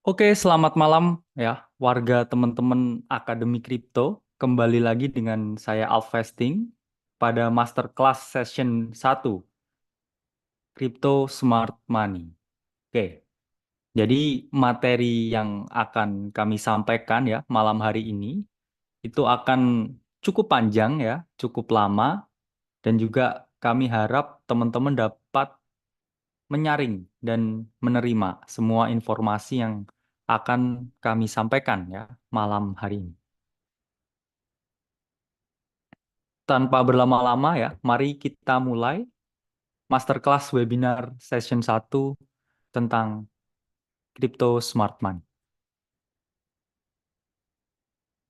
Oke, selamat malam ya, warga teman-teman Akademi Kripto. Kembali lagi dengan saya Alvesting pada Masterclass Session 1, Crypto Smart Money. Oke, jadi materi yang akan kami sampaikan ya malam hari ini itu akan cukup panjang ya, cukup lama, dan juga kami harap teman-teman dapat menyaring dan menerima semua informasi yang akan kami sampaikan ya malam hari ini. Tanpa berlama-lama ya, mari kita mulai masterclass webinar session 1 tentang Crypto Smart Money.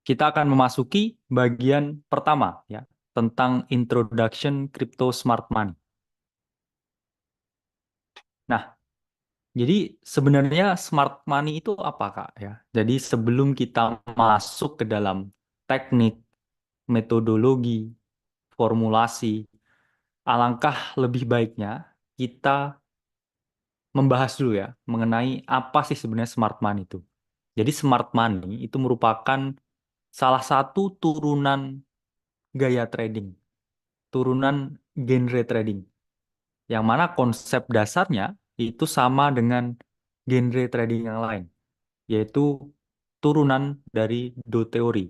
Kita akan memasuki bagian pertama ya, tentang Introduction Crypto Smart Money. Nah, jadi sebenarnya smart money itu apa, Kak ya? Jadi sebelum kita masuk ke dalam teknik, metodologi, formulasi, alangkah lebih baiknya kita membahas dulu ya mengenai apa sih sebenarnya smart money itu. Jadi smart money itu merupakan salah satu turunan gaya trading, turunan genre trading, yang mana konsep dasarnya itu sama dengan genre trading yang lain, yaitu turunan dari Do teori.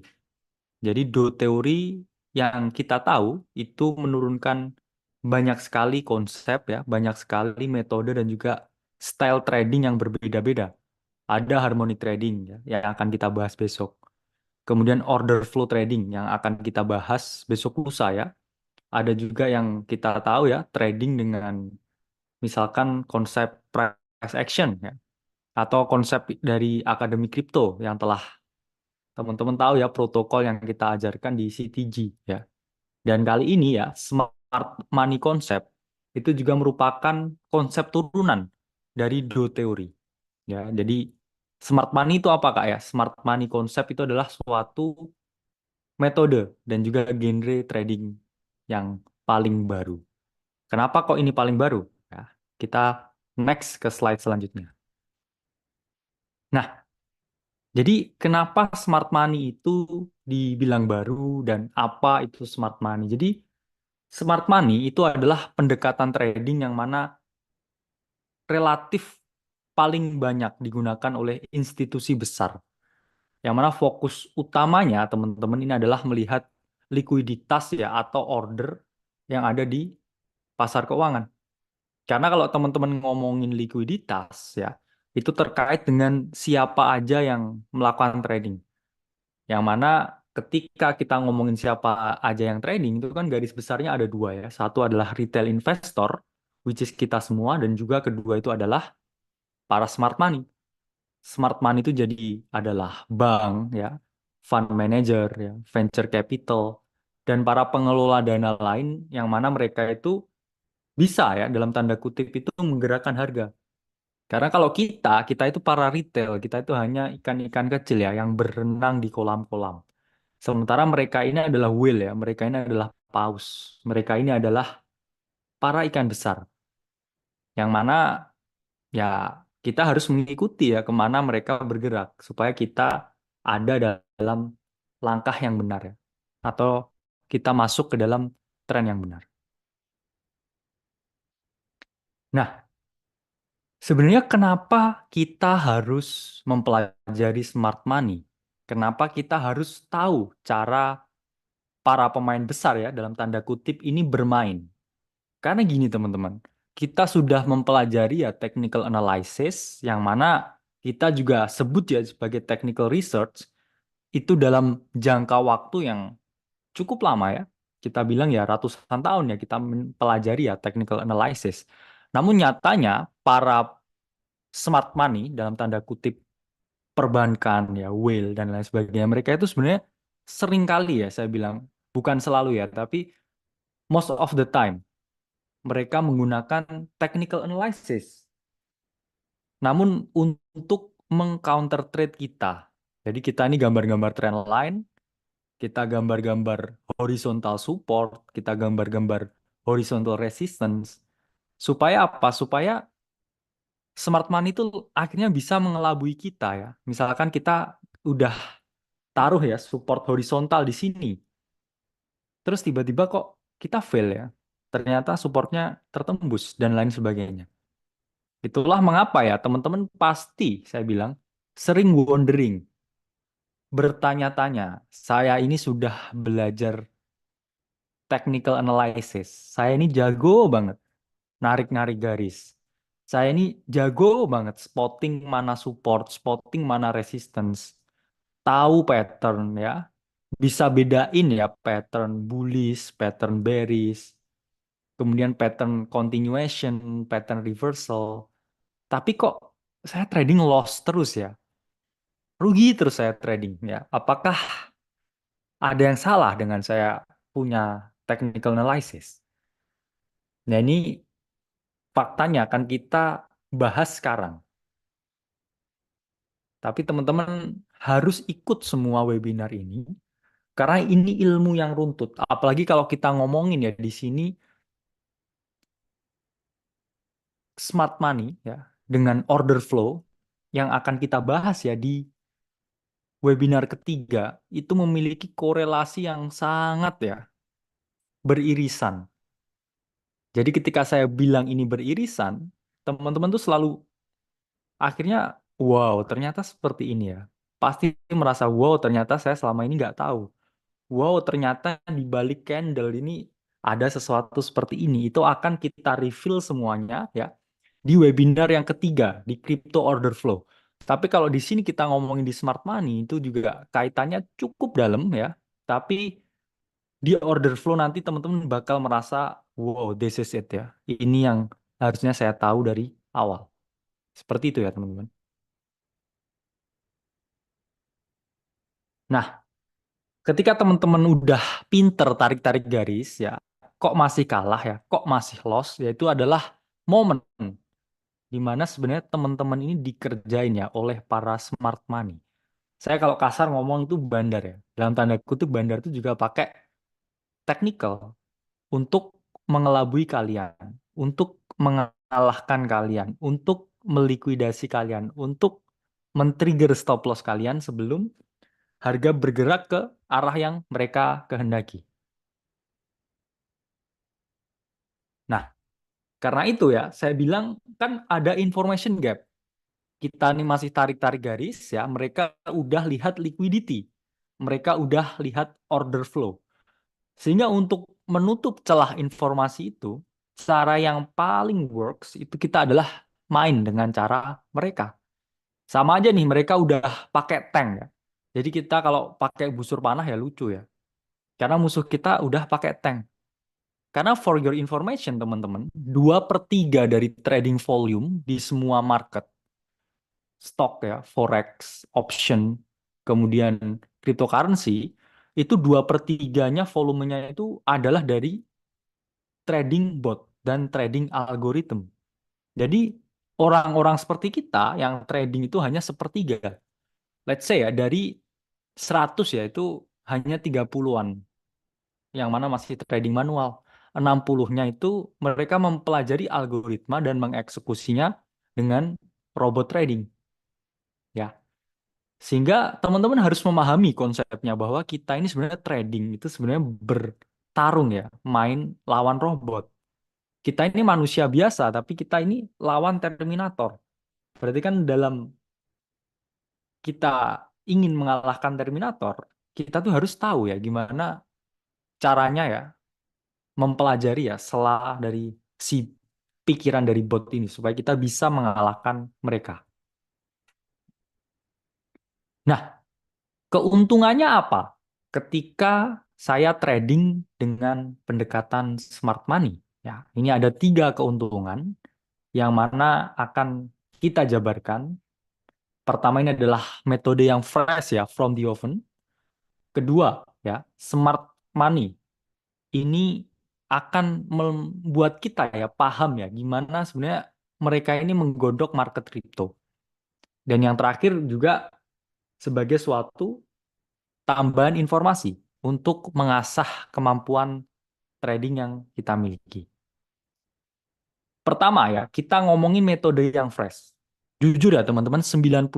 Jadi Do teori yang kita tahu itu menurunkan banyak sekali konsep ya, banyak sekali metode dan juga style trading yang berbeda-beda. Ada harmony trading ya, yang akan kita bahas besok. Kemudian order flow trading yang akan kita bahas besok lusa ya. Ada juga yang kita tahu ya, trading dengan misalkan konsep price action ya, atau konsep dari akademi kripto yang telah teman-teman tahu ya, protokol yang kita ajarkan di CTG ya. Dan kali ini ya, smart money concept itu juga merupakan konsep turunan dari Do teori. Ya, jadi smart money itu apa, Kak ya? Smart money concept itu adalah suatu metode dan juga genre trading yang paling baru. Kenapa kok ini paling baru? Ya, kita next ke slide selanjutnya. Nah, jadi kenapa smart money itu dibilang baru dan apa itu smart money? Jadi smart money itu adalah pendekatan trading yang mana relatif paling banyak digunakan oleh institusi besar. Yang mana fokus utamanya teman-teman ini adalah melihat likuiditas ya atau order yang ada di pasar keuangan. Karena kalau teman-teman ngomongin likuiditas ya, itu terkait dengan siapa aja yang melakukan trading. Yang mana ketika kita ngomongin siapa aja yang trading, itu kan garis besarnya ada dua ya. Satu adalah retail investor, which is kita semua, dan juga kedua itu adalah para smart money. Smart money itu jadi adalah bank ya, fund manager ya, venture capital, dan para pengelola dana lain yang mana mereka itu bisa ya dalam tanda kutip itu menggerakkan harga. Karena kalau kita itu para retail, kita itu hanya ikan-ikan kecil ya yang berenang di kolam-kolam. Sementara mereka ini adalah whale ya, mereka ini adalah paus. Mereka ini adalah para ikan besar. Yang mana ya kita harus mengikuti ya kemana mereka bergerak supaya kita ada dalam langkah yang benar ya. Atau kita masuk ke dalam tren yang benar. Nah, sebenarnya kenapa kita harus mempelajari smart money? Kenapa kita harus tahu cara para pemain besar ya dalam tanda kutip ini bermain? Karena gini teman-teman, kita sudah mempelajari ya technical analysis yang mana kita juga sebut ya sebagai technical research itu dalam jangka waktu yang cukup lama ya. Kita bilang ya ratusan tahun ya kita mempelajari ya technical analysis. Namun nyatanya para smart money dalam tanda kutip perbankan ya, whale dan lain sebagainya, mereka itu sebenarnya sering kali ya saya bilang, bukan selalu ya, tapi most of the time mereka menggunakan technical analysis. Namun untuk mengcounter trade kita. Jadi kita ini gambar-gambar trend line, kita gambar-gambar horizontal support, kita gambar-gambar horizontal resistance. Supaya apa? Supaya smart money itu akhirnya bisa mengelabui kita ya. Misalkan kita udah taruh ya support horizontal di sini, terus tiba-tiba kok kita fail ya. Ternyata supportnya tertembus dan lain sebagainya. Itulah mengapa ya teman-teman pasti saya bilang sering wondering, bertanya-tanya. Saya ini sudah belajar technical analysis. Saya ini jago banget narik-narik garis. Saya ini jago banget spotting mana support, spotting mana resistance. Tahu pattern ya. Bisa bedain ya pattern bullish, pattern bearish, kemudian pattern continuation, pattern reversal. Tapi kok saya trading loss terus ya. Rugi terus saya trading ya. Apakah ada yang salah dengan saya punya technical analysis? Nah, ini faktanya akan kita bahas sekarang. Tapi teman-teman harus ikut semua webinar ini karena ini ilmu yang runtut. Apalagi kalau kita ngomongin ya di sini smart money ya dengan order flow yang akan kita bahas ya di webinar ketiga itu memiliki korelasi yang sangat ya beririsan. Jadi ketika saya bilang ini beririsan, teman-teman tuh selalu akhirnya wow ternyata seperti ini ya. Pasti merasa wow ternyata saya selama ini nggak tahu. Wow, ternyata di balik candle ini ada sesuatu seperti ini. Itu akan kita reveal semuanya ya di webinar yang ketiga di Crypto Order Flow. Tapi kalau di sini kita ngomongin di smart money itu juga kaitannya cukup dalam ya. Tapi di order flow nanti teman-teman bakal merasa wow, this is it ya. Ini yang harusnya saya tahu dari awal. Seperti itu ya teman-teman. Nah, ketika teman-teman udah pinter tarik-tarik garis ya, kok masih kalah ya, kok masih loss, yaitu adalah momen di mana sebenarnya teman-teman ini dikerjain ya oleh para smart money. Saya kalau kasar ngomong itu bandar ya. Dalam tanda kutip bandar itu juga pakai technical untuk mengelabui kalian, untuk mengalahkan kalian, untuk melikuidasi kalian, untuk men-trigger stop loss kalian sebelum harga bergerak ke arah yang mereka kehendaki. Nah, karena itu ya, saya bilang kan ada information gap. Kita nih masih tarik-tarik garis ya, mereka udah lihat liquidity. Mereka udah lihat order flow. Sehingga untuk menutup celah informasi itu, cara yang paling works itu kita adalah main dengan cara mereka. Sama aja nih, mereka udah pakai tank ya. Jadi kita kalau pakai busur panah ya lucu ya. Karena musuh kita udah pakai tank. Karena for your information teman-teman, 2/3 dari trading volume di semua market, stock ya, forex, option, kemudian cryptocurrency, itu 2/3-nya volumenya itu adalah dari trading bot dan trading algorithm. Jadi orang-orang seperti kita yang trading itu hanya sepertiga. Let's say ya dari 100 ya itu hanya 30-an yang mana masih trading manual. 60-nya itu mereka mempelajari algoritma dan mengeksekusinya dengan robot trading ya. Sehingga teman-teman harus memahami konsepnya bahwa kita ini sebenarnya trading itu sebenarnya bertarung ya, main lawan robot. Kita ini manusia biasa, tapi kita ini lawan Terminator. Berarti kan dalam kita ingin mengalahkan Terminator, kita tuh harus tahu ya gimana caranya ya mempelajari ya celah dari si pikiran dari bot ini supaya kita bisa mengalahkan mereka. Nah, keuntungannya apa ketika saya trading dengan pendekatan smart money? Ya, ini ada 3 keuntungan yang mana akan kita jabarkan. Pertama ini adalah metode yang fresh ya, from the oven. Kedua ya, smart money. Ini akan membuat kita ya paham ya gimana sebenarnya mereka ini menggodok market kripto. Dan yang terakhir juga sebagai suatu tambahan informasi untuk mengasah kemampuan trading yang kita miliki. Pertama ya, kita ngomongin metode yang fresh. Jujur ya teman-teman, 97%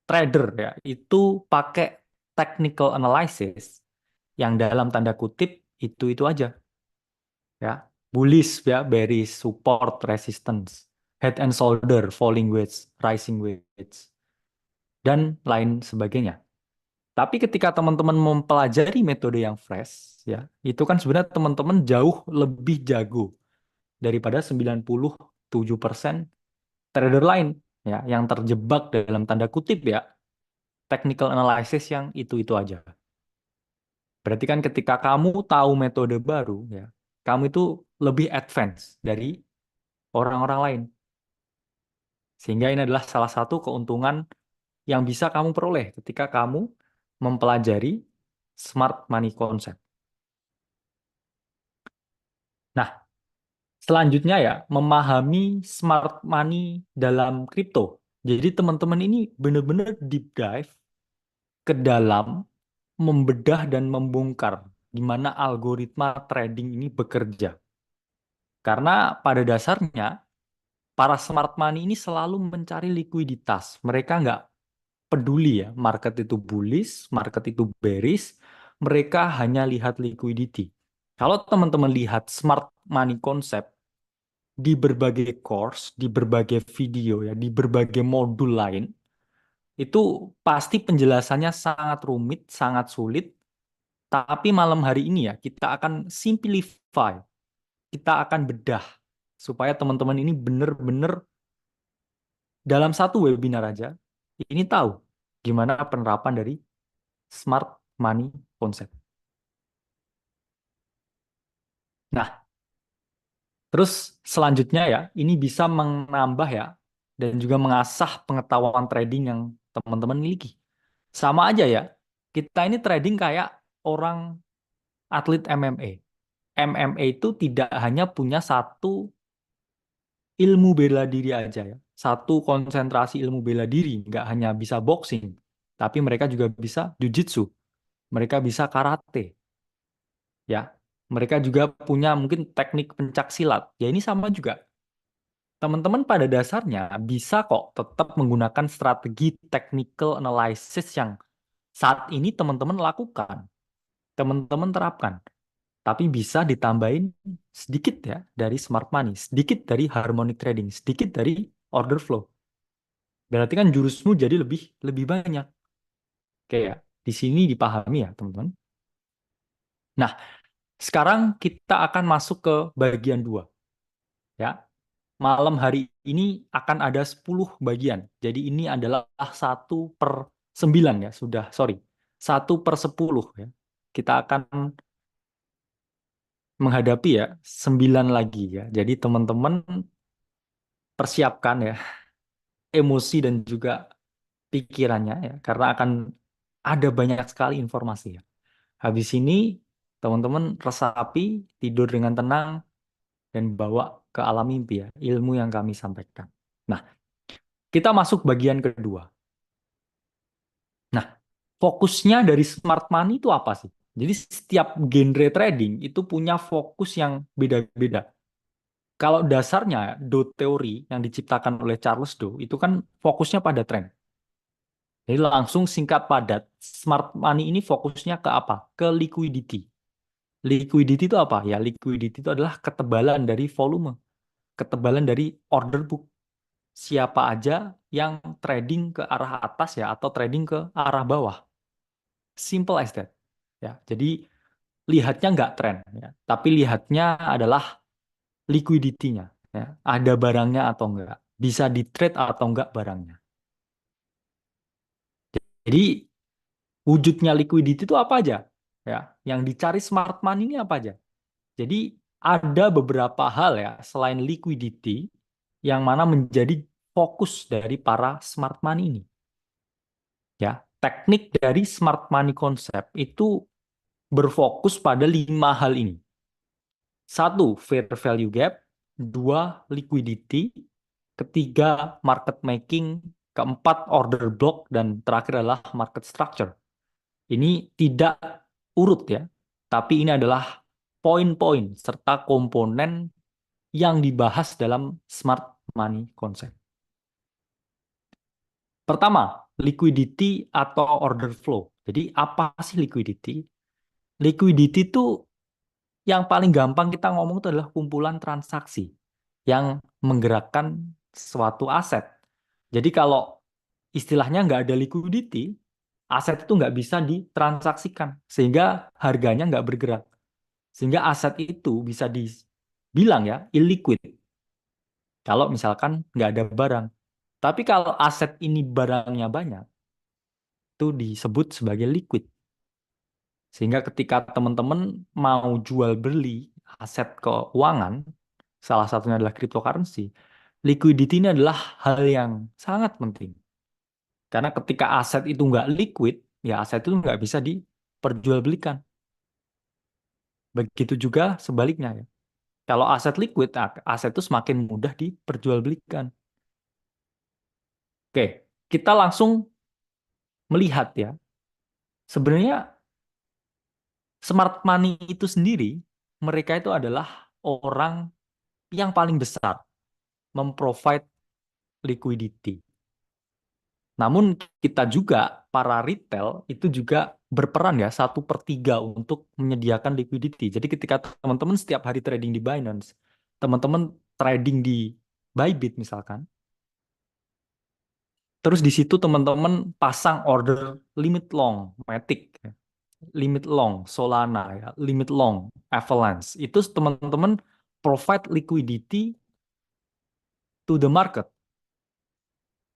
trader ya itu pakai technical analysis yang dalam tanda kutip itu aja ya. Bullish ya, bearish, support, resistance, head and shoulder, falling wedge, rising wedge, dan lain sebagainya. Tapi ketika teman-teman mempelajari metode yang fresh ya, itu kan sebenarnya teman-teman jauh lebih jago daripada 97% trader lain ya yang terjebak dalam tanda kutip ya technical analysis yang itu aja. Berarti kan ketika kamu tahu metode baru ya, kamu itu lebih advance dari orang-orang lain. Sehingga ini adalah salah satu keuntungan yang bisa kamu peroleh ketika kamu mempelajari smart money concept. Nah, selanjutnya ya, memahami smart money dalam kripto. Jadi teman-teman ini benar-benar deep dive ke dalam membedah dan membongkar gimana algoritma trading ini bekerja. Karena pada dasarnya para smart money ini selalu mencari likuiditas. Mereka nggak peduli ya, market itu bullish, market itu bearish, mereka hanya lihat liquidity. Kalau teman-teman lihat smart money concept di berbagai course, di berbagai video ya, di berbagai modul lain, itu pasti penjelasannya sangat rumit, sangat sulit, tapi malam hari ini ya, kita akan simplify, kita akan bedah supaya teman-teman ini benar-benar dalam satu webinar aja ini tahu gimana penerapan dari smart money concept. Nah, terus selanjutnya ya, ini bisa menambah ya dan juga mengasah pengetahuan trading yang teman-teman miliki. Sama aja ya, kita ini trading kayak orang atlet MMA. MMA itu tidak hanya punya satu ilmu bela diri aja ya. Satu konsentrasi ilmu bela diri, nggak hanya bisa boxing, tapi mereka juga bisa jujitsu, mereka bisa karate, ya. Mereka juga punya mungkin teknik pencak silat. Ya ini sama juga. Teman-teman pada dasarnya bisa kok tetap menggunakan strategi technical analysis yang saat ini teman-teman lakukan, teman-teman terapkan. Tapi bisa ditambahin sedikit ya dari smart money, sedikit dari harmonic trading, sedikit dari order flow. Berarti kan jurusmu jadi lebih lebih banyak. Kayak di sini dipahami ya, teman-teman. Nah, sekarang kita akan masuk ke bagian 2 ya. Malam hari ini akan ada 10 bagian. Jadi ini adalah 1/9 ya, sudah, sorry. 1/10 ya. Kita akan menghadapi ya 9 lagi ya. Jadi teman-teman persiapkan ya emosi dan juga pikirannya ya, karena akan ada banyak sekali informasi ya. Habis ini teman-teman resapi, tidur dengan tenang, dan bawa ke alam mimpi ya ilmu yang kami sampaikan. Nah, kita masuk bagian kedua. Nah, fokusnya dari smart money itu apa sih? Jadi setiap genre trading itu punya fokus yang beda-beda. Kalau dasarnya Do teori yang diciptakan oleh Charles Do itu kan fokusnya pada tren. Jadi langsung singkat padat, smart money ini fokusnya ke apa? Ke liquidity. Liquidity itu apa? Ya, liquidity itu adalah ketebalan dari volume, ketebalan dari order book. Siapa aja yang trading ke arah atas ya atau trading ke arah bawah. Simple as that. Ya, jadi lihatnya nggak tren ya, tapi lihatnya adalah liquidity-nya. Ya. Ada barangnya atau enggak, bisa di trade atau enggak barangnya. Jadi wujudnya liquidity itu apa aja? Ya, yang dicari smart money ini apa aja? Jadi ada beberapa hal ya selain liquidity yang mana menjadi fokus dari para smart money ini. Ya, teknik dari smart money concept itu berfokus pada 5 hal ini. Satu, fair value gap. Dua, liquidity. Ketiga, market making. Keempat, order block. Dan terakhir adalah market structure. Ini tidak urut ya, tapi ini adalah poin-poin serta komponen yang dibahas dalam smart money concept. Pertama, liquidity atau order flow. Jadi apa sih liquidity? Liquidity itu yang paling gampang kita ngomong itu adalah kumpulan transaksi yang menggerakkan suatu aset. Jadi kalau istilahnya nggak ada liquidity, aset itu nggak bisa ditransaksikan, sehingga harganya nggak bergerak. Sehingga aset itu bisa dibilang ya illiquid kalau misalkan nggak ada barang. Tapi kalau aset ini barangnya banyak, itu disebut sebagai liquid. Sehingga ketika teman-teman mau jual beli aset keuangan, salah satunya adalah cryptocurrency, liquidity ini adalah hal yang sangat penting. Karena ketika aset itu nggak liquid, ya aset itu nggak bisa diperjualbelikan. Begitu juga sebaliknya ya. Kalau aset liquid, aset itu semakin mudah diperjualbelikan. Oke, kita langsung melihat ya. Sebenarnya smart money itu sendiri, mereka itu adalah orang yang paling besar memprovide liquidity. Namun kita juga, para retail, itu juga berperan ya 1/3 untuk menyediakan liquidity. Jadi ketika teman-teman setiap hari trading di Binance, teman-teman trading di Bybit misalkan, terus di situ teman-teman pasang order limit long, Matic, ya, limit long, Solana, ya, limit long, Avalanche. Itu teman-teman provide liquidity to the market.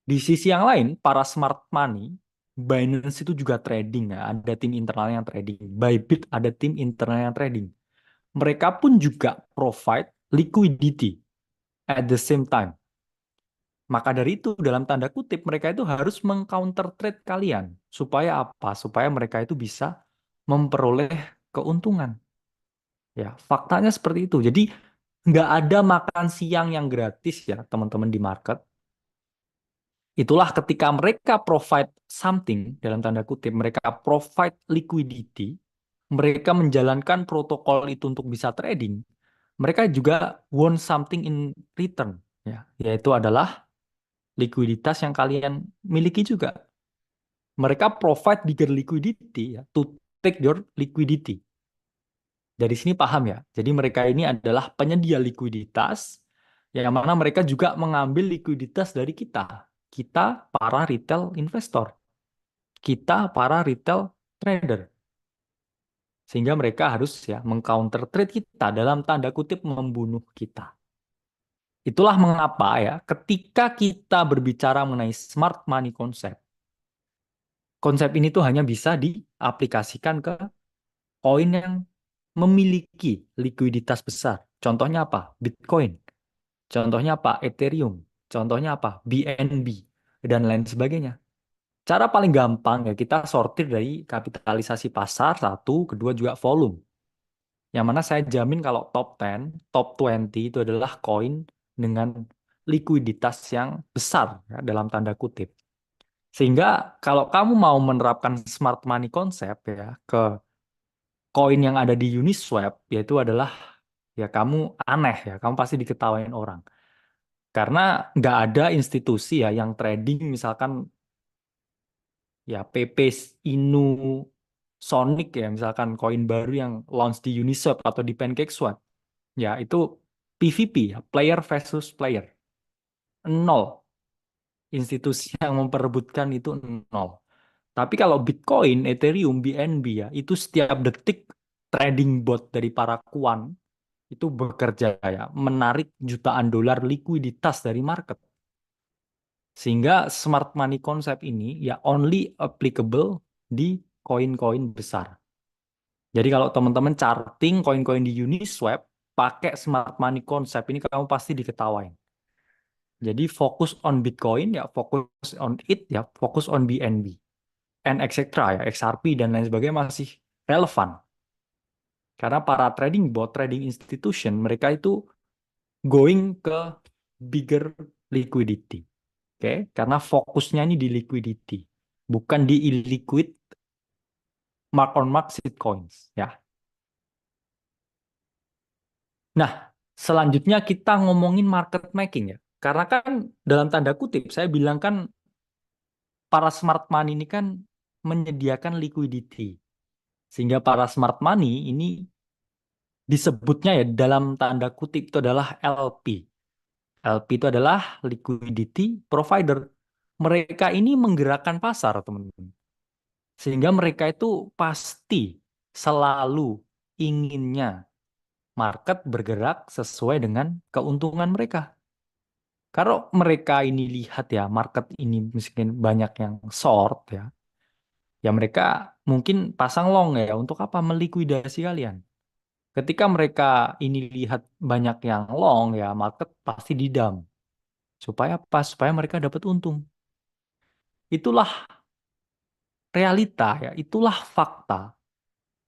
Di sisi yang lain, para smart money, Binance itu juga trading ya, ada tim internal yang trading. Bybit ada tim internal yang trading. Mereka pun juga provide liquidity at the same time. Maka dari itu, dalam tanda kutip, mereka itu harus mengcounter trade kalian. Supaya apa? Supaya mereka itu bisa memperoleh keuntungan. Ya, faktanya seperti itu. Jadi, nggak ada makan siang yang gratis ya, teman-teman di market. Itulah ketika mereka provide something, dalam tanda kutip, mereka provide liquidity, mereka menjalankan protokol itu untuk bisa trading, mereka juga want something in return, ya, yaitu adalah likuiditas yang kalian miliki juga. Mereka provide bigger liquidity ya, to take your liquidity. Dari sini paham ya. Jadi mereka ini adalah penyedia likuiditas yang mana mereka juga mengambil likuiditas dari kita. Kita para retail investor. Kita para retail trader. Sehingga mereka harus ya mengcounter trade kita dalam tanda kutip membunuh kita. Itulah mengapa ya ketika kita berbicara mengenai smart money concept, konsep ini tuh hanya bisa diaplikasikan ke koin yang memiliki likuiditas besar. Contohnya apa? Bitcoin. Contohnya apa? Ethereum. Contohnya apa? BNB. Dan lain sebagainya. Cara paling gampang ya kita sortir dari kapitalisasi pasar, satu, kedua juga volume. Yang mana saya jamin kalau top 10, top 20 itu adalah koin dengan likuiditas yang besar ya, dalam tanda kutip. Sehingga kalau kamu mau menerapkan smart money concept ya ke koin yang ada di Uniswap, yaitu adalah ya kamu aneh ya, kamu pasti diketawain orang. Karena nggak ada institusi ya yang trading misalkan ya PP Inu Sonic ya, misalkan koin baru yang launch di Uniswap atau di PancakeSwap. Ya itu PVP, ya, player versus player. Nol. Institusi yang memperebutkan itu nol. Tapi kalau Bitcoin, Ethereum, BNB ya, itu setiap detik trading bot dari para kuan itu bekerja ya, menarik jutaan dolar likuiditas dari market. Sehingga smart money concept ini ya only applicable di koin-koin besar. Jadi kalau teman-teman charting koin-koin di Uniswap, pakai smart money concept ini kamu pasti diketawain. Jadi fokus on Bitcoin ya, fokus on it ya, fokus on BNB. And etc. ya, XRP dan lain sebagainya masih relevan. Karena para trading bot, trading institution, mereka itu going ke bigger liquidity. Oke, karena fokusnya ini di liquidity, bukan di illiquid mark on mark shitcoins ya. Nah, Selanjutnya kita ngomongin market making ya. Karena kan dalam tanda kutip saya bilang kan para smart money ini kan menyediakan liquidity. Sehingga para smart money ini disebutnya ya dalam tanda kutip itu adalah LP. LP itu adalah liquidity provider. Mereka ini menggerakkan pasar, teman-teman. Sehingga mereka itu pasti selalu inginnya market bergerak sesuai dengan keuntungan mereka. Kalau mereka ini lihat ya, market ini mungkin banyak yang short ya, ya mereka mungkin pasang long ya, untuk apa? Melikuidasi kalian. Ketika mereka ini lihat banyak yang long ya, market pasti di dump. Supaya apa? Supaya mereka dapat untung. Itulah realita ya, itulah fakta.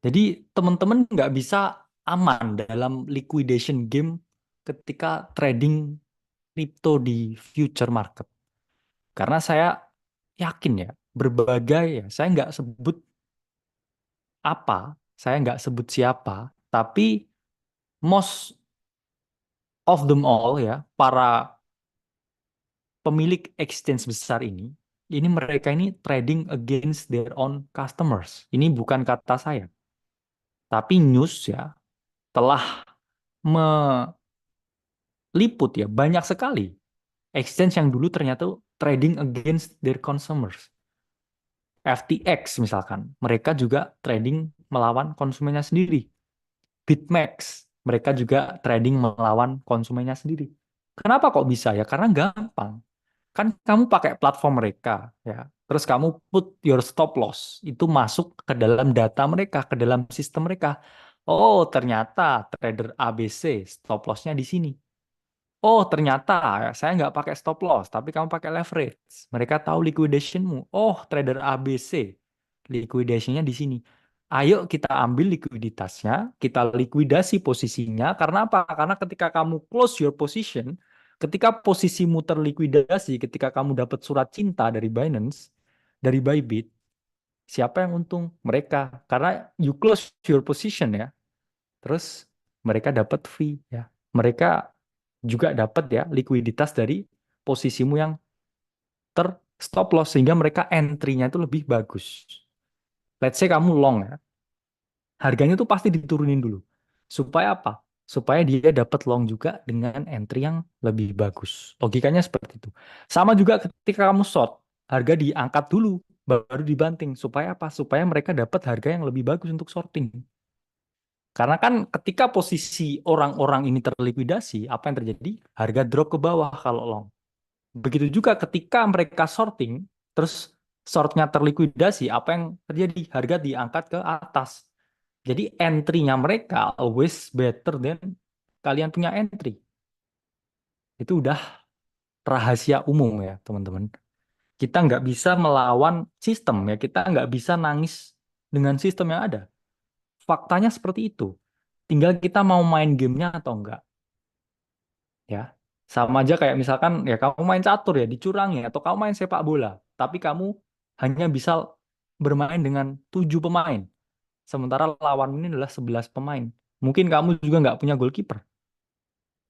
Jadi teman-teman nggak bisa aman dalam liquidation game ketika trading crypto di future market. Karena saya yakin ya, berbagai ya, saya nggak sebut apa, saya nggak sebut siapa, tapi most of them all ya, para pemilik exchange besar ini mereka ini trading against their own customers. Ini bukan kata saya, tapi news ya telah meliput ya banyak sekali exchange yang dulu ternyata trading against their consumers. FTX misalkan, mereka juga trading melawan konsumennya sendiri. BitMEX, mereka juga trading melawan konsumennya sendiri. Kenapa kok bisa ya? Karena gampang. Kan kamu pakai platform mereka ya. Terus kamu put your stop loss itu masuk ke dalam data mereka, ke dalam sistem mereka. Oh, ternyata trader ABC stop lossnya di sini. Oh, ternyata ya, saya nggak pakai stop loss, tapi kamu pakai leverage. Mereka tahu liquidationmu. Oh, trader ABC, liquidationnya di sini. Ayo kita ambil likuiditasnya, kita likuidasi posisinya. Karena apa? Karena ketika kamu close your position, ketika posisimu terlikuidasi, ketika kamu dapat surat cinta dari Binance, dari Bybit, siapa yang untung? Mereka. Karena you close your position ya. Terus mereka dapat fee ya. Mereka juga dapat ya likuiditas dari posisimu yang ter stop loss sehingga mereka entry-nya itu lebih bagus. Let's say kamu long ya. Harganya tuh pasti diturunin dulu. Supaya apa? Supaya dia dapat long juga dengan entry yang lebih bagus. Logikanya seperti itu. Sama juga ketika kamu short, harga diangkat dulu baru dibanting. Supaya apa? Supaya mereka dapat harga yang lebih bagus untuk shorting. Karena kan ketika posisi orang-orang ini terlikuidasi, apa yang terjadi? Harga drop ke bawah kalau long. Begitu juga ketika mereka shorting, terus shortnya terlikuidasi, apa yang terjadi? Harga diangkat ke atas. Jadi entry-nya mereka always better than kalian punya entry. Itu udah rahasia umum ya, teman-teman. Kita nggak bisa melawan sistem ya, kita nggak bisa nangis dengan sistem yang ada. Faktanya seperti itu. Tinggal kita mau main gamenya atau enggak. Ya, sama aja kayak misalkan ya kamu main catur ya dicurangi atau kamu main sepak bola tapi kamu hanya bisa bermain dengan 7 pemain sementara lawan ini adalah 11 pemain, mungkin kamu juga nggak punya goalkeeper,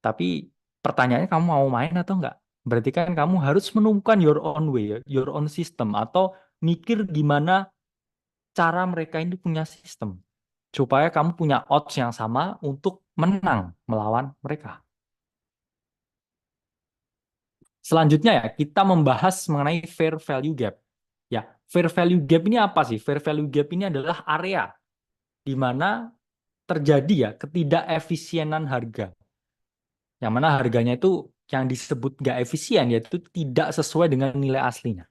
tapi pertanyaannya kamu mau main atau enggak. Berarti kan kamu harus menemukan your own way ya, your own system, atau mikir gimana cara mereka ini punya sistem supaya kamu punya odds yang sama untuk menang melawan mereka. Selanjutnya ya, kita membahas mengenai fair value gap. Ya, fair value gap ini apa sih? Fair value gap ini adalah area di mana terjadi ya ketidakefisienan harga. Yang mana harganya itu yang disebut nggak efisien, yaitu tidak sesuai dengan nilai aslinya.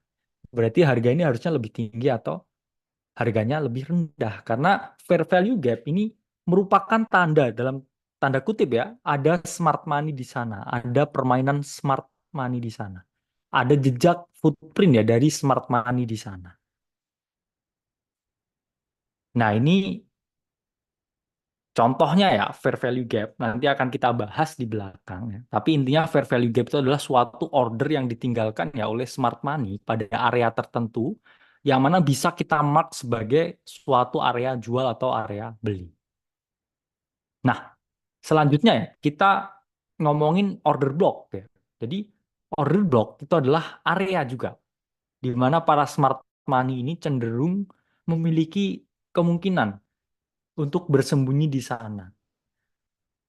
Berarti harga ini harusnya lebih tinggi atau harganya lebih rendah. Karena fair value gap ini merupakan tanda dalam tanda kutip ya, ada smart money di sana, ada permainan smart money di sana. Ada jejak footprint ya dari smart money di sana. Nah, ini contohnya ya fair value gap. Nanti akan kita bahas di belakang ya. Tapi intinya fair value gap itu adalah suatu order yang ditinggalkan ya oleh smart money pada area tertentu yang mana bisa kita mark sebagai suatu area jual atau area beli. Nah, selanjutnya ya, kita ngomongin order block ya. Jadi order block itu adalah area juga di mana para smart money ini cenderung memiliki kemungkinan untuk bersembunyi di sana.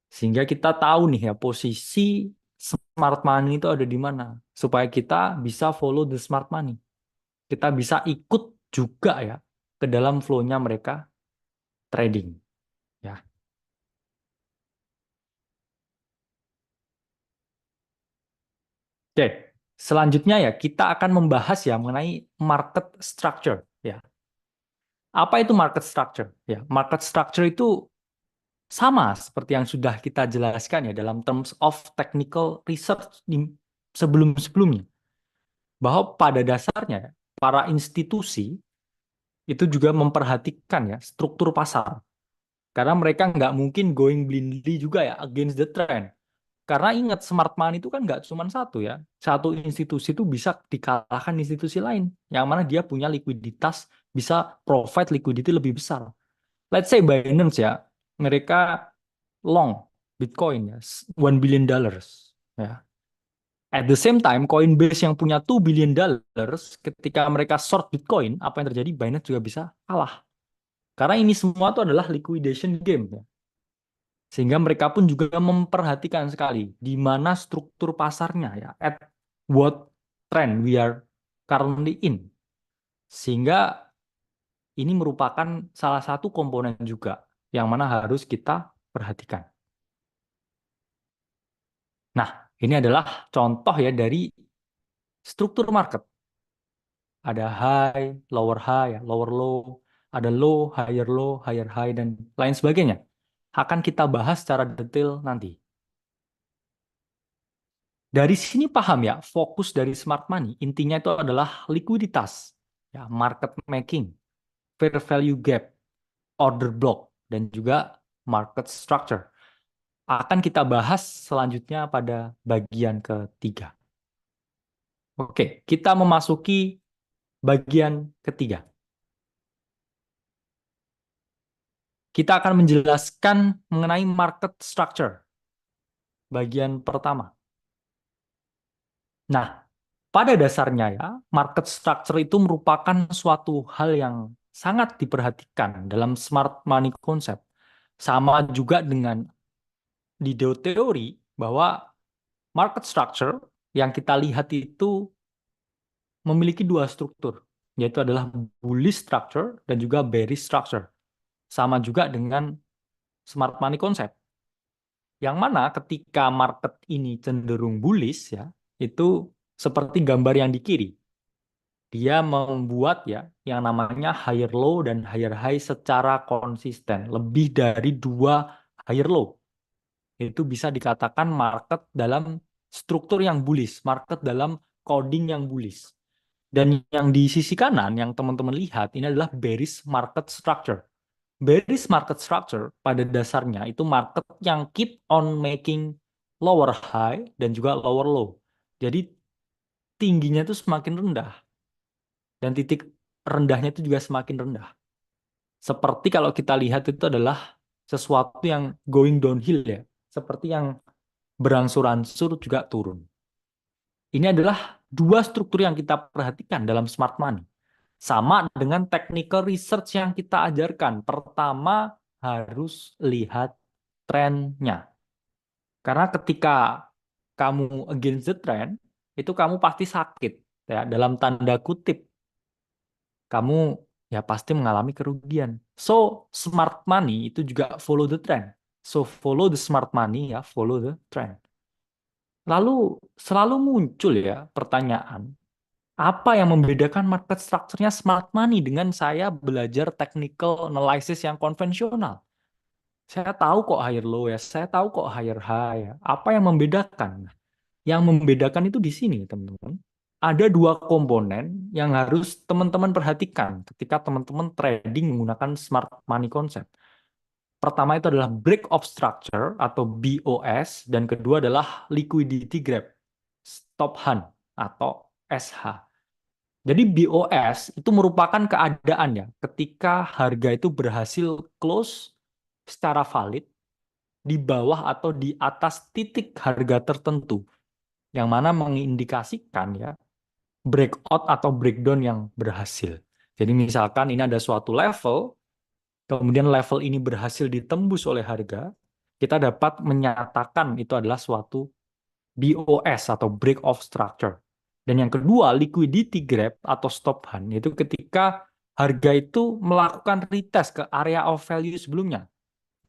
Sehingga kita tahu nih ya posisi smart money itu ada di mana supaya kita bisa follow the smart money. Kita bisa ikut juga ya ke dalam flow-nya mereka trading ya. Oke, selanjutnya ya kita akan membahas ya mengenai market structure ya. Apa itu market structure? Ya, market structure itu sama seperti yang sudah kita jelaskan ya dalam terms of technical research di sebelum-sebelumnya. Bahwa pada dasarnya ya, para institusi itu juga memperhatikan ya struktur pasar. Karena mereka nggak mungkin going blindly juga ya against the trend. Karena ingat smart money itu kan nggak cuma satu ya. Satu institusi itu bisa dikalahkan institusi lain. Yang mana dia punya likuiditas, bisa provide liquidity lebih besar. Let's say Binance ya, mereka long Bitcoin ya, $1 billion ya. At the same time, Coinbase yang punya $2 billion, ketika mereka short Bitcoin, apa yang terjadi? Binance juga bisa kalah. Karena ini semua itu adalah liquidation game ya. Sehingga mereka pun juga memperhatikan sekali di mana struktur pasarnya ya, at what trend we are currently in. Sehingga ini merupakan salah satu komponen juga yang mana harus kita perhatikan. Nah, ini adalah contoh ya dari struktur market. Ada high, lower high, ya, lower low, ada low, higher high, dan lain sebagainya. Akan kita bahas secara detail nanti. Dari sini paham ya, fokus dari smart money intinya itu adalah likuiditas, ya, market making, fair value gap, order block, dan juga market structure. Akan kita bahas selanjutnya pada bagian ketiga. Oke, kita memasuki bagian ketiga. Kita akan menjelaskan mengenai market structure, bagian pertama. Nah, pada dasarnya ya, market structure itu merupakan suatu hal yang sangat diperhatikan dalam smart money concept. Sama juga dengan di teori bahwa market structure yang kita lihat itu memiliki dua struktur, yaitu adalah bullish structure dan juga bearish structure. Sama juga dengan smart money concept. Yang mana ketika market ini cenderung bullish ya, itu seperti gambar yang di kiri. Dia membuat ya yang namanya higher low dan higher high secara konsisten, lebih dari dua higher low. Itu bisa dikatakan market dalam struktur yang bullish, market dalam coding yang bullish. Dan yang di sisi kanan yang teman-teman lihat ini adalah bearish market structure. Bearish market structure pada dasarnya itu market yang keep on making lower high dan juga lower low. Jadi tingginya itu semakin rendah dan titik rendahnya itu juga semakin rendah. Seperti kalau kita lihat itu adalah sesuatu yang going downhill ya, seperti yang berangsur-angsur juga turun. Ini adalah dua struktur yang kita perhatikan dalam smart money. Sama dengan technical research yang kita ajarkan. Pertama harus lihat trennya. Karena ketika kamu against the trend, itu kamu pasti sakit. Ya, dalam tanda kutip, kamu ya pasti mengalami kerugian. So, smart money itu juga follow the trend. So, follow the smart money ya, follow the trend. Lalu selalu muncul ya pertanyaan, apa yang membedakan market structure-nya smart money dengan saya belajar technical analysis yang konvensional? Saya tahu kok higher low ya, saya tahu kok higher high ya. Apa yang membedakan? Yang membedakan itu di sini, teman-teman. Ada dua komponen yang harus teman-teman perhatikan ketika teman-teman trading menggunakan smart money concept. Pertama itu adalah break of structure atau BOS, dan kedua adalah liquidity grab, stop hunt atau SH. Jadi BOS itu merupakan keadaan ya ketika harga itu berhasil close secara valid di bawah atau di atas titik harga tertentu, yang mana mengindikasikan ya breakout atau breakdown yang berhasil. Jadi misalkan ini ada suatu level, kemudian level ini berhasil ditembus oleh harga, kita dapat menyatakan itu adalah suatu BOS atau break of structure. Dan yang kedua, liquidity grab atau stop hunt, yaitu ketika harga itu melakukan retest ke area of value sebelumnya.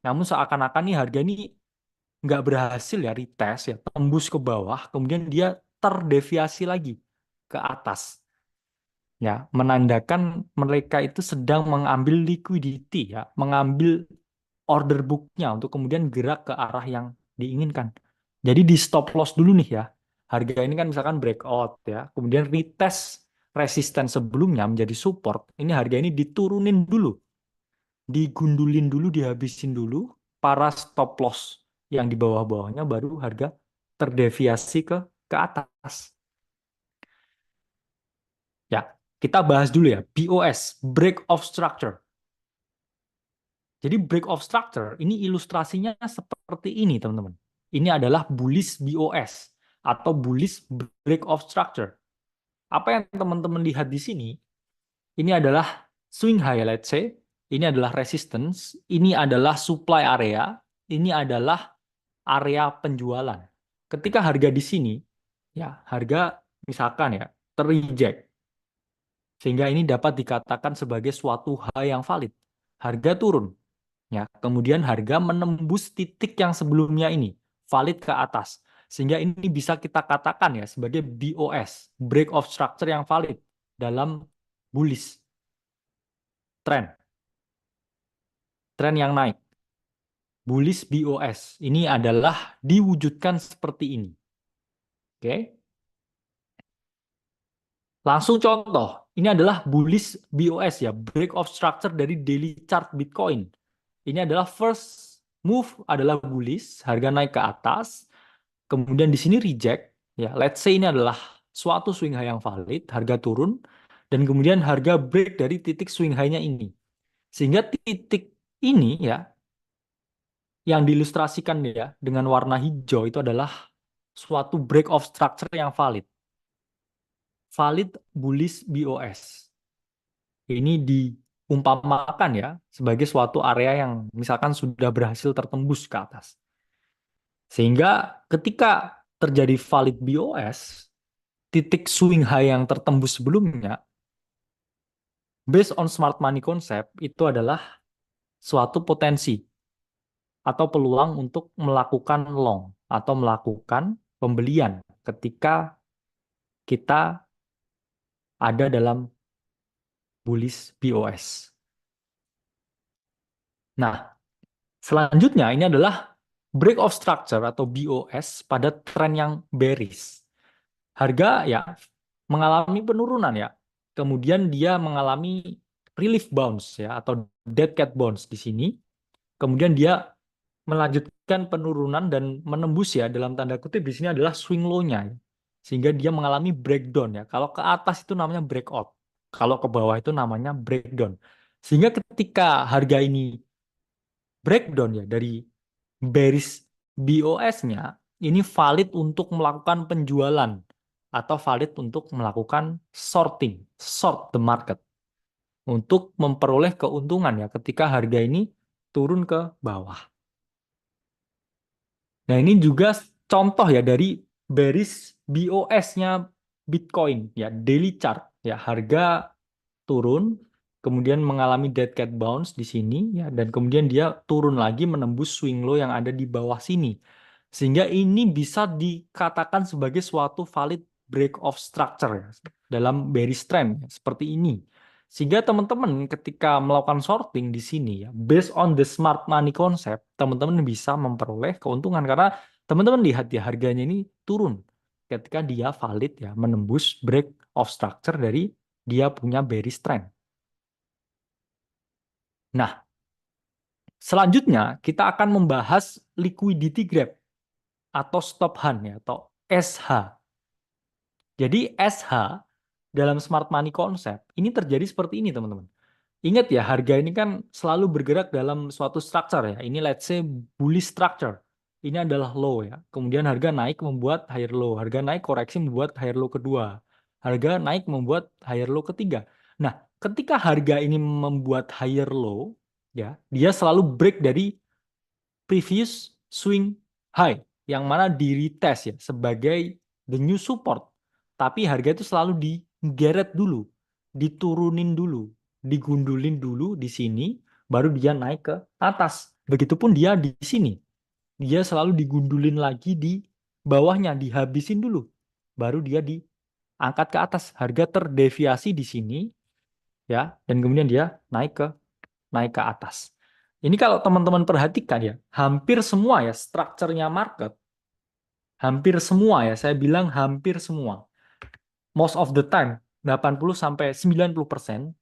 Namun seakan-akan nih harga ini nggak berhasil ya retest ya, tembus ke bawah, kemudian dia terdeviasi lagi ke atas. Ya, menandakan mereka itu sedang mengambil liquidity ya, mengambil order booknya untuk kemudian gerak ke arah yang diinginkan. Jadi di stop loss dulu nih ya. Harga ini kan misalkan breakout ya, kemudian retest resisten sebelumnya menjadi support. Ini harga ini diturunin dulu, digundulin dulu, dihabisin dulu para stop loss yang di bawah-bawahnya, baru harga terdeviasi ke atas. Ya, kita bahas dulu ya, BOS, break of structure. Jadi break of structure ini ilustrasinya seperti ini, teman-teman. Ini adalah bullish BOS atau bullish break of structure. Apa yang teman-teman lihat di sini, ini adalah swing high, let's say. Ini adalah resistance, ini adalah supply area, ini adalah area penjualan. Ketika harga di sini, ya harga misalkan ya terreject, sehingga ini dapat dikatakan sebagai suatu hal yang valid. Harga turun, ya, kemudian harga menembus titik yang sebelumnya ini, valid ke atas. Sehingga ini bisa kita katakan ya sebagai BOS, break of structure yang valid dalam bullish trend, tren yang naik. Bullish BOS ini adalah diwujudkan seperti ini. Oke. Langsung contoh, ini adalah bullish BOS ya, break of structure dari daily chart Bitcoin. Ini adalah first move adalah bullish, harga naik ke atas, kemudian di sini reject, ya. Let's say ini adalah suatu swing high yang valid, harga turun, dan kemudian harga break dari titik swing high-nya ini. Sehingga titik ini ya, yang diilustrasikan ya dengan warna hijau itu adalah suatu break of structure yang valid. Valid bullish BOS. Ini diumpamakan ya sebagai suatu area yang misalkan sudah berhasil tertembus ke atas. Sehingga ketika terjadi valid BOS, titik swing high yang tertembus sebelumnya, based on smart money concept, itu adalah suatu potensi atau peluang untuk melakukan long atau melakukan pembelian ketika kita ada dalam bullish BOS. Nah, selanjutnya ini adalah break of structure atau BOS pada tren yang bearish. Harga ya mengalami penurunan ya. Kemudian dia mengalami relief bounce ya atau dead cat bounce di sini. Kemudian dia melanjutkan penurunan dan menembus ya dalam tanda kutip di sini adalah swing low-nya. Sehingga dia mengalami breakdown ya. Kalau ke atas itu namanya breakout. Kalau ke bawah itu namanya breakdown. Sehingga ketika harga ini breakdown ya dari bearish BOS-nya, ini valid untuk melakukan penjualan atau valid untuk melakukan shorting, short the market untuk memperoleh keuntungan ya ketika harga ini turun ke bawah. Nah, ini juga contoh ya dari bearish BOS-nya Bitcoin ya, daily chart ya, harga turun kemudian mengalami dead cat bounce di sini ya, dan kemudian dia turun lagi menembus swing low yang ada di bawah sini. Sehingga ini bisa dikatakan sebagai suatu valid break of structure ya, dalam bearish trend ya, seperti ini. Sehingga teman-teman ketika melakukan sorting di sini ya, based on the smart money concept, teman-teman bisa memperoleh keuntungan karena teman-teman lihat ya harganya ini turun ketika dia valid ya menembus break of structure dari dia punya bearish trend. Nah, selanjutnya kita akan membahas liquidity grab atau stop hunt ya atau SH. Jadi SH dalam smart money concept ini terjadi seperti ini, teman-teman. Ingat ya, harga ini kan selalu bergerak dalam suatu structure ya. Ini let's say bullish structure. Ini adalah low ya. Kemudian harga naik membuat higher low. Harga naik koreksi membuat higher low kedua. Harga naik membuat higher low ketiga. Nah, ketika harga ini membuat higher low, ya, dia selalu break dari previous swing high yang mana di retest ya sebagai the new support. Tapi harga itu selalu digeret dulu, diturunin dulu, digundulin dulu di sini, baru dia naik ke atas. Begitupun dia di sini, dia selalu digundulin lagi di bawahnya, dihabisin dulu, baru dia diangkat ke atas. Harga terdeviasi di sini, ya, dan kemudian dia naik ke atas. Ini kalau teman-teman perhatikan ya, hampir semua ya strukturnya market, hampir semua ya, saya bilang hampir semua. Most of the time, 80 sampai 90%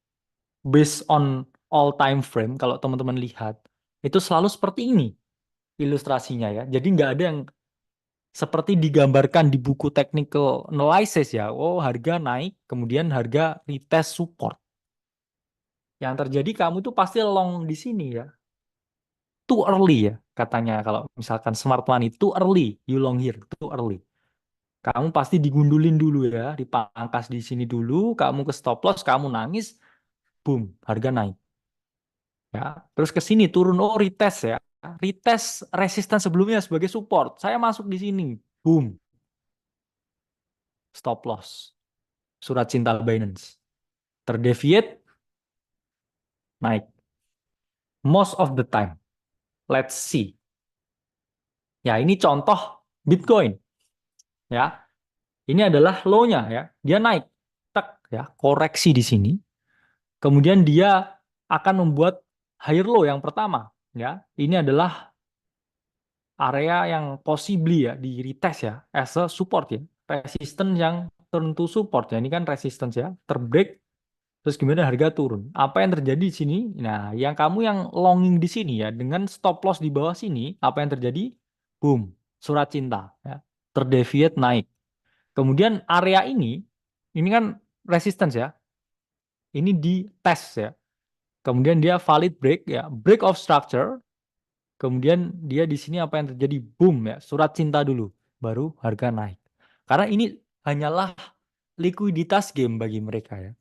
based on all time frame kalau teman-teman lihat, itu selalu seperti ini ilustrasinya ya. Jadi nggak ada yang seperti digambarkan di buku technical analysis ya. Oh, harga naik, kemudian harga retest support. Yang terjadi kamu tuh pasti long di sini ya. Too early ya katanya kalau misalkan smart money too early you long here too early, kamu pasti digundulin dulu ya, dipangkas di sini dulu, kamu ke stop loss, kamu nangis, boom, harga naik ya, terus ke sini turun, oh retest ya, retest resisten sebelumnya sebagai support, saya masuk di sini, boom, stop loss, surat cinta Binance, terdeviate, naik most of the time. Let's see ya, ini contoh Bitcoin ya. Ini adalah low-nya ya. Dia naik, tak ya, koreksi di sini. Kemudian dia akan membuat higher low yang pertama ya. Ini adalah area yang possibly ya di retest ya as a support ya. Resistance yang turn to support ya. Ini kan resistance ya, terbreak terus kemudian harga turun. Apa yang terjadi di sini? Nah, yang kamu yang longing di sini ya dengan stop loss di bawah sini, apa yang terjadi? Boom, surat cinta ya. Terdeviate naik. Kemudian area ini kan resistance ya. Ini di tes ya. Kemudian dia valid break ya, break of structure. Kemudian dia di sini apa yang terjadi? Boom ya, surat cinta dulu, baru harga naik. Karena ini hanyalah likuiditas game bagi mereka ya.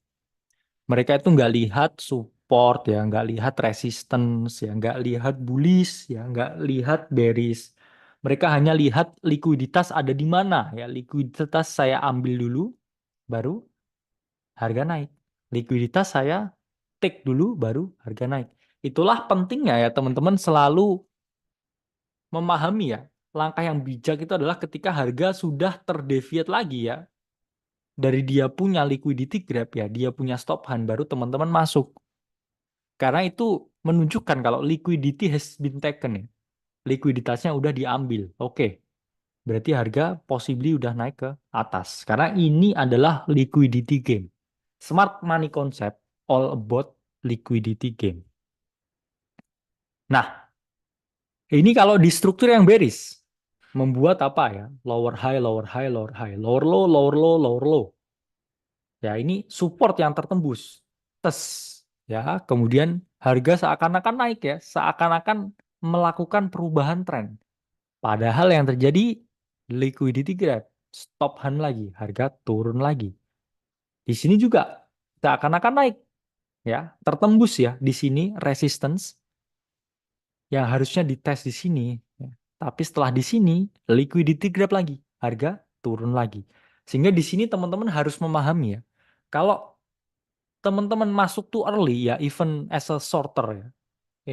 Mereka itu nggak lihat support ya, nggak lihat resistance ya, nggak lihat bullish ya, nggak lihat bearish. Mereka hanya lihat likuiditas ada di mana ya. Likuiditas saya ambil dulu, baru harga naik. Likuiditas saya take dulu, baru harga naik. Itulah pentingnya ya teman-teman selalu memahami ya. Langkah yang bijak itu adalah ketika harga sudah terdeviate lagi ya. Dari dia punya liquidity grab ya, dia punya stop hand, baru teman-teman masuk. Karena itu menunjukkan kalau liquidity has been taken ya. Likuiditasnya udah diambil. Oke, berarti harga possibly udah naik ke atas. Karena ini adalah liquidity game. Smart money concept all about liquidity game. Nah, ini kalau di struktur yang bearish, membuat apa ya? Lower high, lower high, lower high, lower low, lower low, lower low. Ya, ini support yang tertembus. Tes, ya. Kemudian harga seakan-akan naik ya, seakan-akan melakukan perubahan tren. Padahal yang terjadi liquidity grab, stop hand lagi, harga turun lagi. Di sini juga seakan-akan naik ya, tertembus ya di sini resistance yang harusnya dites di sini. Ya. Tapi setelah di sini, liquidity grab lagi. Harga turun lagi. Sehingga di sini teman-teman harus memahami ya. Kalau teman-teman masuk too early ya, even as a shorter ya.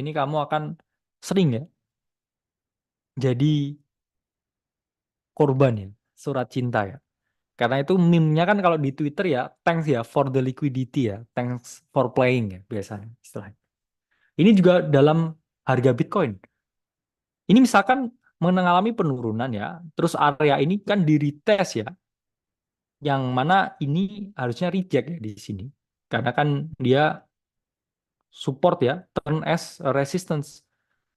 Ini kamu akan sering ya. Jadi korban ya, surat cinta ya. Karena itu meme-nya kan kalau di Twitter ya, thanks ya for the liquidity ya. Thanks for playing ya biasanya istilahnya. Ini juga dalam harga Bitcoin. Ini misalkan mengalami penurunan ya, terus area ini kan di retest ya, yang mana ini harusnya reject ya di sini, karena kan dia support ya, turn as resistance.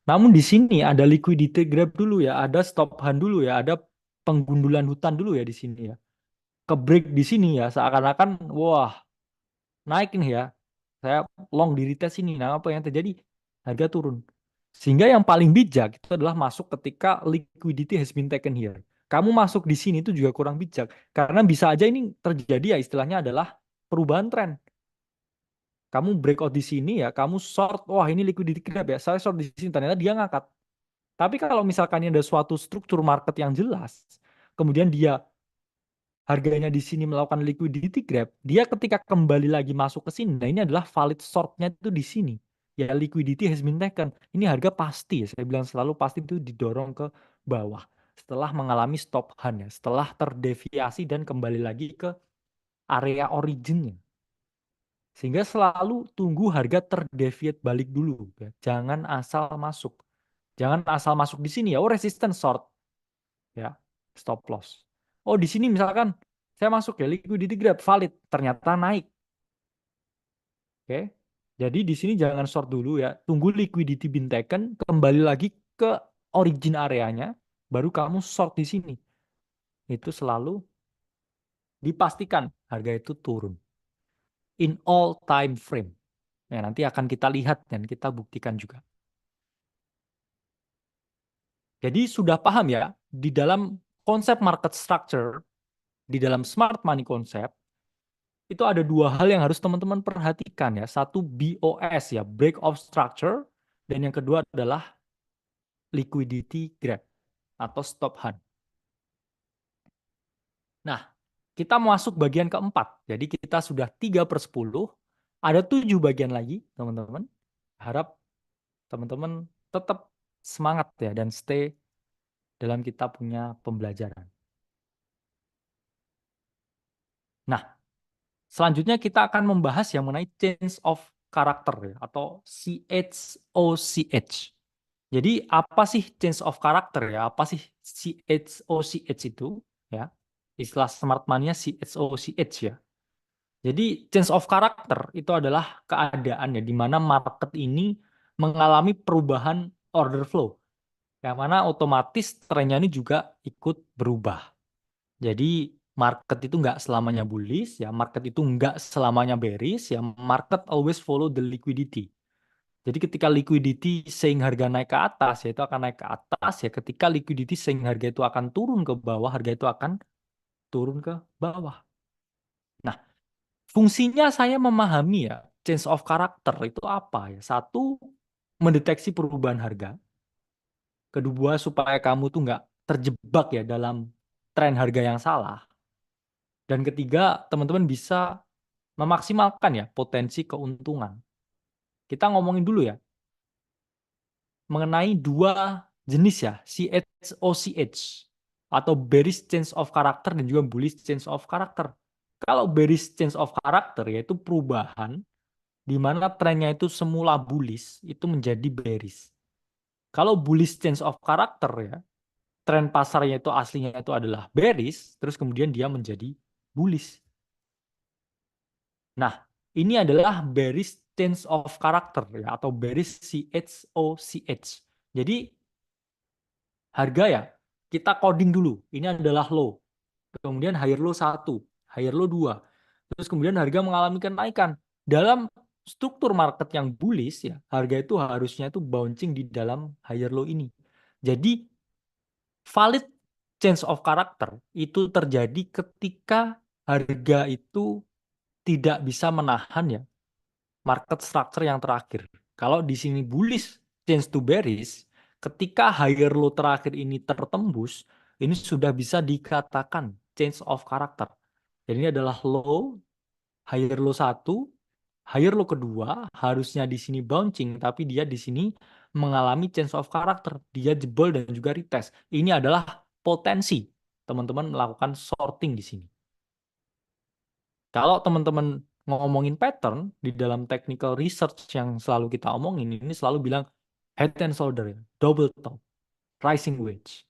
Namun di sini ada liquidity grab dulu ya, ada stop hand dulu ya, ada penggundulan hutan dulu ya di sini ya, ke break di sini ya, seakan-akan wah naik nih ya, saya long di retest ini. Nah, apa yang terjadi? Harga turun. Sehingga yang paling bijak itu adalah masuk ketika liquidity has been taken here. Kamu masuk di sini itu juga kurang bijak. Karena bisa aja ini terjadi ya istilahnya adalah perubahan tren. Kamu breakout di sini ya, kamu short, wah ini liquidity grab ya, saya short di sini, ternyata dia ngangkat. Tapi kalau misalkan ini ada suatu struktur market yang jelas, kemudian dia harganya di sini melakukan liquidity grab, dia ketika kembali lagi masuk ke sini, nah ini adalah valid shortnya itu di sini. Ya liquidity has been taken. Ini harga pasti, ya, saya bilang selalu pasti itu didorong ke bawah. Setelah mengalami stop hunt ya, setelah terdeviasi dan kembali lagi ke area originnya. Sehingga selalu tunggu harga terdeviate balik dulu. Ya. Jangan asal masuk. Jangan asal masuk di sini ya, oh resistance short. Ya, stop loss. Oh di sini misalkan saya masuk ya liquidity grab valid, ternyata naik. Oke. Jadi di sini jangan short dulu ya, tunggu liquidity been taken, kembali lagi ke origin areanya, baru kamu short di sini. Itu selalu dipastikan harga itu turun. In all time frame. Ya, nanti akan kita lihat dan kita buktikan juga. Jadi sudah paham ya, di dalam konsep market structure, di dalam smart money concept, itu ada dua hal yang harus teman-teman perhatikan ya. Satu BOS ya, break of structure, dan yang kedua adalah liquidity grab atau stop hunt. Nah, kita masuk bagian keempat. Jadi kita sudah 3/10, ada 7 bagian lagi teman-teman. Harap teman-teman tetap semangat ya dan stay dalam kita punya pembelajaran. Nah, selanjutnya kita akan membahas yang mengenai change of character ya, atau CHOCH. Jadi apa sih change of character ya? Apa sih CHOCH itu ya? Istilah smart money-nya CHOCH ya. Jadi change of character itu adalah keadaan ya di mana market ini mengalami perubahan order flow. Yang mana otomatis trennya ini juga ikut berubah. Jadi market itu nggak selamanya bullish, ya market itu nggak selamanya bearish, ya market always follow the liquidity. Jadi ketika liquidity saying harga naik ke atas, ya itu akan naik ke atas, ya ketika liquidity saying harga itu akan turun ke bawah, harga itu akan turun ke bawah. Nah, fungsinya saya memahami ya, change of character itu apa ya? Satu, mendeteksi perubahan harga. Kedua, supaya kamu tuh nggak terjebak ya dalam tren harga yang salah. Dan ketiga, teman-teman bisa memaksimalkan ya potensi keuntungan. Kita ngomongin dulu ya mengenai dua jenis ya, CHOCH atau bearish change of character dan juga bullish change of character. Kalau bearish change of character yaitu perubahan di mana trennya itu semula bullish itu menjadi bearish. Kalau bullish change of character ya, tren pasarnya itu aslinya itu adalah bearish, terus kemudian dia menjadi bullish. Nah, ini adalah bearish change of character ya atau bearish CHOCH. Jadi harga ya kita coding dulu. Ini adalah low. Kemudian higher low 1, higher low 2. Terus kemudian harga mengalami kenaikan. Dalam struktur market yang bullish ya, harga itu harusnya itu bouncing di dalam higher low ini. Jadi valid change of character itu terjadi ketika harga itu tidak bisa menahan ya market structure yang terakhir. Kalau di sini bullish change to bearish, ketika higher low terakhir ini tertembus, ini sudah bisa dikatakan change of character. Jadi ini adalah low, higher low 1, higher low kedua, harusnya di sini bouncing, tapi dia di sini mengalami change of character. Dia jebol dan juga retest. Ini adalah potensi teman-teman melakukan sorting di sini. Kalau teman-teman ngomongin pattern di dalam technical research yang selalu kita omongin, ini selalu bilang head and shoulder, double top, rising wedge,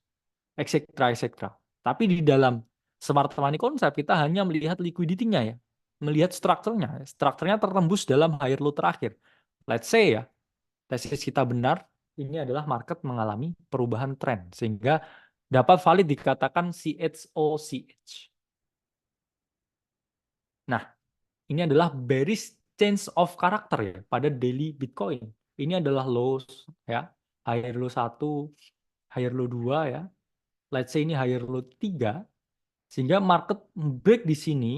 etc. etc. Tapi di dalam smart money concept kita hanya melihat liquidity-nya ya, melihat strukturnya. Strukturnya tertembus dalam higher low terakhir. Let's say ya, tesis kita benar, ini adalah market mengalami perubahan tren sehingga dapat valid dikatakan CHOCH. Nah, ini adalah bearish change of character ya pada daily Bitcoin. Ini adalah lows ya, higher low 1, higher low 2 ya. Let's say ini higher low 3, sehingga market break di sini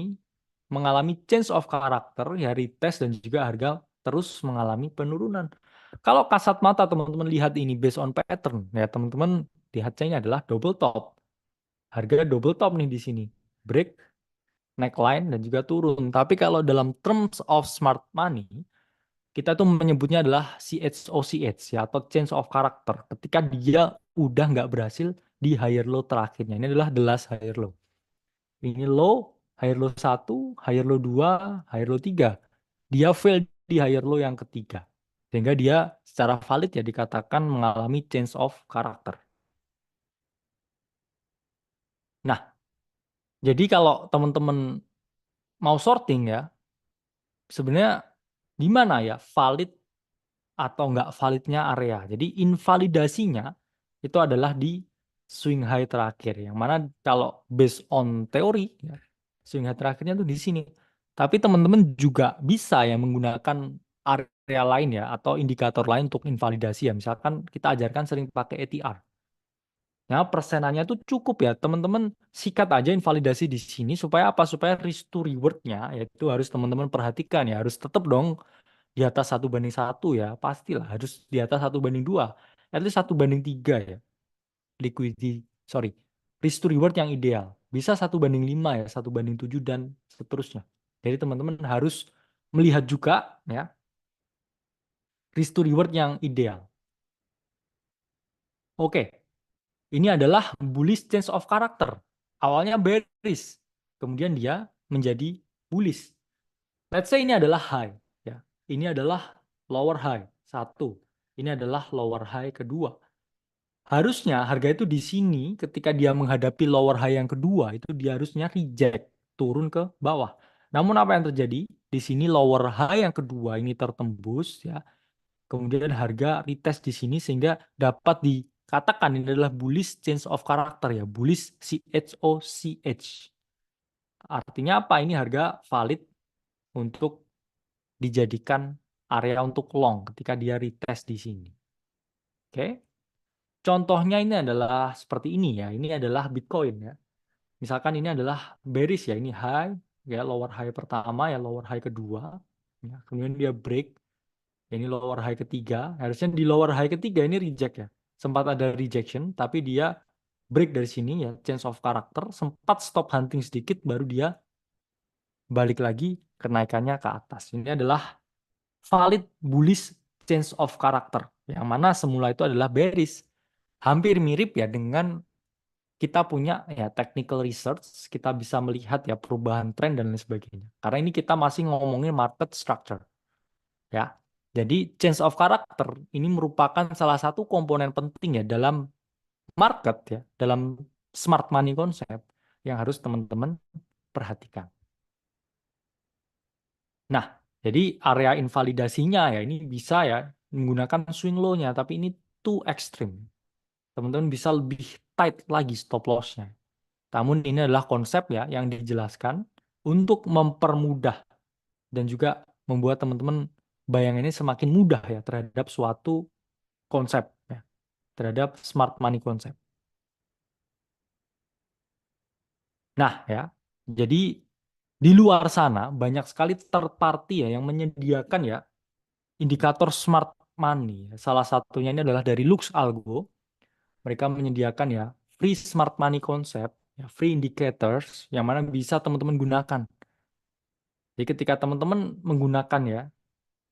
mengalami change of character ya, retest dan juga harga terus mengalami penurunan. Kalau kasat mata teman-teman lihat ini based on pattern ya, teman-teman lihatnya ini adalah double top. Harga double top nih di sini. Break, neckline dan juga turun. Tapi kalau dalam terms of smart money, kita tuh menyebutnya adalah CHOCH ya, atau change of character. Ketika dia udah nggak berhasil di higher low terakhirnya. Ini adalah the last higher low. Ini low, higher low 1, higher low 2, higher low 3. Dia fail di higher low yang ketiga. Sehingga dia secara valid ya dikatakan mengalami change of character. Nah, jadi kalau teman-teman mau sorting ya, sebenarnya di mana ya valid atau nggak validnya area. Jadi invalidasinya itu adalah di swing high terakhir. Yang mana kalau based on teori, ya, swing high terakhirnya tuh di sini. Tapi teman-teman juga bisa ya menggunakan area lain ya atau indikator lain untuk invalidasi ya. Misalkan kita ajarkan sering pakai ATR. Ya, persenannya tuh cukup ya. Teman-teman sikat aja invalidasi di sini supaya apa? Supaya risk to reward-nya yaitu harus teman-teman perhatikan ya. Harus tetap dong di atas 1:1 ya. Pastilah harus di atas 1:2. At least 1:3 ya. Liquidity, sorry. Risk to reward yang ideal. Bisa 1:5 ya, 1:7 dan seterusnya. Jadi teman-teman harus melihat juga ya risk to reward yang ideal. Oke, ini adalah bullish change of character. Awalnya bearish, kemudian dia menjadi bullish. Let's say ini adalah high, ya. Ini adalah lower high satu. Ini adalah lower high kedua. Harusnya harga itu di sini ketika dia menghadapi lower high yang kedua itu dia harusnya reject, turun ke bawah. Namun apa yang terjadi? Di sini lower high yang kedua ini tertembus ya. Kemudian harga retest di sini sehingga dapat dikatakan ini adalah bullish change of character ya, bullish CHOCH. Artinya apa? Ini harga valid untuk dijadikan area untuk long ketika dia retest di sini. Oke. Contohnya ini adalah seperti ini ya. Ini adalah Bitcoin ya. Misalkan ini adalah bearish ya, ini high ya, lower high pertama ya, lower high kedua. Ya, kemudian dia break. Ini lower high ketiga. Harusnya di lower high ketiga ini reject ya. Sempat ada rejection, tapi dia break dari sini ya, change of character. Sempat stop hunting sedikit, baru dia balik lagi kenaikannya ke atas. Ini adalah valid bullish change of character. Yang mana semula itu adalah bearish. Hampir mirip ya dengan kita punya ya technical research, kita bisa melihat ya perubahan tren dan lain sebagainya. Karena ini kita masih ngomongin market structure. Ya. Jadi change of character ini merupakan salah satu komponen penting ya dalam market ya, dalam smart money konsep yang harus teman-teman perhatikan. Nah, jadi area invalidasinya ya ini bisa ya menggunakan swing low-nya, tapi ini too extreme. Teman-teman bisa lebih tight lagi stop loss-nya. Namun ini adalah konsep ya yang dijelaskan untuk mempermudah dan juga membuat teman-teman bayangannya semakin mudah ya terhadap suatu konsep ya, terhadap smart money konsep. Nah ya, jadi di luar sana banyak sekali third party ya yang menyediakan ya indikator smart money. Salah satunya ini adalah dari Lux Algo. Mereka menyediakan ya free smart money concept, ya, free indicators yang mana bisa teman-teman gunakan. Jadi ketika teman-teman menggunakan ya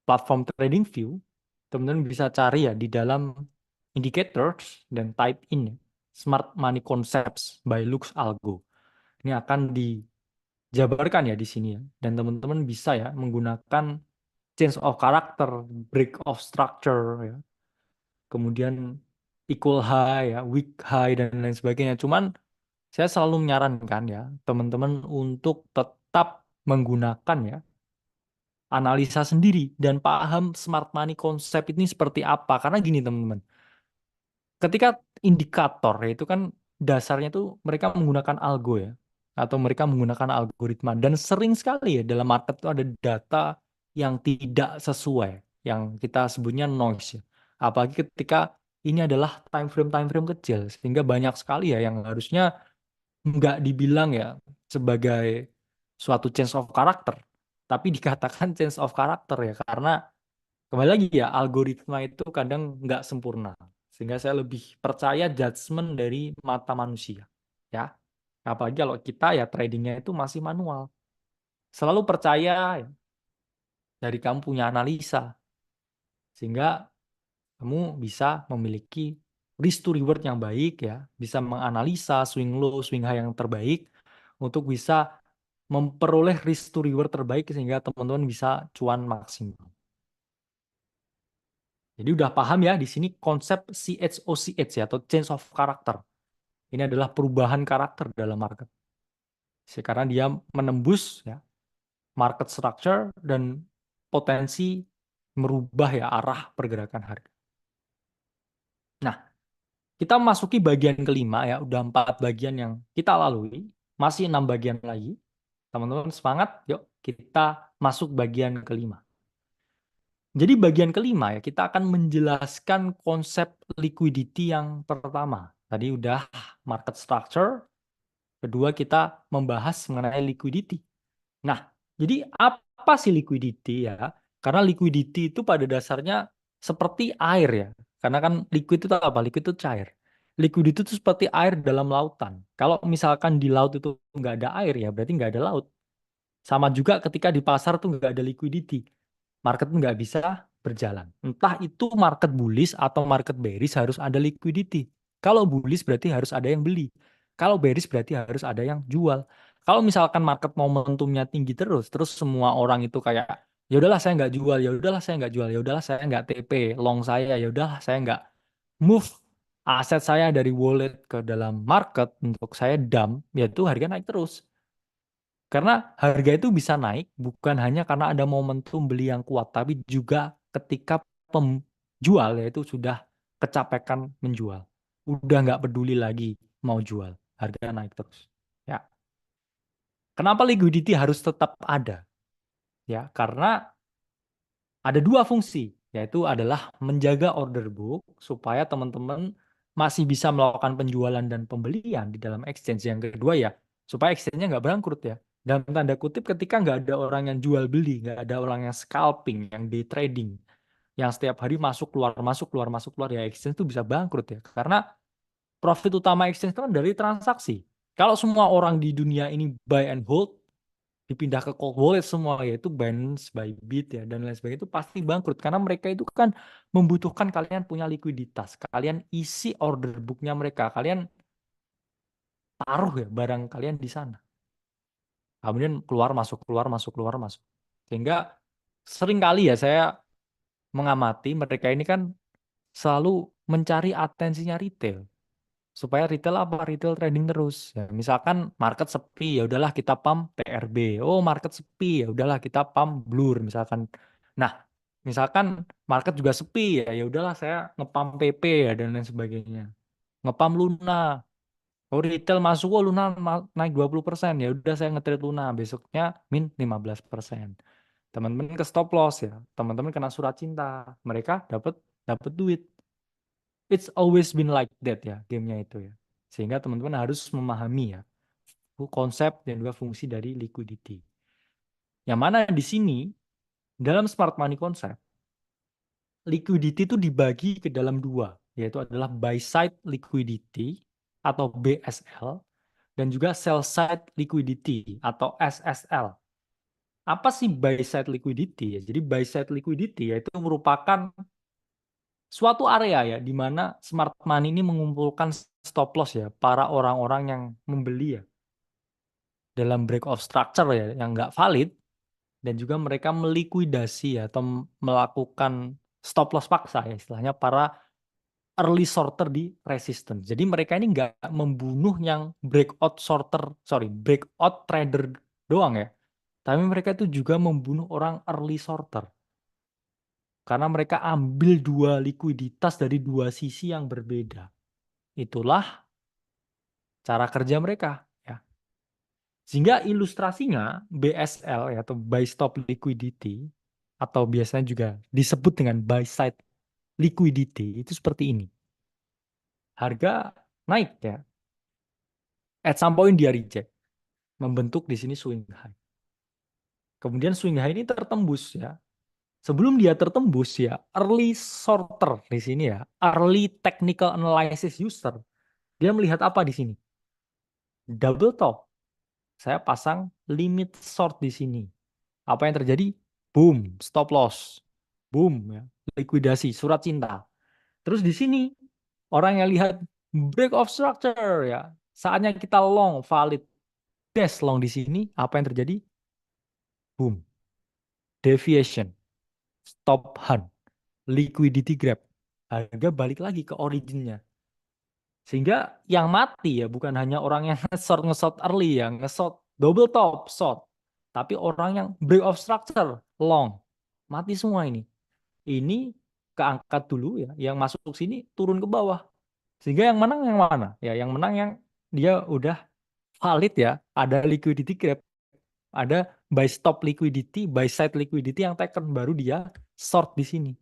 platform TradingView, teman-teman bisa cari ya di dalam indicators dan type in ya, Smart Money Concepts by Lux Algo. Ini akan dijabarkan ya di sini ya. Dan teman-teman bisa ya menggunakan change of character, break of structure ya. Kemudian equal high ya, weak high dan lain sebagainya. Cuman saya selalu menyarankan ya teman-teman untuk tetap menggunakan ya analisa sendiri dan paham smart money konsep ini seperti apa. Karena gini teman-teman, ketika indikator ya, itu kan dasarnya tuh mereka menggunakan algo ya, atau mereka menggunakan algoritma dan sering sekali ya dalam market itu ada data yang tidak sesuai, yang kita sebutnya noise ya. Apalagi ketika ini adalah time frame kecil, sehingga banyak sekali ya yang harusnya nggak dibilang ya sebagai suatu change of character, tapi dikatakan change of character ya, karena kembali lagi ya, algoritma itu kadang nggak sempurna. Sehingga saya lebih percaya judgement dari mata manusia. Ya, apalagi kalau kita ya tradingnya itu masih manual. Selalu percaya ya, dari kamu punya analisa. Sehingga kamu bisa memiliki risk to reward yang baik ya. Bisa menganalisa swing low, swing high yang terbaik untuk bisa memperoleh risk to reward terbaik sehingga teman-teman bisa cuan maksimal. Jadi udah paham ya di sini konsep CHOCH ya atau change of character. Ini adalah perubahan karakter dalam market. Karena dia menembus ya market structure dan potensi merubah ya arah pergerakan harga. Nah, kita masuki bagian kelima ya, udah 4 bagian yang kita lalui, masih 6 bagian lagi. Teman-teman semangat, yuk kita masuk bagian kelima. Jadi bagian kelima ya, kita akan menjelaskan konsep liquidity yang pertama. Tadi udah market structure, kedua kita membahas mengenai liquidity. Nah, jadi apa sih liquidity ya? Karena liquidity itu pada dasarnya seperti air ya. Karena kan liquid itu apa? Liquid itu cair. Liquidity itu seperti air dalam lautan. Kalau misalkan di laut itu nggak ada air ya, berarti nggak ada laut. Sama juga ketika di pasar tuh nggak ada liquidity, market nggak bisa berjalan. Entah itu market bullish atau market bearish harus ada liquidity. Kalau bullish berarti harus ada yang beli. Kalau bearish berarti harus ada yang jual. Kalau misalkan market momentumnya tinggi terus semua orang itu kayak ya udahlah saya nggak jual, ya udahlah saya nggak jual, ya udahlah saya nggak TP, long saya, ya udahlah saya nggak move aset saya dari wallet ke dalam market untuk saya dump, yaitu harga naik terus. Karena harga itu bisa naik bukan hanya karena ada momentum beli yang kuat, tapi juga ketika penjual yaitu sudah kecapekan menjual. Udah nggak peduli lagi mau jual, harga naik terus. Ya. Kenapa liquidity harus tetap ada? Ya, karena ada 2 fungsi, yaitu adalah menjaga order book supaya teman-teman masih bisa melakukan penjualan dan pembelian di dalam exchange. Yang kedua ya, supaya exchange-nya nggak bangkrut ya. Dalam tanda kutip ketika nggak ada orang yang jual beli, nggak ada orang yang scalping, yang day trading, yang setiap hari masuk keluar masuk keluar masuk keluar ya exchange itu bisa bangkrut ya. Karena profit utama exchange itu kan dari transaksi. Kalau semua orang di dunia ini buy and hold, dipindah ke cold wallet semua yaitu Binance, Bybit ya dan lain sebagainya itu pasti bangkrut karena mereka itu kan membutuhkan kalian punya likuiditas, kalian isi order booknya mereka, kalian taruh ya barang kalian di sana, kemudian keluar masuk keluar masuk keluar masuk, sehingga sering kali ya saya mengamati mereka ini kan selalu mencari atensinya retail. Supaya retail apa? Retail trading terus. Ya, misalkan market sepi, ya udahlah kita pump TRB. Oh, market sepi, ya udahlah kita pump Blur misalkan. Nah, misalkan market juga sepi ya, ya udahlah saya ngepump PP ya dan lain sebagainya. Ngepump Luna. Oh, retail masuk, oh Luna naik 20%. Ya udah saya nge-trade Luna, besoknya min 15%. Teman-teman ke stop loss ya. Teman-teman kena surat cinta. Mereka dapat dapat duit. It's always been like that ya gamenya itu ya. Sehingga teman-teman harus memahami ya konsep dan juga fungsi dari liquidity. Yang mana di sini dalam smart money concept liquidity itu dibagi ke dalam 2, yaitu adalah buy side liquidity atau BSL dan juga sell side liquidity atau SSL. Apa sih buy side liquidity ya? Jadi buy side liquidity yaitu merupakan suatu area ya di mana smart money ini mengumpulkan stop loss ya para orang-orang yang membeli ya dalam break of structure ya yang nggak valid dan juga mereka melikuidasi ya atau melakukan stop loss paksa ya istilahnya para early sorter di resistance. Jadi mereka ini nggak membunuh yang breakout sorter, sorry breakout trader doang ya, tapi mereka itu juga membunuh orang early sorter. Karena mereka ambil 2 likuiditas dari 2 sisi yang berbeda. Itulah cara kerja mereka. Ya. Sehingga ilustrasinya BSL ya, atau buy stop liquidity atau biasanya juga disebut dengan buy side liquidity itu seperti ini. Harga naik ya. At some point dia reject, membentuk di sini swing high. Kemudian swing high ini tertembus ya. Sebelum dia tertembus ya, early sorter di sini ya, early technical analysis user, dia melihat apa di sini? Double top. Saya pasang limit short di sini. Apa yang terjadi? Boom, stop loss. Boom ya, likuidasi, surat cinta. Terus di sini orang yang lihat break of structure ya, saatnya kita long valid dash long di sini, apa yang terjadi? Boom, deviation, stop hunt, liquidity grab. Harga balik lagi ke originnya. Sehingga yang mati ya bukan hanya orang yang nge-short early ya, nge-short double top short, tapi orang yang break of structure long. Mati semua ini. Ini keangkat dulu ya, yang masuk sini turun ke bawah. Sehingga yang menang yang mana? Ya, yang menang yang dia udah valid ya, ada liquidity grab, ada buy stop liquidity, buy side liquidity yang taken, baru dia short di sini.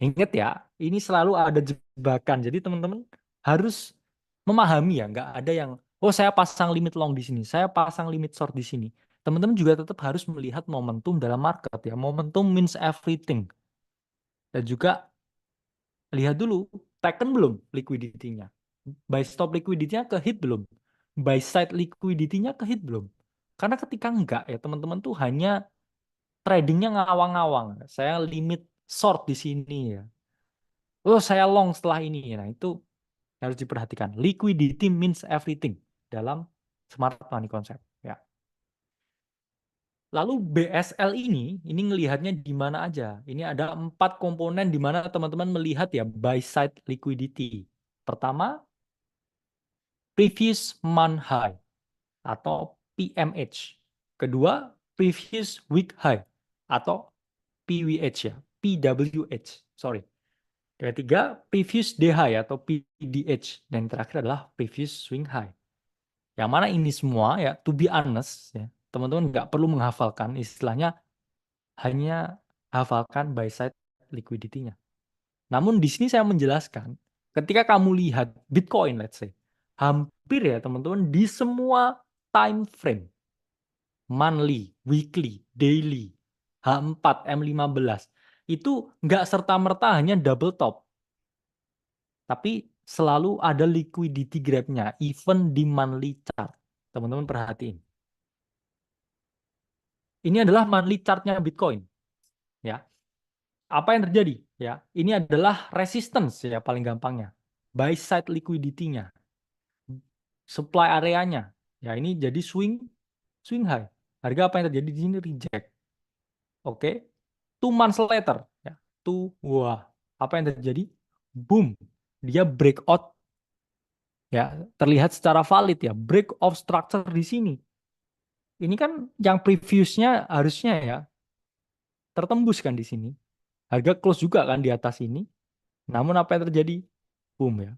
Ingat ya, ini selalu ada jebakan. Jadi teman-teman harus memahami ya, nggak ada yang oh saya pasang limit long di sini, saya pasang limit short di sini. Teman-teman juga tetap harus melihat momentum dalam market ya. Momentum means everything. Dan juga lihat dulu taken belum liquidity-nya. Buy stop liquidity-nya ke hit belum? Buy side liquidity-nya ke hit belum? Karena ketika enggak ya teman-teman tuh hanya tradingnya ngawang-ngawang. Saya limit short di sini ya. Oh, saya long setelah ini. Nah, itu harus diperhatikan. Liquidity means everything dalam smart money concept. Ya. Lalu BSL ini ngelihatnya di mana aja. Ini ada 4 komponen di mana teman-teman melihat ya buy side liquidity. Pertama, previous month high atau PMH. Kedua, previous week high atau PWH ya, PWH. Sorry. Ketiga, previous day high atau PDH. Dan yang terakhir adalah previous swing high. Yang mana ini semua ya, to be honest ya, teman-teman nggak perlu menghafalkan, istilahnya hanya hafalkan buy side liquidity-nya. Namun di sini saya menjelaskan, ketika kamu lihat Bitcoin, let's say, hampir ya teman-teman di semua time frame, monthly, weekly, daily, H4, M15, itu nggak serta-merta hanya double top, tapi selalu ada liquidity grab-nya, even di monthly chart. Teman-teman perhatiin. Ini adalah monthly chart-nya Bitcoin. Ya, apa yang terjadi? Ya, ini adalah resistance ya paling gampangnya. Buy side liquidity-nya, supply areanya. Ya, ini jadi swing high. Harga apa yang terjadi di sini reject. Oke. 2 months later, ya. Wah, apa yang terjadi? Boom. Dia breakout ya, terlihat secara valid ya, break of structure di sini. Ini kan yang previousnya harusnya ya tertembus kan di sini. Harga close juga kan di atas ini. Namun apa yang terjadi? Boom ya.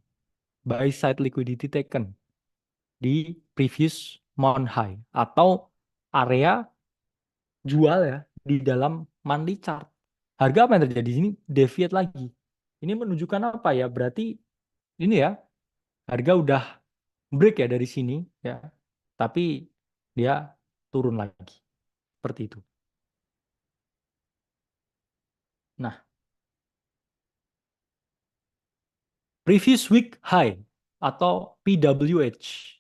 Buy side liquidity taken di previous month high atau area jual ya di dalam monthly chart. Harga apa yang terjadi di sini? Deviate lagi. Ini menunjukkan apa ya? Berarti ini ya, harga udah break ya dari sini ya. Tapi dia turun lagi. Seperti itu. Nah, previous week high atau PWH.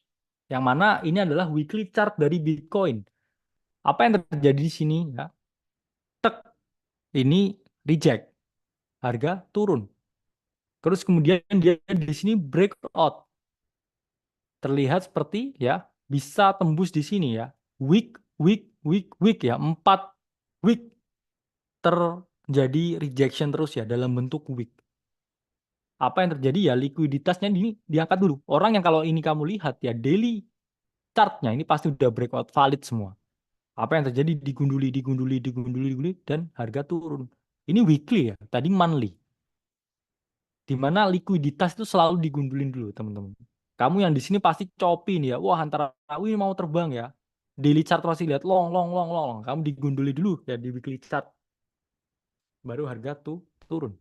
Yang mana ini adalah weekly chart dari Bitcoin. Apa yang terjadi di sini ya? Tek, ini reject. Harga turun. Terus kemudian dia di sini breakout. Terlihat seperti ya bisa tembus di sini ya. Week ya. 4 week terjadi rejection terus ya dalam bentuk week. Apa yang terjadi ya likuiditasnya ini diangkat dulu. Orang yang kalau ini kamu lihat ya daily chartnya ini pasti udah breakout valid semua. Apa yang terjadi digunduli dan harga turun. Ini weekly ya, tadi monthly. Di mana likuiditas itu selalu digundulin dulu, teman-teman. Kamu yang di sini pasti copy nih ya. Wah, antara wih mau terbang ya. Daily chart masih lihat long. Kamu digunduli dulu ya di weekly chart. baru harga tuh turun.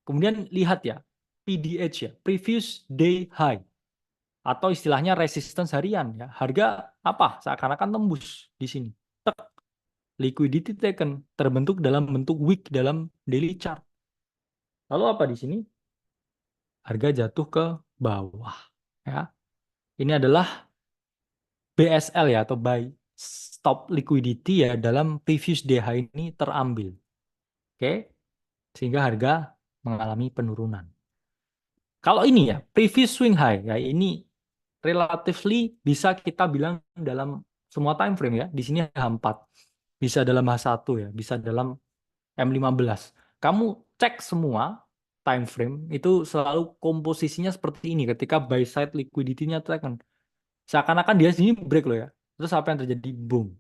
Kemudian lihat ya, PDH ya, previous day high, atau istilahnya resistance harian ya. Harga apa? Seakan-akan tembus di sini. Tek, liquidity taken terbentuk dalam bentuk wick dalam daily chart. Lalu apa di sini? Harga jatuh ke bawah ya. Ini adalah BSL ya, atau buy stop liquidity ya, dalam previous day high ini terambil. Oke, sehingga harga mengalami penurunan. Kalau ini ya, previous swing high ya, ini relatively bisa kita bilang dalam semua time frame ya. Di sini H4, bisa dalam H1 ya, bisa dalam M15. Kamu cek semua time frame itu selalu komposisinya seperti ini ketika buy side liquidity-nya tekan. Seakan-akan dia sini break loh ya. Terus apa yang terjadi? Boom,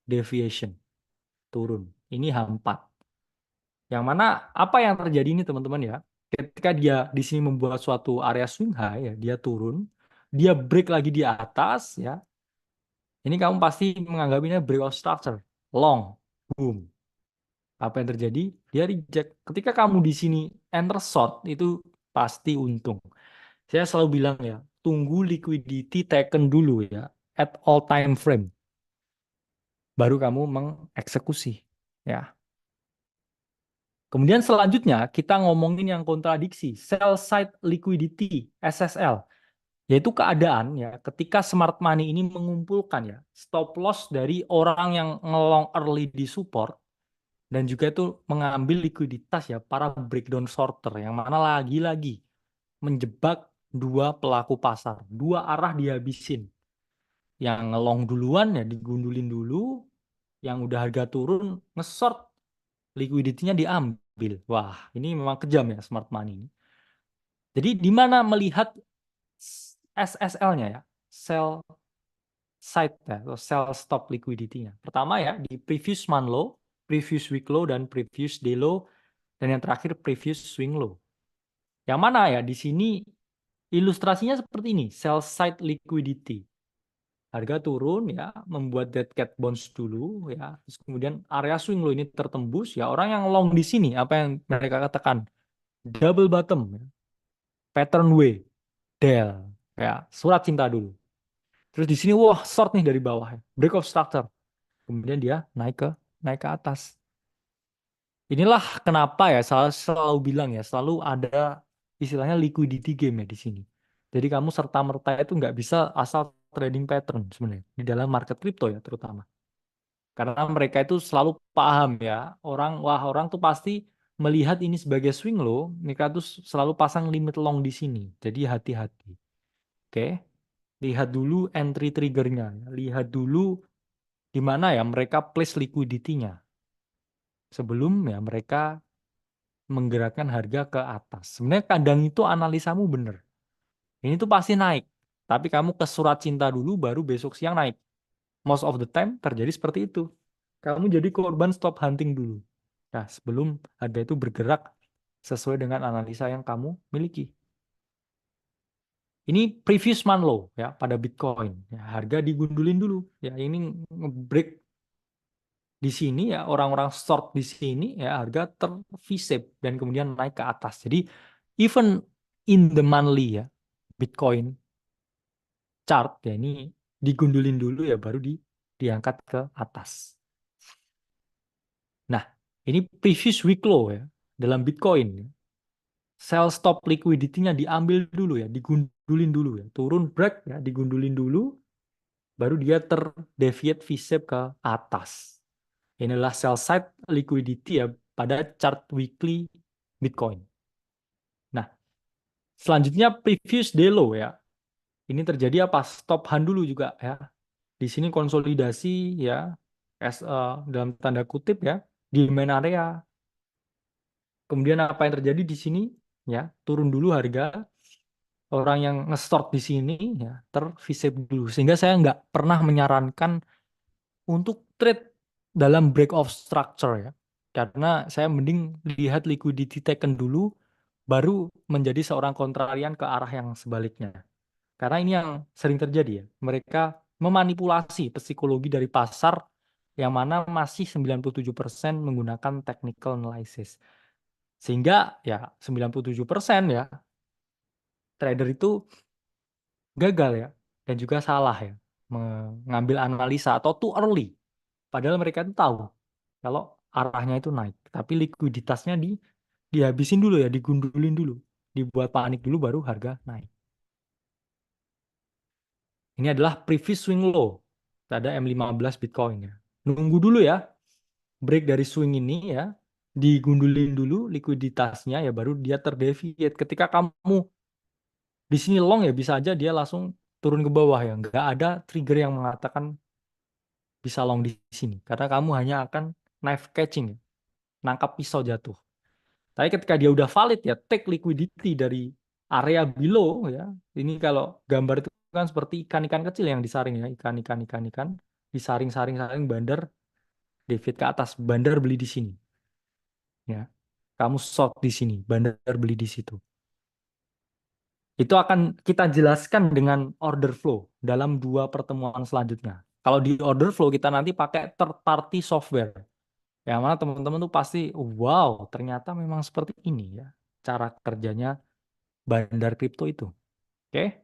deviation, turun. Ini H4. Yang mana apa yang terjadi ini teman-teman ya? Ketika dia di sini membuat suatu area swing high ya, dia turun, dia break lagi di atas ya. Ini kamu pasti menganggapnya breakout structure, long, boom. Apa yang terjadi? Dia reject. Ketika kamu di sini enter short itu pasti untung. Saya selalu bilang ya, tunggu liquidity taken dulu ya, at all time frame, baru kamu mengeksekusi ya. Kemudian selanjutnya kita ngomongin yang kontradiksi, sell side liquidity, SSL, yaitu keadaan ya ketika smart money ini mengumpulkan ya stop loss dari orang yang ngelong early di support, dan juga itu mengambil likuiditas ya para breakdown shorter yang mana lagi-lagi menjebak dua pelaku pasar, dua arah dihabisin. Yang ngelong duluan ya digundulin dulu, yang udah harga turun nge-short, liquidity-nya diambil. Wah, ini memang kejam ya smart money ini. Jadi di mana melihat SSL-nya ya, sell side ya, atau sell stop liquidity-nya. Pertama ya di previous month low, previous week low, dan previous day low, dan yang terakhir previous swing low. Yang mana ya di sini ilustrasinya seperti ini, sell side liquidity. Harga turun ya, membuat dead cat bounce dulu ya. Terus kemudian area swing low ini tertembus ya. Orang yang long di sini apa yang mereka katakan? Double bottom ya. Pattern W, Del ya, surat cinta dulu. Terus di sini wah short nih dari bawah ya. Break of structure. Kemudian dia naik ke atas. Inilah kenapa ya selalu bilang ya, selalu ada istilahnya liquidity game ya di sini. Jadi kamu serta-merta itu nggak bisa asal trading pattern sebenarnya di dalam market crypto ya terutama. Karena mereka itu selalu paham ya, orang tuh pasti melihat ini sebagai swing low, mereka tuh selalu pasang limit long di sini. Jadi hati-hati. Oke. Lihat dulu entry triggernya, ya. Lihat dulu di mana ya mereka place liquidity-nya sebelum ya mereka menggerakkan harga ke atas. Sebenarnya kadang itu analisamu bener. Ini tuh pasti naik. Tapi kamu ke surat cinta dulu baru besok siang naik. Most of the time terjadi seperti itu. Kamu jadi korban stop hunting dulu. Nah, sebelum harga itu bergerak sesuai dengan analisa yang kamu miliki. Ini previous month low ya pada Bitcoin. Ya, harga digundulin dulu. Ya, ini nge-break di sini ya, orang-orang short di sini ya, harga ter-V-shape dan kemudian naik ke atas. Jadi even in the monthly ya Bitcoin chart ya, ini digundulin dulu ya baru diangkat ke atas. Nah, ini previous week low ya dalam Bitcoin. Sell stop liquidity-nya diambil dulu ya, digundulin dulu ya. Turun break ya, digundulin dulu baru dia terdeviate V-shape ke atas. Inilah sell side liquidity ya pada chart weekly Bitcoin. Nah, selanjutnya previous day low ya. Ini terjadi apa? Stop hand dulu juga ya. Di sini konsolidasi ya, dalam tanda kutip ya, di main area. Kemudian apa yang terjadi di sini? Ya, turun dulu harga, orang yang nge-short di sini ya ter-V-shape dulu. Sehingga saya nggak pernah menyarankan untuk trade dalam break of structure ya. Karena saya mending lihat liquidity taken dulu, baru menjadi seorang kontrarian ke arah yang sebaliknya. Karena ini yang sering terjadi ya. Mereka memanipulasi psikologi dari pasar yang mana masih 97% menggunakan technical analysis. Sehingga ya 97% ya trader itu gagal ya dan juga salah ya mengambil analisa atau too early. Padahal mereka itu tahu kalau arahnya itu naik, tapi likuiditasnya dihabisin dulu ya, digundulin dulu, dibuat panik dulu baru harga naik. Ini adalah previous swing low. Ada M15 Bitcoin ya. Nunggu dulu ya, break dari swing ini ya, digundulin dulu likuiditasnya ya baru dia terdeviate. Ketika kamu di sini long ya bisa aja dia langsung turun ke bawah ya. Nggak ada trigger yang mengatakan bisa long di sini. Karena kamu hanya akan knife catching ya, nangkap pisau jatuh. Tapi ketika dia udah valid ya, take liquidity dari area below ya. Ini kalau gambar itu kan seperti ikan-ikan kecil yang disaring ya, ikan-ikan disaring-saring-saring bandar David ke atas, bandar beli di sini ya. Kamu short di sini, bandar beli di situ. Itu akan kita jelaskan dengan order flow dalam 2 pertemuan selanjutnya. Kalau di order flow kita nanti pakai third party software. Yang mana teman-teman tuh pasti, wow, ternyata memang seperti ini ya cara kerjanya bandar kripto itu. Oke?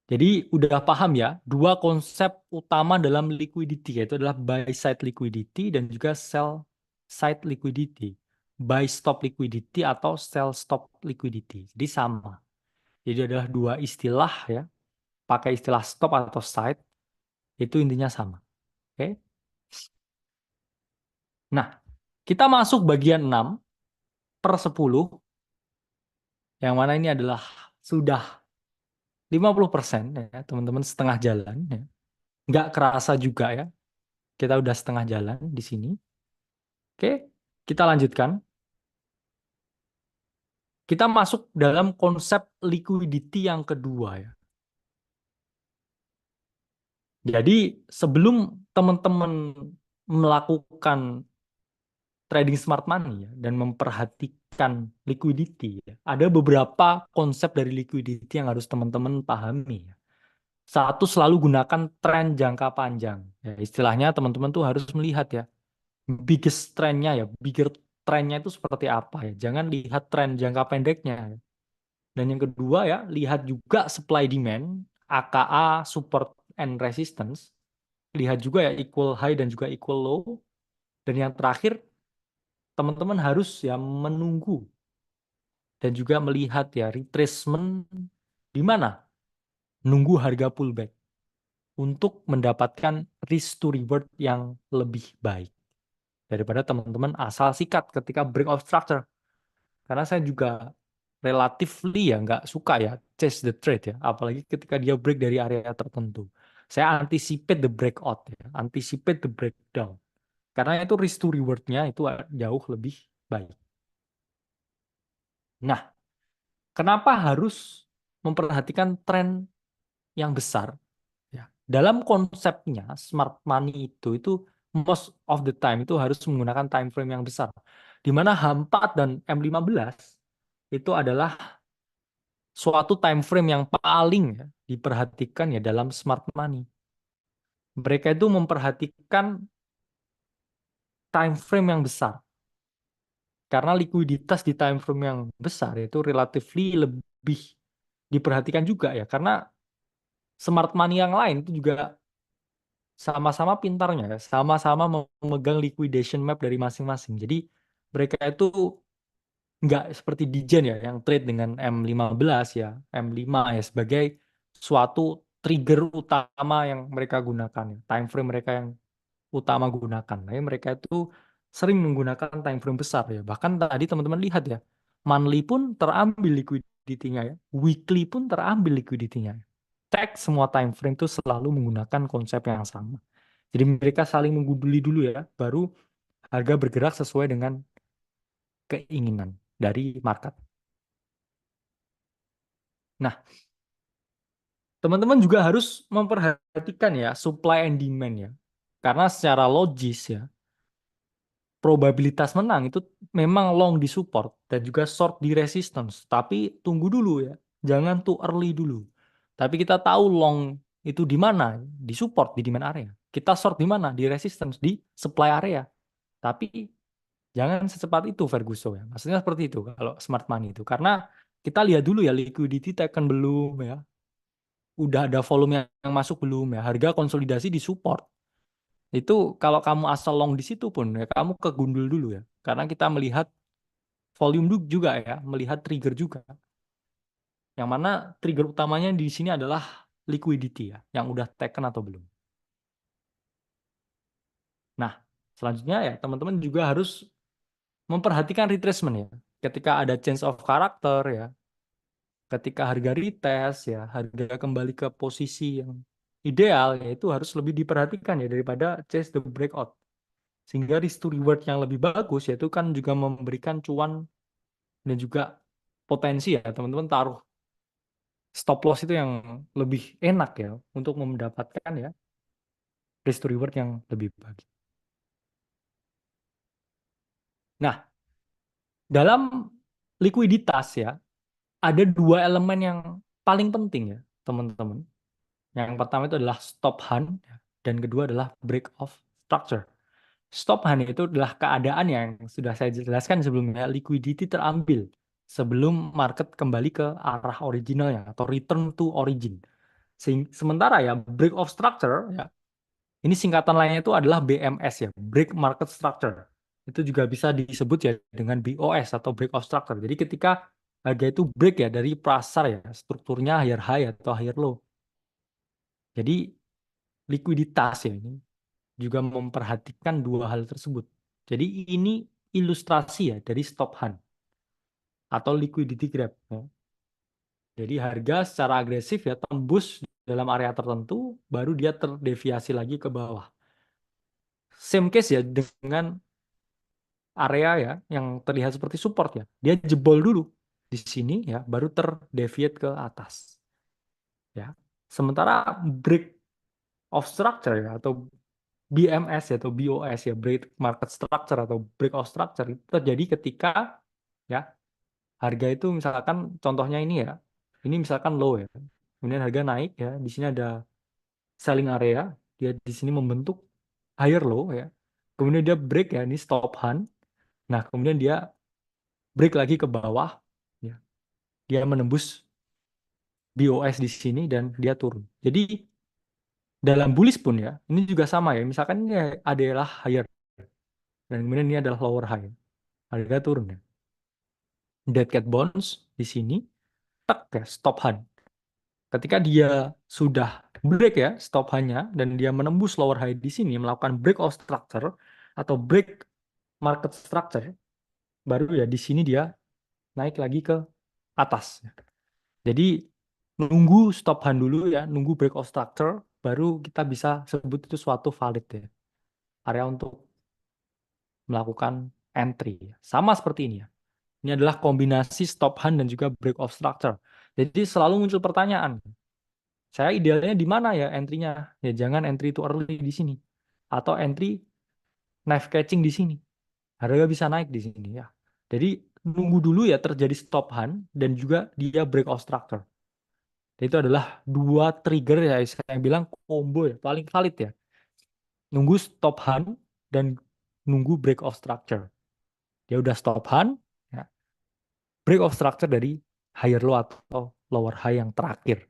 Jadi udah paham ya, 2 konsep utama dalam liquidity yaitu adalah buy side liquidity dan juga sell side liquidity. Buy stop liquidity atau sell stop liquidity. Jadi sama. Jadi adalah 2 istilah ya. Pakai istilah stop atau side itu intinya sama. Oke? Nah, kita masuk bagian 6/10 yang mana ini adalah sudah 50% ya, teman-teman setengah jalan ya. Nggak kerasa juga ya. Kita udah setengah jalan di sini. Oke, kita lanjutkan. Kita masuk dalam konsep liquidity yang kedua ya. Jadi sebelum teman-teman melakukan trading smart money ya, dan memperhatikan liquidity ya, ada beberapa konsep dari liquidity yang harus teman-teman pahami ya. Satu, selalu gunakan tren jangka panjang. Ya, istilahnya teman-teman tuh harus melihat ya, biggest trendnya ya, bigger trendnya itu seperti apa ya. Jangan lihat tren jangka pendeknya ya. Dan yang kedua ya, lihat juga supply demand, AKA support and resistance. Lihat juga ya equal high dan juga equal low. Dan yang terakhir, teman-teman harus ya menunggu dan juga melihat ya retracement di mana nunggu harga pullback untuk mendapatkan risk to reward yang lebih baik daripada teman-teman asal sikat ketika break of structure. Karena saya juga relatively ya nggak suka ya chase the trade ya, apalagi ketika dia break dari area tertentu. Saya anticipate the breakout ya, anticipate the breakdown. Karena itu risk to reward-nya itu jauh lebih baik. Nah, kenapa harus memperhatikan tren yang besar? Ya, dalam konsepnya smart money itu most of the time itu harus menggunakan time frame yang besar. Di mana H4 dan M15 itu adalah suatu time frame yang paling ya, diperhatikan ya dalam smart money. Mereka itu memperhatikan time frame yang besar. Karena likuiditas di time frame yang besar itu relatively lebih diperhatikan juga ya. Karena smart money yang lain itu juga sama-sama pintarnya ya, sama-sama memegang liquidation map dari masing-masing. Jadi mereka itu nggak seperti Digen ya yang trade dengan M15 ya, M5 ya sebagai suatu trigger utama yang mereka gunakan ya, time frame mereka yang utama gunakan. Tapi mereka itu sering menggunakan time frame besar ya. Bahkan tadi teman-teman lihat ya, monthly pun terambil liquidity-nya ya, weekly pun terambil liquidity-nya. Cek semua time frame itu selalu menggunakan konsep yang sama. Jadi mereka saling menggunduli dulu ya, baru harga bergerak sesuai dengan keinginan dari market. Nah, teman-teman juga harus memperhatikan ya supply and demand ya. Karena secara logis ya, probabilitas menang itu memang long di support dan juga short di resistance. Tapi tunggu dulu ya, jangan too early dulu. Tapi kita tahu long itu di mana? Di support, di demand area. Kita short di mana? Di resistance, di supply area. Tapi jangan secepat itu Ferguson ya. Maksudnya seperti itu kalau smart money itu. Karena kita lihat dulu ya liquidity taken belum ya. Udah ada volume yang masuk belum ya. Harga konsolidasi di support. Itu kalau kamu asal long di situ pun ya kamu kegundul dulu ya. Karena kita melihat volume juga ya, melihat trigger juga. Yang mana trigger utamanya di sini adalah liquidity ya, yang udah taken atau belum. Nah, selanjutnya ya teman-teman juga harus memperhatikan retracement ya. Ketika ada change of character ya, ketika harga retest ya, harga kembali ke posisi yang ideal ya itu harus lebih diperhatikan ya daripada chase the breakout. Sehingga risk to reward yang lebih bagus yaitu kan juga memberikan cuan dan juga potensi ya teman-teman taruh stop loss itu yang lebih enak ya untuk mendapatkan ya risk to reward yang lebih bagus. Nah, dalam likuiditas ya ada dua elemen yang paling penting ya teman-teman. Yang pertama itu adalah stop hunt ya, dan kedua adalah break of structure. Stop hunt itu adalah keadaan yang sudah saya jelaskan sebelumnya, liquidity terambil sebelum market kembali ke arah originalnya atau return to origin. Sementara ya break of structure ya, ini singkatan lainnya itu adalah BMS ya, break market structure. Itu juga bisa disebut ya dengan BOS atau break of structure. Jadi ketika harga itu break ya dari pasar ya, strukturnya higher high atau higher low. Jadi likuiditas ya ini juga memperhatikan dua hal tersebut. Jadi ini ilustrasi ya dari stop hunt atau liquidity grab. Ya. Jadi harga secara agresif ya tembus dalam area tertentu, baru dia terdeviasi lagi ke bawah. Same case ya dengan area ya yang terlihat seperti support ya. Dia jebol dulu di sini ya, baru terdeviate ke atas. Ya. Sementara break of structure ya atau BMS ya, atau BOS ya, break market structure atau break of structure itu terjadi ketika ya harga itu misalkan contohnya ini ya, ini misalkan low ya, kemudian harga naik ya, di sini ada selling area, dia di sini membentuk higher low ya, kemudian dia break ya, ini stop hunt, nah kemudian dia break lagi ke bawah ya, dia menembus BOS di sini dan dia turun. Jadi dalam bullish pun ya, ini juga sama ya, misalkan ini adalah higher dan kemudian ini adalah lower high, harga turun ya. Dead cat bounce di sini, tak ya stop hunt. Ketika dia sudah break ya stop hunt-nya dan dia menembus lower high di sini melakukan break of structure atau break market structure, baru ya di sini dia naik lagi ke atas. Jadi nunggu stop hunt dulu ya, nunggu break of structure, baru kita bisa sebut itu suatu valid ya. Area untuk melakukan entry. Sama seperti ini ya. Ini adalah kombinasi stop hunt dan juga break of structure. Jadi selalu muncul pertanyaan, saya idealnya di mana ya entry-nya? Ya jangan entry too early di sini. Atau entry knife catching di sini. Harga bisa naik di sini ya. Jadi nunggu dulu ya terjadi stop hunt dan juga dia break of structure. Itu adalah dua trigger ya saya bilang combo ya paling valid ya. Nunggu stop hunt dan nunggu break of structure. Dia udah stop hunt, ya, break of structure dari higher low atau lower high yang terakhir.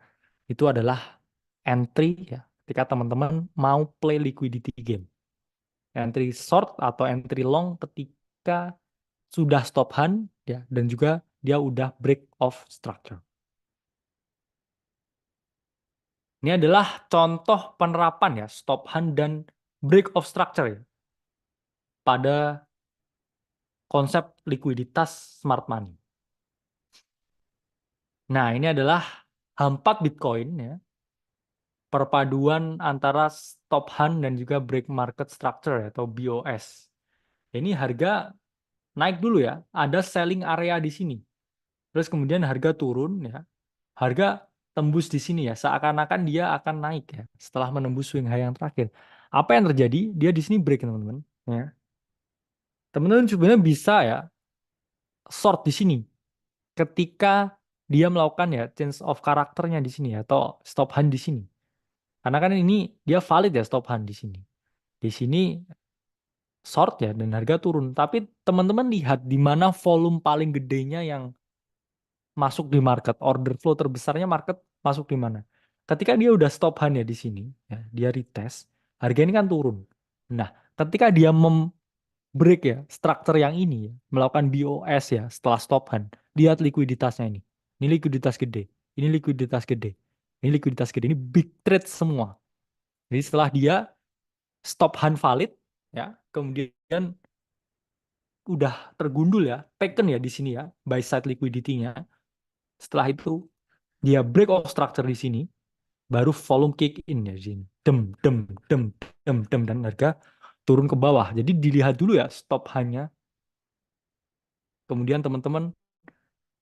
Itu adalah entry ya ketika teman-teman mau play liquidity game. Entry short atau entry long ketika sudah stop hunt ya dan juga dia udah break of structure. Ini adalah contoh penerapan ya stop hunt dan break of structure ya pada konsep likuiditas smart money. Nah, ini adalah H4 Bitcoin ya, perpaduan antara stop hunt dan juga break market structure ya, atau BOS. Ini harga naik dulu ya, ada selling area di sini. Terus kemudian harga turun ya. Harga tembus di sini ya, seakan-akan dia akan naik ya setelah menembus swing high yang terakhir. Apa yang terjadi? Dia di sini break teman-teman ya. Teman-teman sebenarnya bisa ya short di sini ketika dia melakukan ya change of karakternya di sini ya, atau stop hunt di sini. Karena kan ini dia valid ya stop hand di sini. Di sini short ya dan harga turun. Tapi teman-teman lihat di mana volume paling gedenya yang masuk di market, order flow terbesarnya market masuk di mana? Ketika dia udah stop hand ya di sini, ya, dia retest, harga ini kan turun. Nah, ketika dia break ya structure yang ini ya, melakukan BOS ya setelah stop hand, lihat likuiditasnya ini. Ini likuiditas gede, ini likuiditas gede, ini likuiditas gede, ini big trade semua. Jadi setelah dia stop hand valid ya, kemudian udah tergundul ya, taken ya di sini ya, buy side liquidity-nya. Setelah itu dia break of structure di sini, baru volume kick in ya di sini. Dem dem dem dem dem dan harga turun ke bawah. Jadi dilihat dulu ya stop hanya. Kemudian teman-teman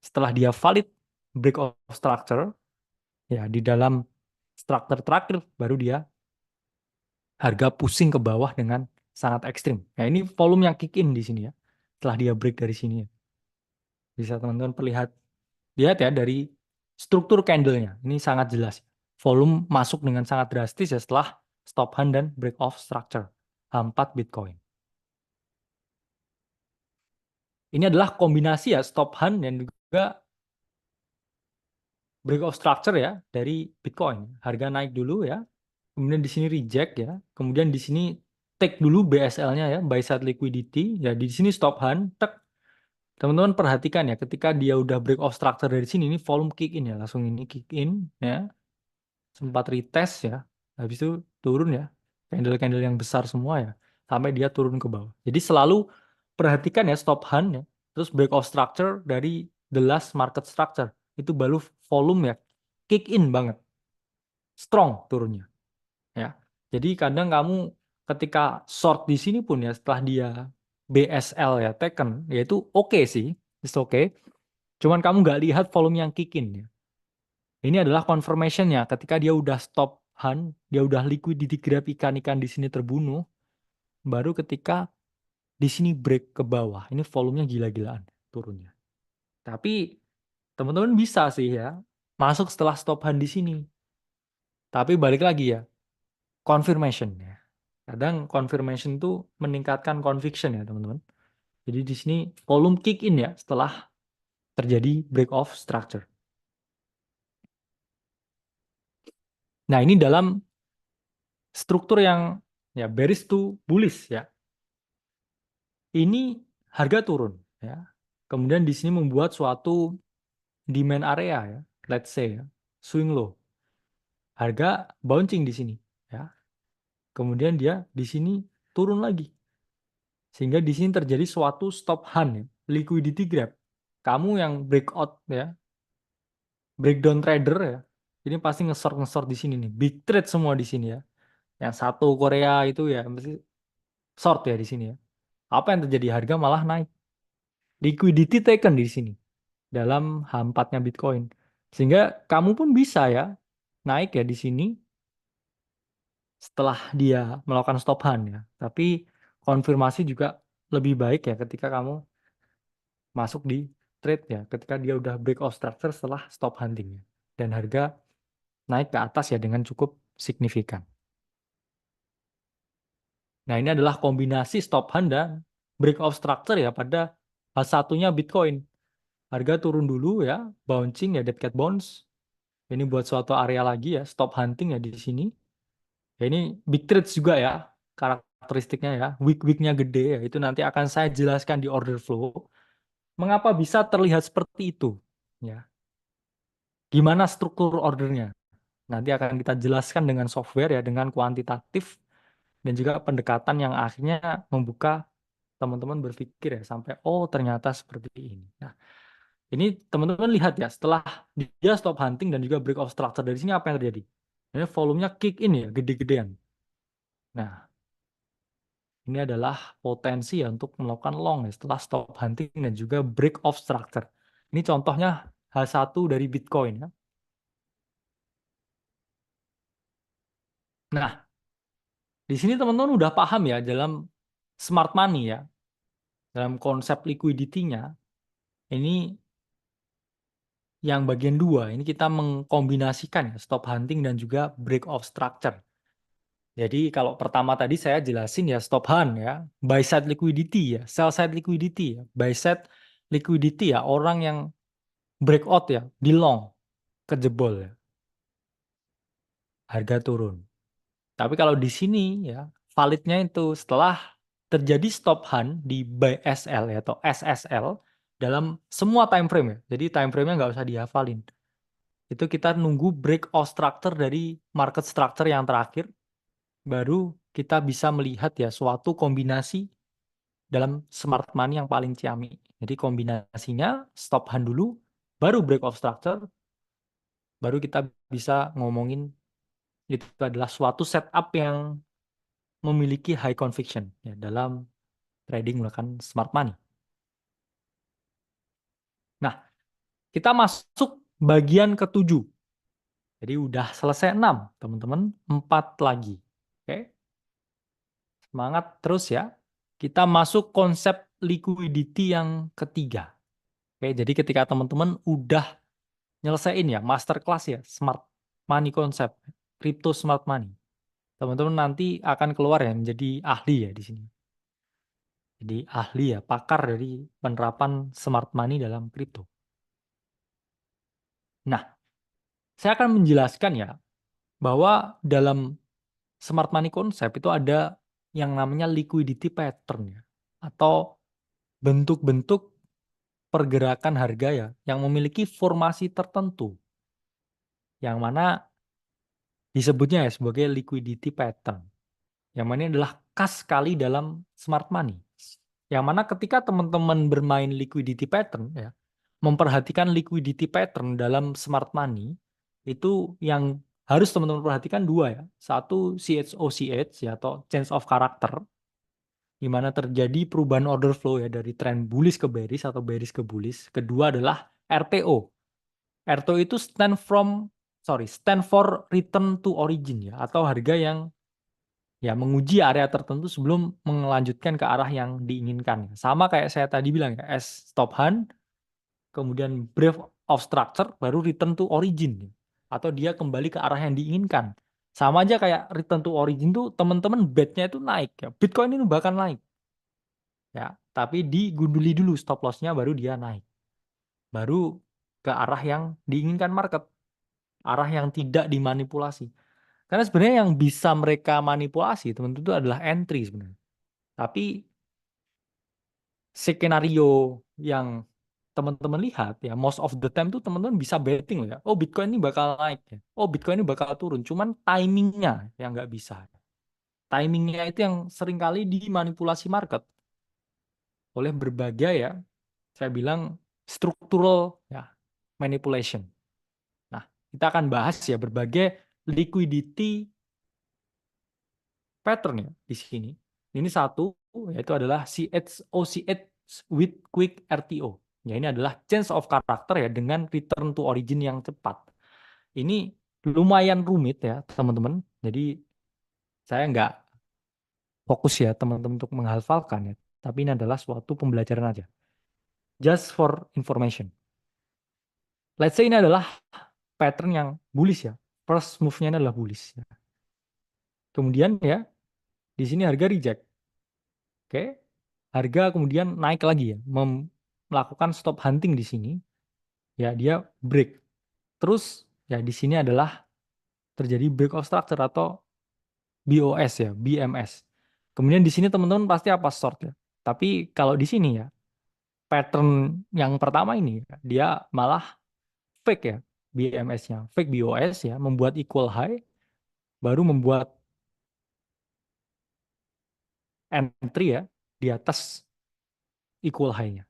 setelah dia valid break of structure ya di dalam structure terakhir baru dia harga pusing ke bawah dengan sangat ekstrim. Nah, ini volume yang kick in di sini ya. Setelah dia break dari sini ya. Bisa teman-teman lihat ya dari struktur candlenya. Ini sangat jelas. Volume masuk dengan sangat drastis ya setelah stop hand dan break off structure. H4 Bitcoin. Ini adalah kombinasi ya stop hand dan juga break off structure ya dari Bitcoin. Harga naik dulu ya. Kemudian di sini reject ya. Kemudian di sini take dulu BSL-nya ya, buy side liquidity. Ya di sini stop hand, tek. Teman-teman perhatikan ya, ketika dia udah break off structure dari sini, ini volume kick in ya, langsung ini kick in ya. Sempat retest ya, habis itu turun ya, candle-candle yang besar semua ya, sampai dia turun ke bawah. Jadi selalu perhatikan ya stop hand ya, terus break off structure dari the last market structure, itu baru volume ya, kick in banget, strong turunnya ya. Jadi kadang kamu ketika short di sini pun ya, setelah dia BSL ya, taken, ya itu oke sih, it's okay. Cuman kamu nggak lihat volume yang kick in ya. Ini adalah confirmation-nya. Ketika dia udah stop hunt, dia udah liquidity grab ikan-ikan di sini terbunuh, baru ketika di sini break ke bawah. Ini volumenya gila-gilaan turunnya. Tapi teman-teman bisa sih ya masuk setelah stop hunt di sini. Tapi balik lagi ya, confirmation ya. Kadang confirmation itu meningkatkan conviction ya teman-teman. Jadi di sini volume kick in ya setelah terjadi break off structure. Nah ini dalam struktur yang ya bearish to bullish ya. Ini harga turun ya. Kemudian di sini membuat suatu demand area ya, let's say ya, swing low. Harga bouncing di sini ya. Kemudian dia di sini turun lagi. Sehingga di sini terjadi suatu stop hunt ya, liquidity grab. Kamu yang breakout ya, breakdown trader ya. Ini pasti ngesort di sini nih. Big trade semua di sini ya. Yang satu Korea itu ya mesti short ya di sini ya. Apa yang terjadi? Harga malah naik. Liquidity taken di sini dalam H4-nya Bitcoin. Sehingga kamu pun bisa ya naik ya di sini setelah dia melakukan stop hunt ya. Tapi konfirmasi juga lebih baik ya ketika kamu masuk di trade ya, ketika dia udah break off structure setelah stop hunting ya. Dan harga naik ke atas ya dengan cukup signifikan. Nah, ini adalah kombinasi stop hunt dan break off structure ya pada satunya Bitcoin. Harga turun dulu ya, bouncing ya, dead cat bounce. Ini buat suatu area lagi ya, stop hunting ya di sini. Ya ini big trades juga ya, karakteristiknya ya. Wick-wicknya gede ya, itu nanti akan saya jelaskan di order flow. Mengapa bisa terlihat seperti itu? Ya, gimana struktur ordernya? Nanti akan kita jelaskan dengan software ya, dengan kuantitatif dan juga pendekatan yang akhirnya membuka teman-teman berpikir ya sampai oh ternyata seperti ini. Nah, ini teman-teman lihat ya setelah dia stop hunting dan juga break off structure dari sini apa yang terjadi? Ini volumenya kick in ya, gede-gedean. Nah, ini adalah potensi ya untuk melakukan long ya setelah stop hunting dan juga break off structure. Ini contohnya H1 dari Bitcoin ya. Nah, di sini teman-teman udah paham ya dalam smart money ya, dalam konsep liquidity-nya. Ini yang bagian dua ini kita mengkombinasikan ya stop hunting dan juga break of structure. Jadi kalau pertama tadi saya jelasin ya stop hunt ya, buy side liquidity ya, sell side liquidity ya, buy side liquidity ya orang yang breakout ya di long kejebol ya, harga turun. Tapi kalau di sini ya validnya itu setelah terjadi stop hunt di buy SL ya, atau SSL dalam semua time frame ya. Jadi time frame-nya nggak usah dihafalin. Itu kita nunggu break of structure dari market structure yang terakhir, baru kita bisa melihat ya suatu kombinasi dalam smart money yang paling ciamik. Jadi kombinasinya stop hunt dulu, baru break of structure, baru kita bisa ngomongin itu adalah suatu setup yang memiliki high conviction ya dalam trading menggunakan smart money. Nah, kita masuk bagian ketujuh. Jadi udah selesai 6, teman-teman. 4 lagi. Oke, semangat terus ya. Kita masuk konsep liquidity yang ketiga. Oke, jadi ketika teman-teman udah nyelesain ya masterclass ya smart money concept, crypto smart money. Teman-teman nanti akan keluar ya menjadi ahli ya di sini. Jadi ahli ya, pakar dari penerapan smart money dalam kripto. Nah, saya akan menjelaskan ya bahwa dalam smart money concept itu ada yang namanya liquidity pattern ya, atau bentuk-bentuk pergerakan harga ya yang memiliki formasi tertentu yang mana disebutnya ya sebagai liquidity pattern. Yang mana ini adalah khas sekali dalam smart money. Yang mana ketika teman-teman bermain liquidity pattern ya, memperhatikan liquidity pattern dalam smart money itu yang harus teman-teman perhatikan dua ya. Satu CHOCH ya atau change of character, di mana terjadi perubahan order flow ya dari tren bullish ke bearish atau bearish ke bullish. Kedua adalah RTO. RTO itu stand for return to origin ya, atau harga yang ya menguji area tertentu sebelum melanjutkan ke arah yang diinginkan. Sama kayak saya tadi bilang ya, S stop hunt, kemudian break of structure, baru return to origin. Atau dia kembali ke arah yang diinginkan. Sama aja kayak return to origin tuh teman-teman bet-nya itu naik ya. Bitcoin ini bakal naik. Ya, tapi digunduli dulu stop loss-nya baru dia naik. Baru ke arah yang diinginkan market, arah yang tidak dimanipulasi. Karena sebenarnya yang bisa mereka manipulasi teman-teman itu adalah entry sebenarnya. Tapi skenario yang teman-teman lihat ya most of the time tuh teman-teman bisa betting loh ya. Oh Bitcoin ini bakal naik ya. Oh Bitcoin ini bakal turun. Cuman timingnya yang nggak bisa. Timingnya itu yang seringkali dimanipulasi market oleh berbagai ya, saya bilang structural ya manipulation. Nah, kita akan bahas ya berbagai liquidity pattern ya di sini. Ini satu yaitu adalah CHOCH with quick RTO. Ya ini adalah change of character ya dengan return to origin yang cepat. Ini lumayan rumit ya teman-teman. Jadi saya nggak fokus ya teman-teman untuk menghafalkan ya. Tapi ini adalah suatu pembelajaran aja. Just for information. Let's say ini adalah pattern yang bullish ya. First move-nya ini adalah bullish. Ya. Kemudian ya di sini harga reject. Oke. Harga kemudian naik lagi ya, melakukan stop hunting di sini. Ya, dia break. Terus ya di sini adalah terjadi break of structure atau BOS ya, BMS. Kemudian di sini teman-teman pasti apa short ya. Tapi kalau di sini ya, pattern yang pertama ini dia malah fake ya, BMS-nya. Fake BOS ya, membuat equal high, baru membuat entry ya di atas equal high-nya.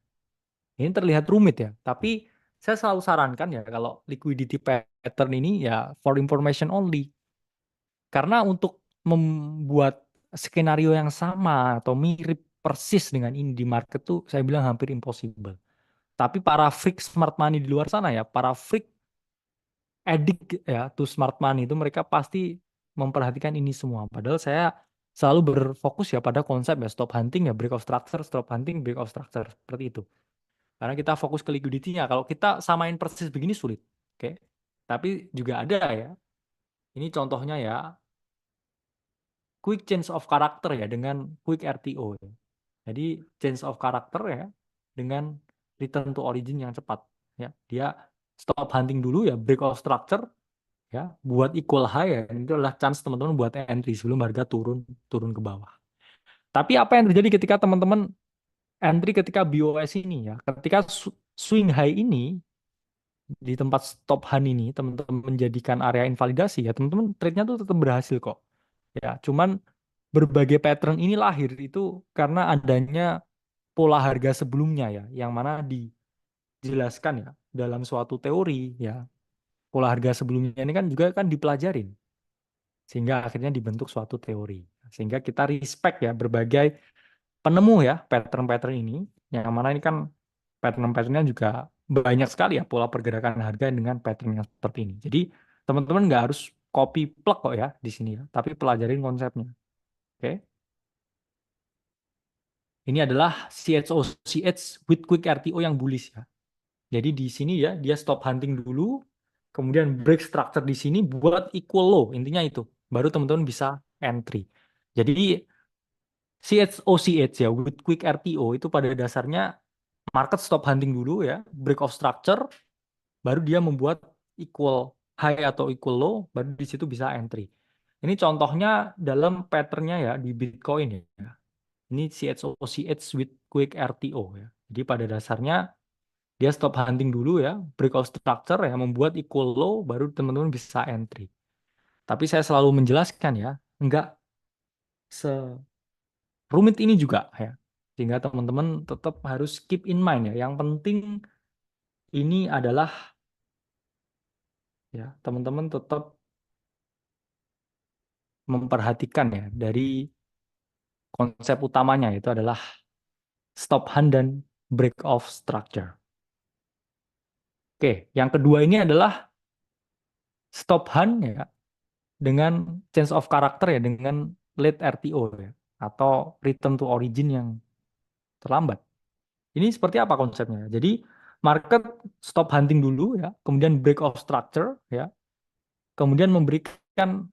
Ini terlihat rumit ya, tapi saya selalu sarankan ya kalau liquidity pattern ini ya for information only. Karena untuk membuat skenario yang sama atau mirip persis dengan ini di market tuh saya bilang hampir impossible. Tapi para freak smart money di luar sana ya, para freak addict ya to smart money itu mereka pasti memperhatikan ini semua. Padahal saya selalu berfokus ya pada konsep ya stop hunting ya break of structure, stop hunting break of structure seperti itu. Karena kita fokus ke liquidity-nya. Kalau kita samain persis begini sulit. Oke. Tapi juga ada ya. Ini contohnya ya, quick change of character ya dengan quick RTO ya. Jadi change of character ya dengan return to origin yang cepat ya. Dia stop hunting dulu ya, break of structure ya, buat equal high ya. Itu adalah chance teman-teman buat entry sebelum harga turun turun ke bawah. Tapi apa yang terjadi ketika teman-teman entry ketika BOS ini ya, ketika swing high ini di tempat stop hunt ini teman-teman menjadikan area invalidasi ya, teman-teman trade-nya tuh tetap berhasil kok. Ya, cuman berbagai pattern ini lahir itu karena adanya pola harga sebelumnya ya, yang mana dijelaskan ya dalam suatu teori ya. Pola harga sebelumnya ini kan juga kan dipelajarin sehingga akhirnya dibentuk suatu teori. Sehingga kita respect ya berbagai penemu ya pattern-pattern ini, yang mana ini kan pattern-patternnya juga banyak sekali ya pola pergerakan harga dengan pattern yang seperti ini. Jadi teman-teman nggak harus copy plug kok ya di sini ya, tapi pelajarin konsepnya. Oke. Ini adalah CH with quick RTO yang bullish ya. Jadi di sini ya dia stop hunting dulu, kemudian break structure di sini buat equal low, intinya itu. Baru teman-teman bisa entry. Jadi CH ya with quick RTO itu pada dasarnya market stop hunting dulu ya, break of structure, baru dia membuat equal high atau equal low, baru di situ bisa entry. Ini contohnya dalam patternnya ya di Bitcoin ya. Ini CH with quick RTO ya. Jadi pada dasarnya dia stop hunting dulu ya, break of structure ya, membuat equal low, baru teman-teman bisa entry. Tapi saya selalu menjelaskan ya, enggak serumit ini juga ya. Sehingga teman-teman tetap harus keep in mind ya. Yang penting ini adalah ya, teman-teman tetap memperhatikan ya dari konsep utamanya itu adalah stop hunt dan break of structure. Oke, yang kedua ini adalah stop hunt ya dengan change of character ya dengan late RTO ya atau return to origin yang terlambat. Ini seperti apa konsepnya? Jadi market stop hunting dulu ya, kemudian break of structure ya, kemudian memberikan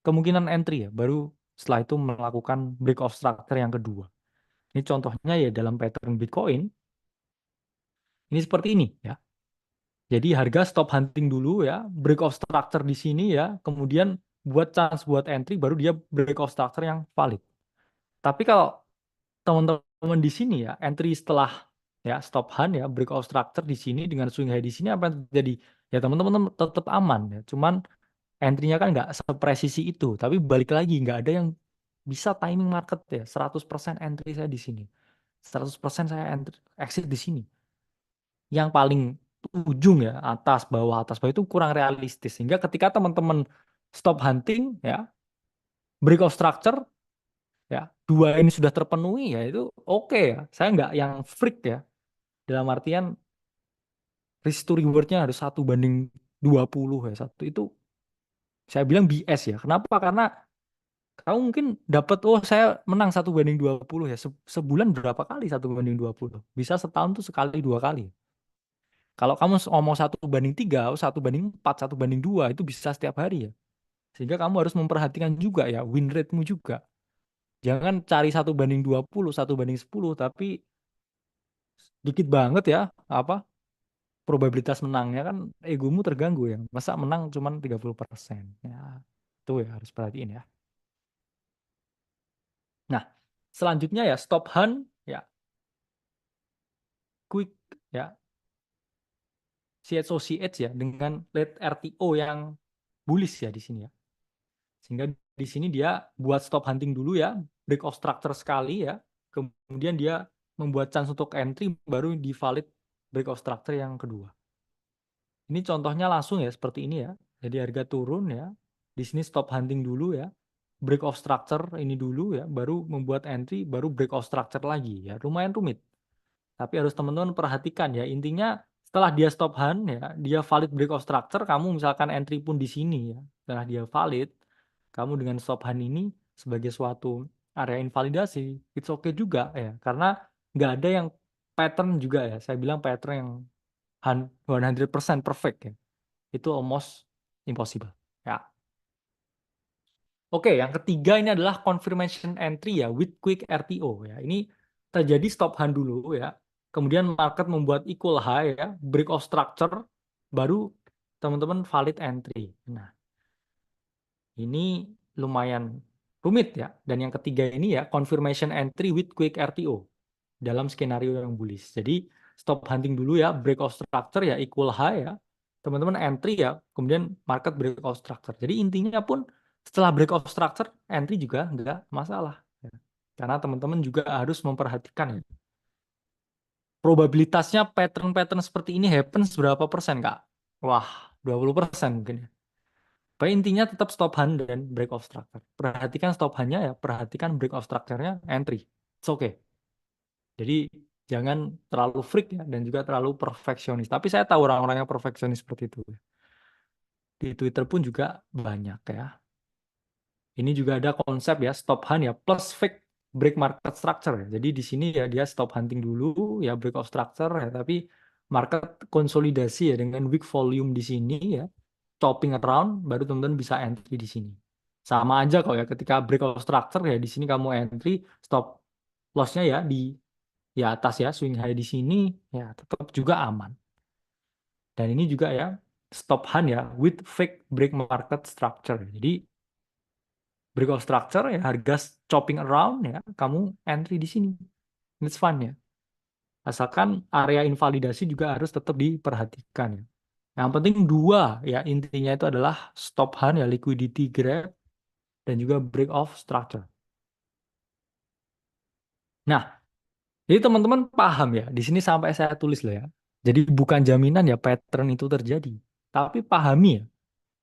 kemungkinan entry ya, baru setelah itu melakukan break of structure yang kedua. Ini contohnya ya dalam pattern Bitcoin, ini seperti ini ya. Jadi harga stop hunting dulu ya, break of structure di sini ya, kemudian buat chance buat entry, baru dia break of structure yang valid. Tapi kalau teman-teman di sini ya, entry setelah ya stop hunt ya, break of structure di sini dengan swing high di sini apa yang terjadi? Ya teman-teman tetap aman ya. Cuman entry-nya kan nggak sepresisi itu. Tapi balik lagi nggak ada yang bisa timing market ya. 100% entry saya di sini. 100% saya entry, exit di sini. Yang paling ujung ya, atas bawah itu kurang realistis. Sehingga ketika teman-teman stop hunting ya, break of structure ya, dua ini sudah terpenuhi ya itu oke ya. Saya nggak yang freak ya. Dalam artian risk to rewardnya harus 1:20 ya. Satu itu saya bilang BS ya. Kenapa? Karena kamu mungkin dapat, oh saya menang 1:20 ya. Sebulan berapa kali 1:20? Bisa setahun tuh sekali dua kali. Kalau kamu ngomong 1:3, 1:4, 1:2 itu bisa setiap hari ya. Sehingga kamu harus memperhatikan juga ya win rate-mu juga. Jangan cari 1:20, 1:10, tapi dikit banget ya apa probabilitas menangnya kan egomu terganggu ya. Masa menang cuma 30%. Ya, itu ya harus perhatiin ya. Nah, selanjutnya ya stop hunt ya quick ya CH ya dengan late RTO yang bullish ya di sini ya. Sehingga di sini dia buat stop hunting dulu ya, break of structure sekali ya. Kemudian dia membuat chance untuk entry baru di valid break of structure yang kedua. Ini contohnya langsung ya seperti ini ya. Jadi harga turun ya. Di sini stop hunting dulu ya. Break of structure ini dulu ya, baru membuat entry, baru break of structure lagi ya. Lumayan rumit. Tapi harus teman-teman perhatikan ya. Intinya setelah dia stop hunt ya, dia valid break of structure, kamu misalkan entry pun di sini ya. Setelah dia valid, kamu dengan stop hunt ini sebagai suatu area invalidasi, it's okay juga ya. Karena nggak ada yang pattern juga ya. Saya bilang pattern yang 100% perfect ya. Itu almost impossible. Ya. Oke, yang ketiga ini adalah confirmation entry ya with quick RTO ya. Ini terjadi stop hand dulu ya. Kemudian market membuat equal high ya, break of structure, baru teman-teman valid entry. Nah, ini lumayan rumit ya. Dan yang ketiga ini ya confirmation entry with quick RTO dalam skenario yang bullish. Jadi stop hunting dulu ya, break of structure ya equal high ya. Teman-teman entry ya, kemudian market break of structure. Jadi intinya pun setelah break of structure, entry juga nggak masalah. Ya. Karena teman-teman juga harus memperhatikan ya. Probabilitasnya pattern-pattern seperti ini happens berapa persen, Kak? Wah, 20% mungkin ya. Tapi intinya tetap stop hand dan break of structure. Perhatikan stop handnya ya, perhatikan break of structure-nya, entry. It's okay. Jadi jangan terlalu freak ya dan juga terlalu perfeksionis. Tapi saya tahu orang-orang yang perfeksionis seperti itu. Di Twitter pun juga banyak ya. Ini juga ada konsep ya stop hunt ya plus fake break market structure ya. Jadi di sini ya dia stop hunting dulu ya break of structure ya tapi market konsolidasi ya dengan weak volume di sini ya chopping around baru teman-teman bisa entry di sini. Sama aja kok ya ketika break of structure ya di sini kamu entry stop loss-nya ya di atas ya swing high di sini ya tetap juga aman. Dan ini juga ya stop hunt ya with fake break market structure. Jadi break of structure ya harga chopping around ya kamu entry di sini. It's fun ya. Asalkan area invalidasi juga harus tetap diperhatikan ya. Yang penting dua ya intinya itu adalah stop hunt ya liquidity grab dan juga break of structure. Nah, jadi teman-teman paham ya. Di sini sampai saya tulis loh ya. Jadi bukan jaminan ya pattern itu terjadi. Tapi pahami ya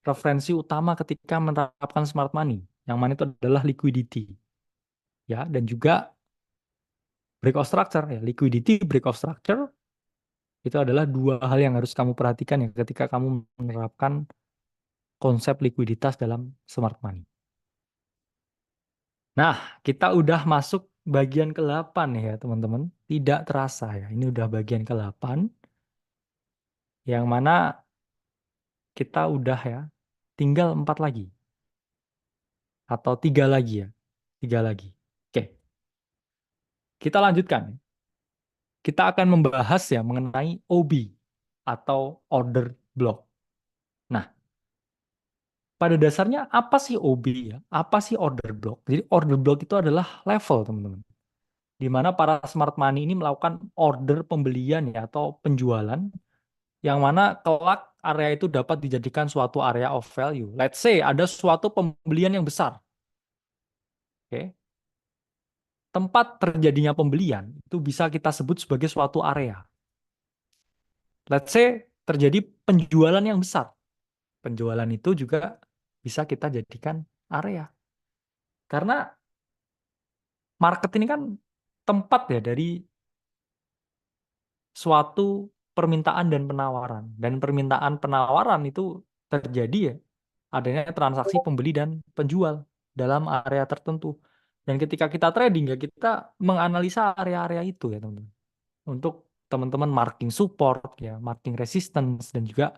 referensi utama ketika menerapkan smart money. Yang mana itu adalah liquidity. Ya, dan juga break of structure. Ya. Liquidity, break of structure, itu adalah dua hal yang harus kamu perhatikan ya ketika kamu menerapkan konsep likuiditas dalam smart money. Nah, kita udah masuk bagian ke-8 ya teman-teman. Tidak terasa ya, ini udah bagian ke-8. Yang mana kita udah ya, tinggal 4 lagi. Atau 3 lagi ya. 3 lagi. Oke, kita lanjutkan. Kita akan membahas ya mengenai OB atau order block. Nah, pada dasarnya apa sih OB ya? Apa sih order block? Jadi order block itu adalah level, teman-teman. Di mana para smart money ini melakukan order pembelian ya atau penjualan yang mana kelak area itu dapat dijadikan suatu area of value. Let's say ada suatu pembelian yang besar. Oke. Tempat terjadinya pembelian itu bisa kita sebut sebagai suatu area. Let's say terjadi penjualan yang besar. Penjualan itu juga bisa kita jadikan area. Karena market ini kan tempat ya dari suatu permintaan dan penawaran. Dan permintaan penawaran itu terjadi ya adanya transaksi pembeli dan penjual dalam area tertentu. Dan ketika kita trading ya kita menganalisa area-area itu ya teman-teman. Untuk teman-teman marking support ya, marking resistance dan juga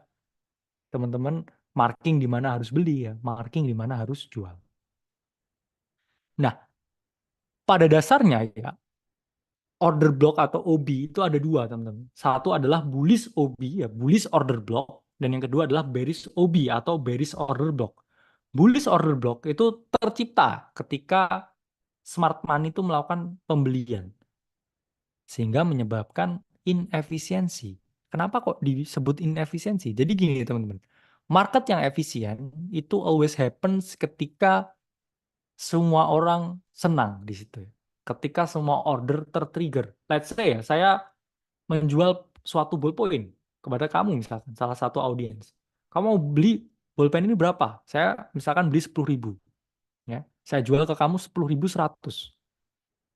teman-teman marking di mana harus beli ya, marking di mana harus jual. Nah, pada dasarnya ya order block atau OB itu ada dua, teman-teman. Satu adalah bullish OB, ya, bullish order block, dan yang kedua adalah bearish OB atau bearish order block. Bullish order block itu tercipta ketika smart money itu melakukan pembelian, sehingga menyebabkan inefisiensi. Kenapa kok disebut inefisiensi? Jadi gini, teman-teman. Market yang efisien itu always happens ketika semua orang senang di situ. Ketika semua order tertrigger. Let's say ya, saya menjual suatu ballpoint kepada kamu misalkan, salah satu audiens. Kamu mau beli ballpen ini berapa? Saya misalkan beli 10.000. Ya. Saya jual ke kamu 10.100.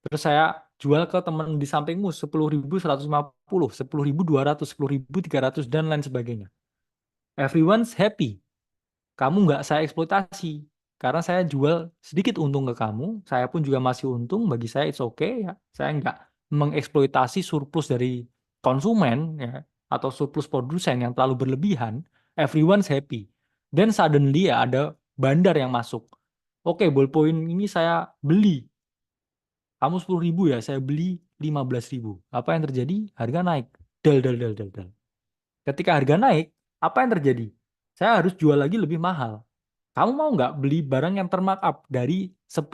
Terus saya jual ke teman di sampingmu 10.150, 10.200, 10.300 dan lain sebagainya. Everyone's happy. Kamu nggak saya eksploitasi. Karena saya jual sedikit untung ke kamu, saya pun juga masih untung, bagi saya it's okay ya. Saya mengeksploitasi surplus dari konsumen ya atau surplus produsen yang terlalu berlebihan, everyone's happy. Dan suddenly ya ada bandar yang masuk. Oke, ballpoint ini saya beli. Kamu 10.000 ya, saya beli 15.000. Apa yang terjadi? Harga naik. Del, del, del, del, del. Ketika harga naik, apa yang terjadi? Saya harus jual lagi lebih mahal. Kamu mau nggak beli barang yang termarkup dari 10.000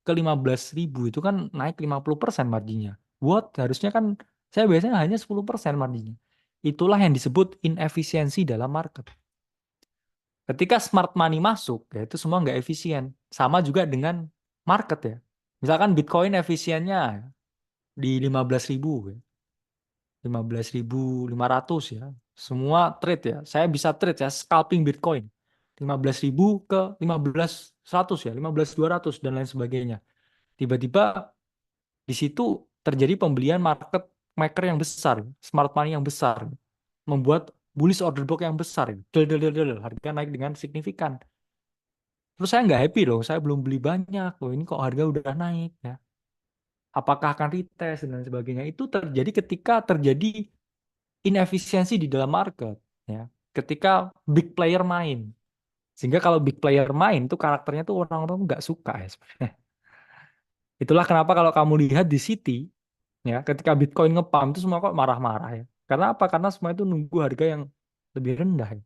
ke 15.000 itu kan naik 50% marginnya. What? Harusnya kan saya biasanya hanya 10% marginnya. Itulah yang disebut inefisiensi dalam market. Ketika smart money masuk, ya itu semua nggak efisien. Sama juga dengan market ya. Misalkan Bitcoin efisiennya di 15.000 ya. 15.500 ya. Semua trade ya. Saya bisa trade ya, scalping Bitcoin. 15.000 ke 15.100 ya, 15.200 dan lain sebagainya. Tiba-tiba di situ terjadi pembelian market maker yang besar, smart money yang besar, membuat bullish order block yang besar. Del, del, del, del, harga naik dengan signifikan. Terus saya nggak happy loh, saya belum beli banyak loh. Ini kok harga udah naik ya. Apakah akan retest dan sebagainya? Itu terjadi ketika terjadi inefisiensi di dalam market ya ketika big player main sehingga kalau big player main tuh karakternya tuh orang-orang tuh nggak suka ya sebenarnya. Itulah kenapa kalau kamu lihat di City ya ketika Bitcoin ngepump itu semua kok marah-marah ya karena apa, karena semua itu nunggu harga yang lebih rendah ya.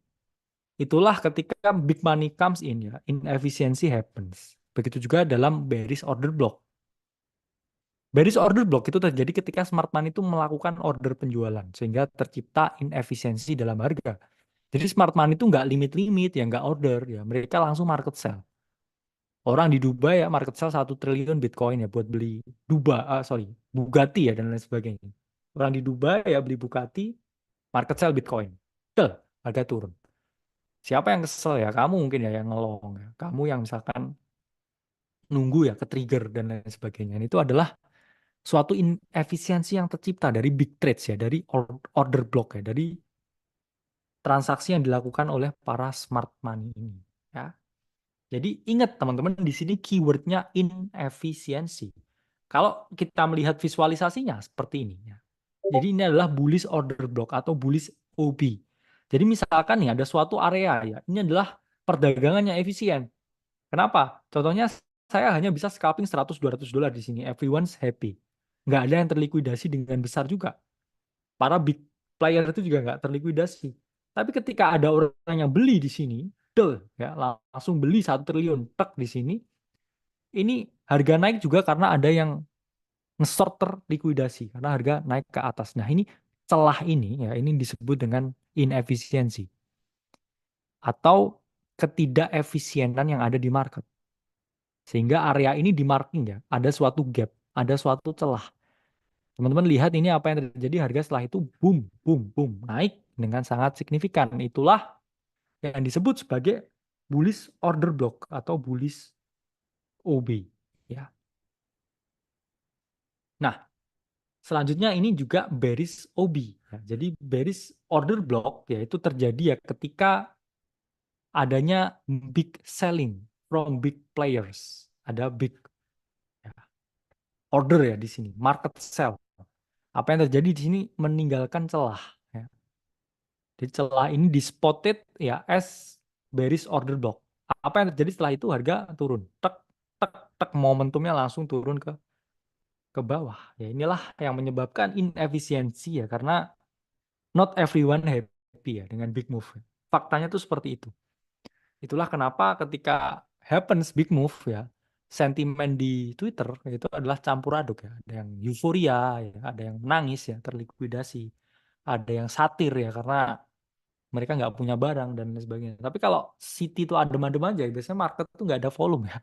Itulah ketika big money comes in ya, inefficiency happens. Begitu juga dalam bearish order block. Bearish order block itu terjadi ketika smart money itu melakukan order penjualan sehingga tercipta inefisiensi dalam harga. Jadi smart money itu nggak limit-limit ya, nggak order ya. Mereka langsung market sell. Orang di Dubai ya market sell 1 triliun Bitcoin ya buat beli Bugatti ya dan lain sebagainya. Orang di Dubai ya beli Bugatti, market sell Bitcoin. Tuh, harga turun. Siapa yang kesel ya? Kamu mungkin ya yang ngelong ya. Kamu yang misalkan nunggu ya ke trigger dan lain sebagainya. Dan itu adalah suatu inefisiensi yang tercipta dari big trades ya, dari order block ya, dari transaksi yang dilakukan oleh para smart money ini. Ya. Jadi ingat teman-teman di sini keywordnya inefisiensi. Kalau kita melihat visualisasinya seperti ini. Ya. Jadi ini adalah bullish order block atau bullish OB. Jadi misalkan nih ada suatu area ya, ini adalah perdagangan yang efisien. Kenapa? Contohnya saya hanya bisa scalping 100-200 dolar di sini. Everyone's happy. Nggak ada yang terlikuidasi dengan besar juga. Para big player itu juga nggak terlikuidasi. Tapi ketika ada orang yang beli di sini, ya langsung beli 1 triliun tek di sini, ini harga naik juga karena ada yang nge-short terlikuidasi karena harga naik ke atas. Nah ini celah ini ya ini disebut dengan inefisiensi atau ketidakefisienan yang ada di market. Sehingga area ini di marking ya, ada suatu gap, ada suatu celah. Teman-teman lihat ini apa yang terjadi, harga setelah itu boom, boom, boom, naik dengan sangat signifikan. Itulah yang disebut sebagai bullish order block atau bullish OB. Ya. Nah, selanjutnya ini juga bearish OB. Ya, jadi bearish order block yaitu terjadi ya ketika adanya big selling from big players. Ada big ya, order ya di sini, market sell. Apa yang terjadi di sini meninggalkan celah. Ya. Jadi celah ini dispotted ya as bearish order block. Apa yang terjadi setelah itu harga turun. Tek, tek, tek, momentumnya langsung turun ke bawah. Ya inilah yang menyebabkan inefisiensi ya karena not everyone happy ya dengan big move. Faktanya tuh seperti itu. Itulah kenapa ketika happens big move ya, sentimen di Twitter itu adalah campur aduk ya. Ada yang euforia ya, ada yang menangis ya, terlikuidasi. Ada yang satir ya karena mereka nggak punya barang dan lain sebagainya. Tapi kalau City itu adem-adem aja, biasanya market tuh nggak ada volume ya.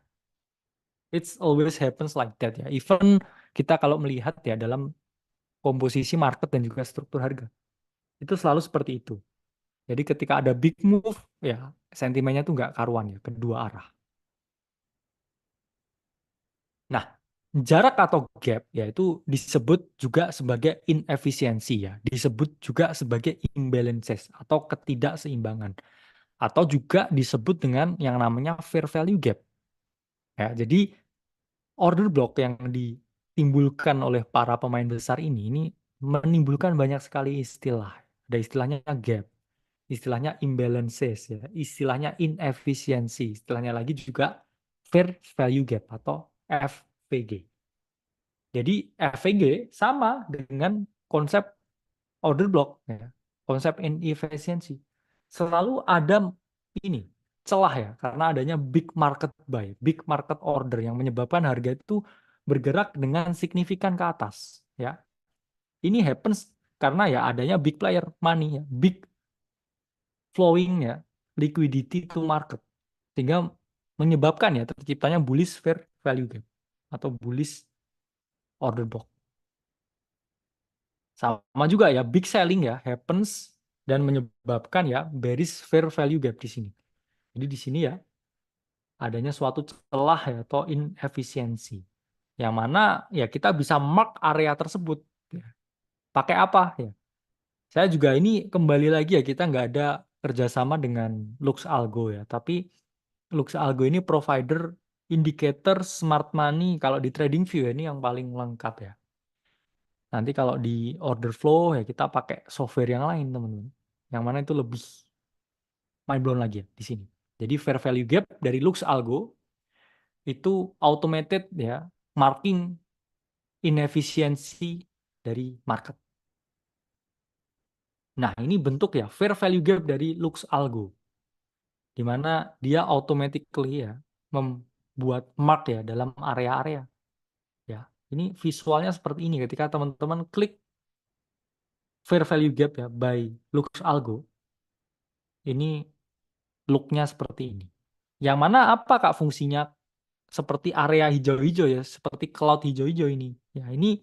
It's always happens like that ya. Even kita kalau melihat ya dalam komposisi market dan juga struktur harga. Itu selalu seperti itu. Jadi ketika ada big move, ya sentimennya tuh nggak karuan ya, kedua arah. Nah, jarak atau gap ya itu disebut juga sebagai inefisiensi ya, disebut juga sebagai imbalances atau ketidakseimbangan, atau juga disebut dengan yang namanya fair value gap. Ya, jadi order block yang di ditimbulkan oleh para pemain besar ini menimbulkan banyak sekali istilah. Ada istilahnya gap, istilahnya imbalances ya, istilahnya inefisiensi, istilahnya lagi juga fair value gap atau FVG. Jadi FVG sama dengan konsep order block ya, konsep inefisiensi. Selalu ada ini celah ya karena adanya big market buy, big market order yang menyebabkan harga itu bergerak dengan signifikan ke atas ya. Ini happens karena ya adanya big player money ya, big flowing ya, liquidity to market sehingga menyebabkan ya terciptanya bullish fair value gap atau bullish order block. Sama juga ya, big selling ya happens dan menyebabkan ya bearish fair value gap di sini. Jadi di sini ya adanya suatu celah ya atau inefisiensi. Yang mana ya kita bisa mark area tersebut. Ya. Pakai apa ya? Saya juga ini kembali lagi ya kita nggak ada kerjasama dengan Lux Algo ya. Tapi Lux Algo ini provider indicator smart money kalau di TradingView ya, ini yang paling lengkap ya. Nanti kalau di order flow ya kita pakai software yang lain teman-teman. Yang mana itu lebih mind blown lagi ya di sini. Jadi fair value gap dari Lux Algo itu automated ya marking inefisiensi dari market. Nah, ini bentuk ya fair value gap dari Lux Algo di mana dia automatically ya membuat mark ya dalam area-area ya. Ini visualnya seperti ini ketika teman-teman klik fair value gap ya by Lux Algo. Ini look-nya seperti ini. Yang mana apa Kak fungsinya seperti area hijau-hijau ya, seperti cloud hijau-hijau ini. Ya, ini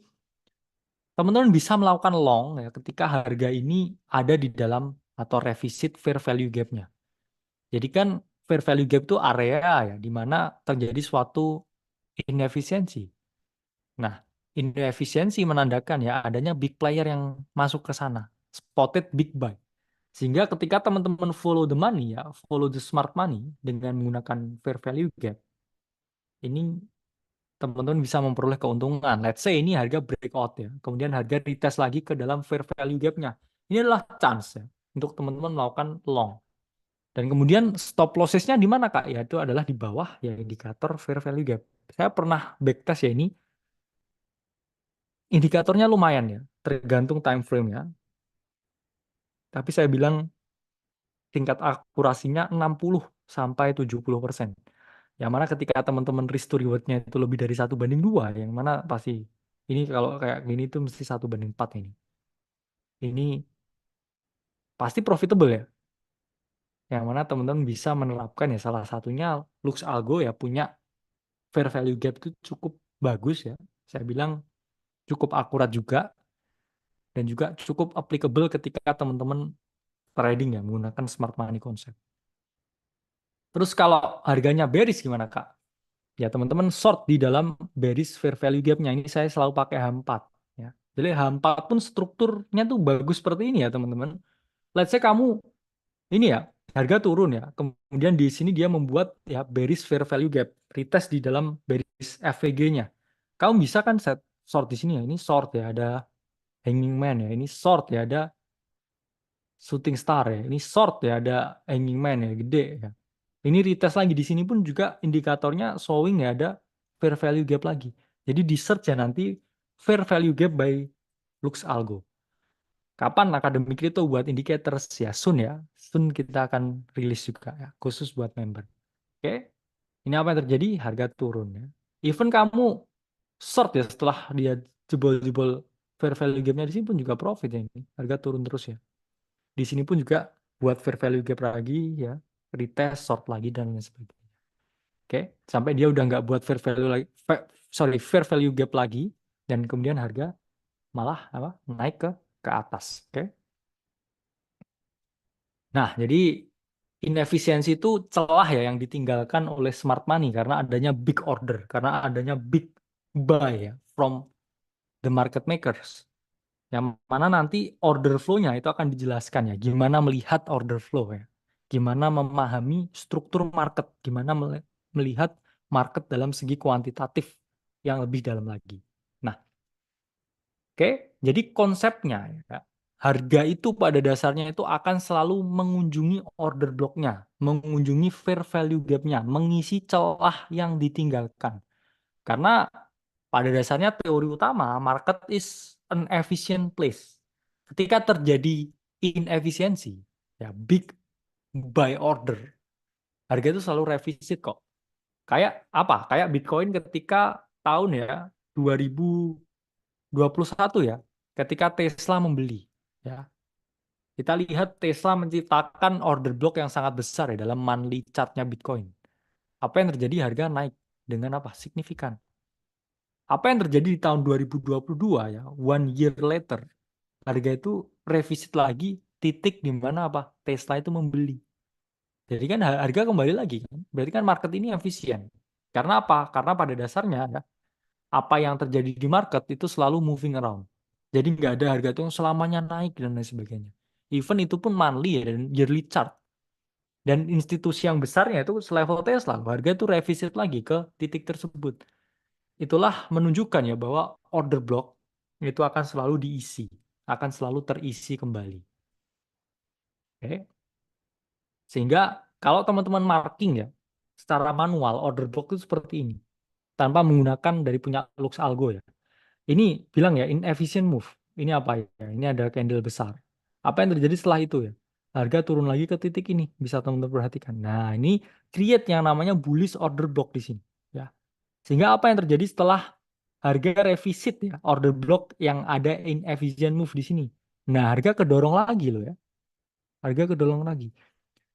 teman-teman bisa melakukan long ya ketika harga ini ada di dalam atau revisit fair value gap-nya. Jadi kan fair value gap itu area ya di mana terjadi suatu inefisiensi. Nah, inefisiensi menandakan ya adanya big player yang masuk ke sana, spotted big buy. Sehingga ketika teman-teman follow the money ya, follow the smart money dengan menggunakan fair value gap, ini teman-teman bisa memperoleh keuntungan. Let's say ini harga breakout ya, kemudian harga retest lagi ke dalam fair value gap-nya. Ini adalah chance ya untuk teman-teman melakukan long. Dan kemudian stop losses-nya di mana Kak? Ya itu adalah di bawah ya indikator fair value gap. Saya pernah backtest ya ini, indikatornya lumayan ya, tergantung time frame ya. Tapi saya bilang tingkat akurasinya 60 sampai 70%. Yang mana ketika teman-teman risk to reward-nya itu lebih dari 1:2, yang mana pasti ini kalau kayak gini tuh mesti 1:4 ini. Ini pasti profitable ya. Yang mana teman-teman bisa menerapkan ya salah satunya Lux Algo ya punya fair value gap itu cukup bagus ya. Saya bilang cukup akurat juga dan juga cukup applicable ketika teman-teman trading ya menggunakan smart money concept. Terus kalau harganya bearish gimana Kak? Ya teman-teman short di dalam bearish fair value gap-nya. Ini saya selalu pakai H4 ya. Jadi H4 pun strukturnya tuh bagus seperti ini ya teman-teman. Let's say kamu ini ya harga turun ya. Kemudian di sini dia membuat ya bearish fair value gap, retest di dalam bearish FVG-nya. Kamu bisa kan set short di sini ya. Ini short ya ada hanging man ya. Ini short ya ada shooting star ya. Ini short ya ada hanging man ya gede ya. Ini retest lagi di sini pun juga indikatornya showing ya ada fair value gap lagi. Jadi di search ya nanti fair value gap by Lux Algo. Kapan Akademi Kripto buat indicators ya soon ya. Soon kita akan rilis juga ya khusus buat member. Oke. Ini apa yang terjadi? Harga turun ya. Even kamu short ya setelah dia jebol-jebol fair value gap-nya di sini pun juga profit ya ini. Harga turun terus ya. Di sini pun juga buat fair value gap lagi ya, retest, short lagi dan lain sebagainya. Oke, sampai dia udah nggak buat fair value lagi, fair value gap lagi dan kemudian harga malah apa naik ke atas. Oke. Nah, jadi inefisiensi itu celah ya yang ditinggalkan oleh smart money karena adanya big order, karena adanya big buy ya from the market makers. Yang mana nanti order flow-nya itu akan dijelaskan ya, gimana melihat order flow ya. Gimana memahami struktur market, gimana melihat market dalam segi kuantitatif yang lebih dalam lagi. Oke, jadi konsepnya ya, harga itu pada dasarnya itu akan selalu mengunjungi order blocknya, mengunjungi fair value gapnya, mengisi celah yang ditinggalkan. Karena pada dasarnya teori utama market is an efficient place. Ketika terjadi inefisiensi, ya big buy order, harga itu selalu revisit kok. Kayak apa? Kayak Bitcoin ketika tahun ya 2021 ya, ketika Tesla membeli ya. Kita lihat Tesla menciptakan order block yang sangat besar ya dalam monthly chartnya Bitcoin. Apa yang terjadi? Harga naik dengan apa? Signifikan. Apa yang terjadi di tahun 2022 ya, one year later, harga itu revisit lagi titik di mana apa? Tesla itu membeli. Jadi kan harga kembali lagi kan. Berarti kan market ini efisien. Karena apa? Karena pada dasarnya ya, apa yang terjadi di market itu selalu moving around. Jadi nggak ada harga itu yang selamanya naik dan lain sebagainya. Even itu pun monthly ya dan yearly chart. Dan institusi yang besarnya itu selevel Tesla, harga itu revisit lagi ke titik tersebut. Itulah menunjukkan ya bahwa order block itu akan selalu diisi, akan selalu terisi kembali. Oke. Sehingga kalau teman-teman marking ya, secara manual order block itu seperti ini, tanpa menggunakan dari punya Lux Algo ya. Ini bilang ya inefficient move. Ini apa ya? Ini ada candle besar. Apa yang terjadi setelah itu ya? Harga turun lagi ke titik ini, bisa teman-teman perhatikan. Nah, ini create yang namanya bullish order block di sini, ya. Sehingga apa yang terjadi setelah harga revisit ya, order block yang ada inefficient move di sini. Nah, harga kedorong lagi loh ya. Harga kedorong lagi.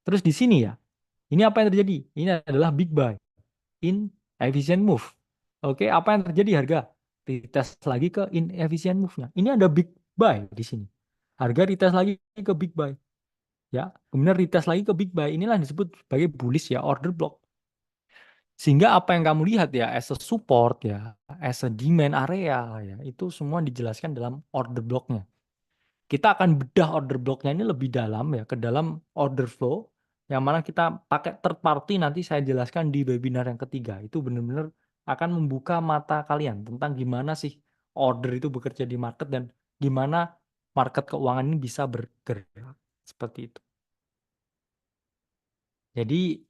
Terus di sini ya, ini apa yang terjadi? Ini adalah big buy inefficient move. Oke, apa yang terjadi harga? Dites lagi ke inefficient move-nya. Ini ada big buy di sini. Harga retest lagi ke big buy. Ya, kemudian retest lagi ke big buy. Inilah yang disebut sebagai bullish ya, order block. Sehingga apa yang kamu lihat ya as a support ya, as a demand area ya, itu semua dijelaskan dalam order blocknya. Kita akan bedah order blocknya ini lebih dalam ya, ke dalam order flow, yang mana kita pakai third party nanti saya jelaskan di webinar yang ketiga. Itu benar-benar akan membuka mata kalian tentang gimana sih order itu bekerja di market dan gimana market keuangan ini bisa bergerak seperti itu. Jadi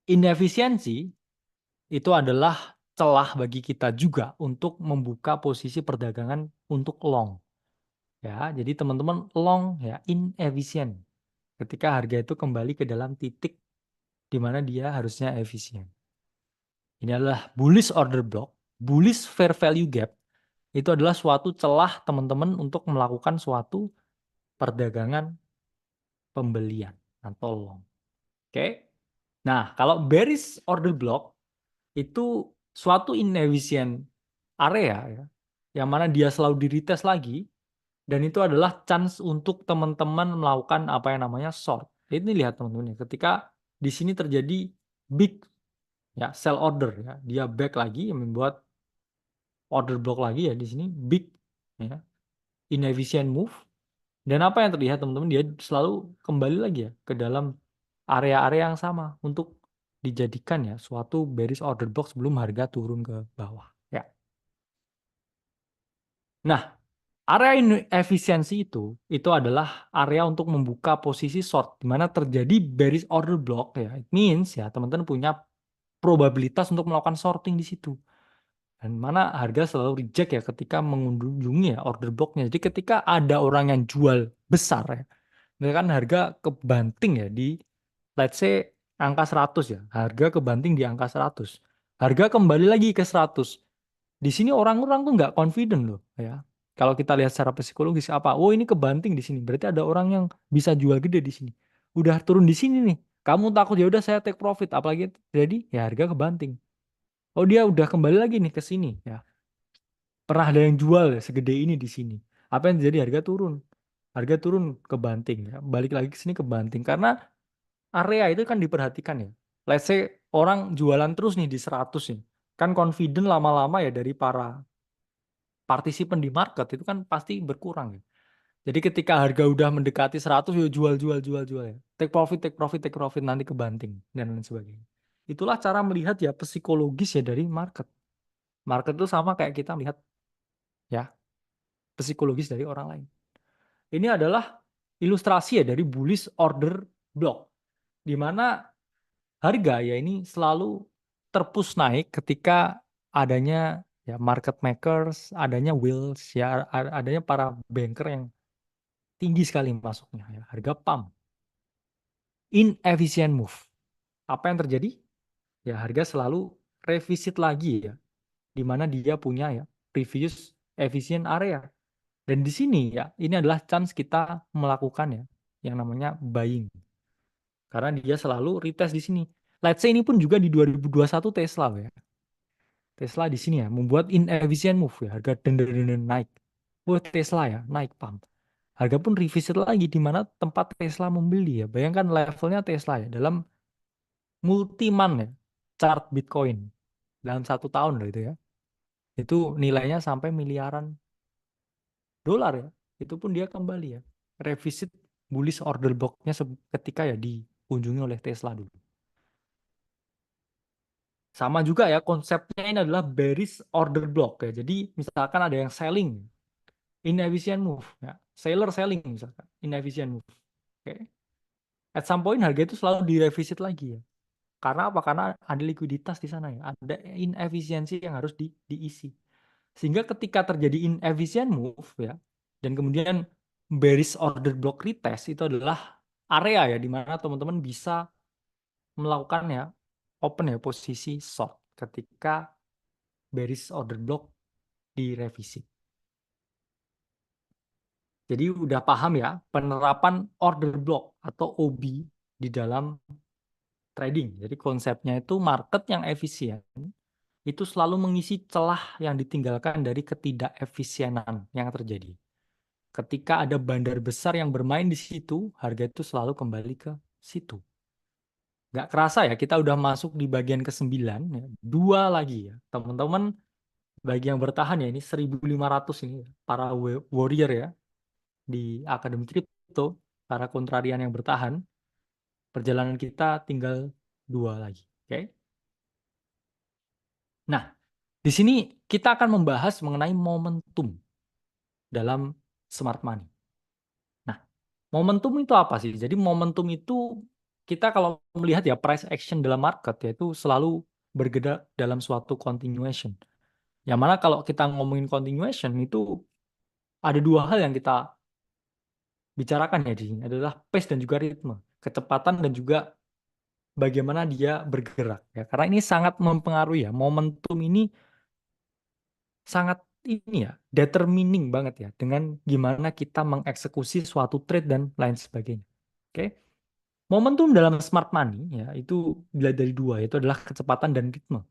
inefisiensi itu adalah celah bagi kita juga untuk membuka posisi perdagangan untuk long. Ya, jadi teman-teman long ya inefisien ketika harga itu kembali ke dalam titik di mana dia harusnya efisien. Ini adalah bullish order block, bullish fair value gap. Itu adalah suatu celah teman-teman untuk melakukan suatu perdagangan pembelian atau long. Oke. Nah, kalau bearish order block itu suatu inefficient area ya, yang mana dia selalu di retest lagi dan itu adalah chance untuk teman-teman melakukan apa yang namanya short. Ini lihat teman-teman ya, ketika di sini terjadi big ya sell order ya, dia back lagi yang membuat order block lagi ya di sini big ya inefficient move dan apa yang terlihat teman-teman dia selalu kembali lagi ya ke dalam area-area yang sama untuk dijadikan ya suatu bearish order block sebelum harga turun ke bawah ya. Nah, area efisiensi itu adalah area untuk membuka posisi short di mana terjadi bearish order block ya. It means ya teman-teman punya probabilitas untuk melakukan shorting di situ. Dan mana harga selalu reject ya ketika mengunjungi ya order blocknya. Jadi ketika ada orang yang jual besar ya, misalkan harga kebanting ya di let's say angka 100 ya. Harga kebanting di angka 100. Harga kembali lagi ke 100. Di sini orang-orang tuh nggak confident loh ya. Kalau kita lihat secara psikologis apa? Oh ini kebanting di sini. Berarti ada orang yang bisa jual gede di sini. Udah turun di sini nih. Kamu takut ya udah saya take profit. Apalagi jadi ya harga kebanting. Oh dia udah kembali lagi nih ke sini ya. Pernah ada yang jual ya segede ini di sini. Apa yang terjadi? Harga turun. Harga turun kebanting ya. Balik lagi ke sini kebanting karena area itu kan diperhatikan ya. Let's say orang jualan terus nih di 100 nih. Kan confident lama-lama ya dari para partisipan di market itu kan pasti berkurang ya. Jadi ketika harga udah mendekati 100 ya jual jual jual jual ya. Take profit take profit take profit nanti kebanting dan lain sebagainya. Itulah cara melihat ya psikologis ya dari market. Market itu sama kayak kita lihat ya. psikologis dari orang lain. Ini adalah ilustrasi ya dari bullish order block, di mana harga ya ini selalu terpush naik ketika adanya ya market makers, adanya whales ya, adanya para banker yang tinggi sekali masuknya ya. Harga pump. Inefficient move. Apa yang terjadi? Ya harga selalu revisit lagi ya, di mana dia punya ya previous efficient area. Dan di sini ya, ini adalah chance kita melakukan ya yang namanya buying. Karena dia selalu retest di sini. Let's say ini pun juga di 2021 Tesla ya. Tesla di sini ya membuat inefficient move ya, harga den naik. Wah, Tesla ya naik pump. Harga pun revisit lagi di mana tempat Tesla membeli ya. Bayangkan levelnya Tesla ya dalam multi-month ya chart Bitcoin dalam 1 tahun loh itu ya. Itu nilainya sampai miliaran dolar ya. Itu pun dia kembali ya. Revisit bullish order block-nya ketika ya dikunjungi oleh Tesla dulu. Sama juga ya konsepnya ini adalah bearish order block ya. Jadi misalkan ada yang selling inefficient move ya. Seller selling misalkan inefficient move. Oke. At some point harga itu selalu direvisit lagi ya. Karena apa? Karena ada likuiditas di sana ya. Ada inefisiensi yang harus diisi. Sehingga ketika terjadi inefficient move ya, dan kemudian bearish order block retest itu adalah area ya di mana teman-teman bisa melakukan ya open ya posisi short ketika bearish order block direvisi. Jadi udah paham ya penerapan order block atau OB di dalam trading. Jadi konsepnya itu market yang efisien itu selalu mengisi celah yang ditinggalkan dari ketidakefisienan yang terjadi. Ketika ada bandar besar yang bermain di situ, harga itu selalu kembali ke situ. Nggak kerasa ya, kita udah masuk di bagian ke-9, ya. 2 lagi ya. Teman-teman, bagi yang bertahan ya, ini 1.500 ini, para warrior ya, di Akademi Kripto, para kontrarian yang bertahan, perjalanan kita tinggal 2 lagi. Oke? Nah, di sini kita akan membahas mengenai momentum dalam smart money. Nah, momentum itu apa sih? Jadi momentum itu kita kalau melihat ya price action dalam market yaitu selalu bergerak dalam suatu continuation. Yang mana kalau kita ngomongin continuation itu ada 2 hal yang kita bicarakan ya di sini adalah pace dan juga ritme, kecepatan dan juga bagaimana dia bergerak ya. Karena ini sangat mempengaruhi ya. Momentum ini sangat ini ya, determining banget ya dengan gimana kita mengeksekusi suatu trade dan lain sebagainya. Oke. Momentum dalam smart money ya itu dilihat dari 2 yaitu adalah kecepatan dan ritme.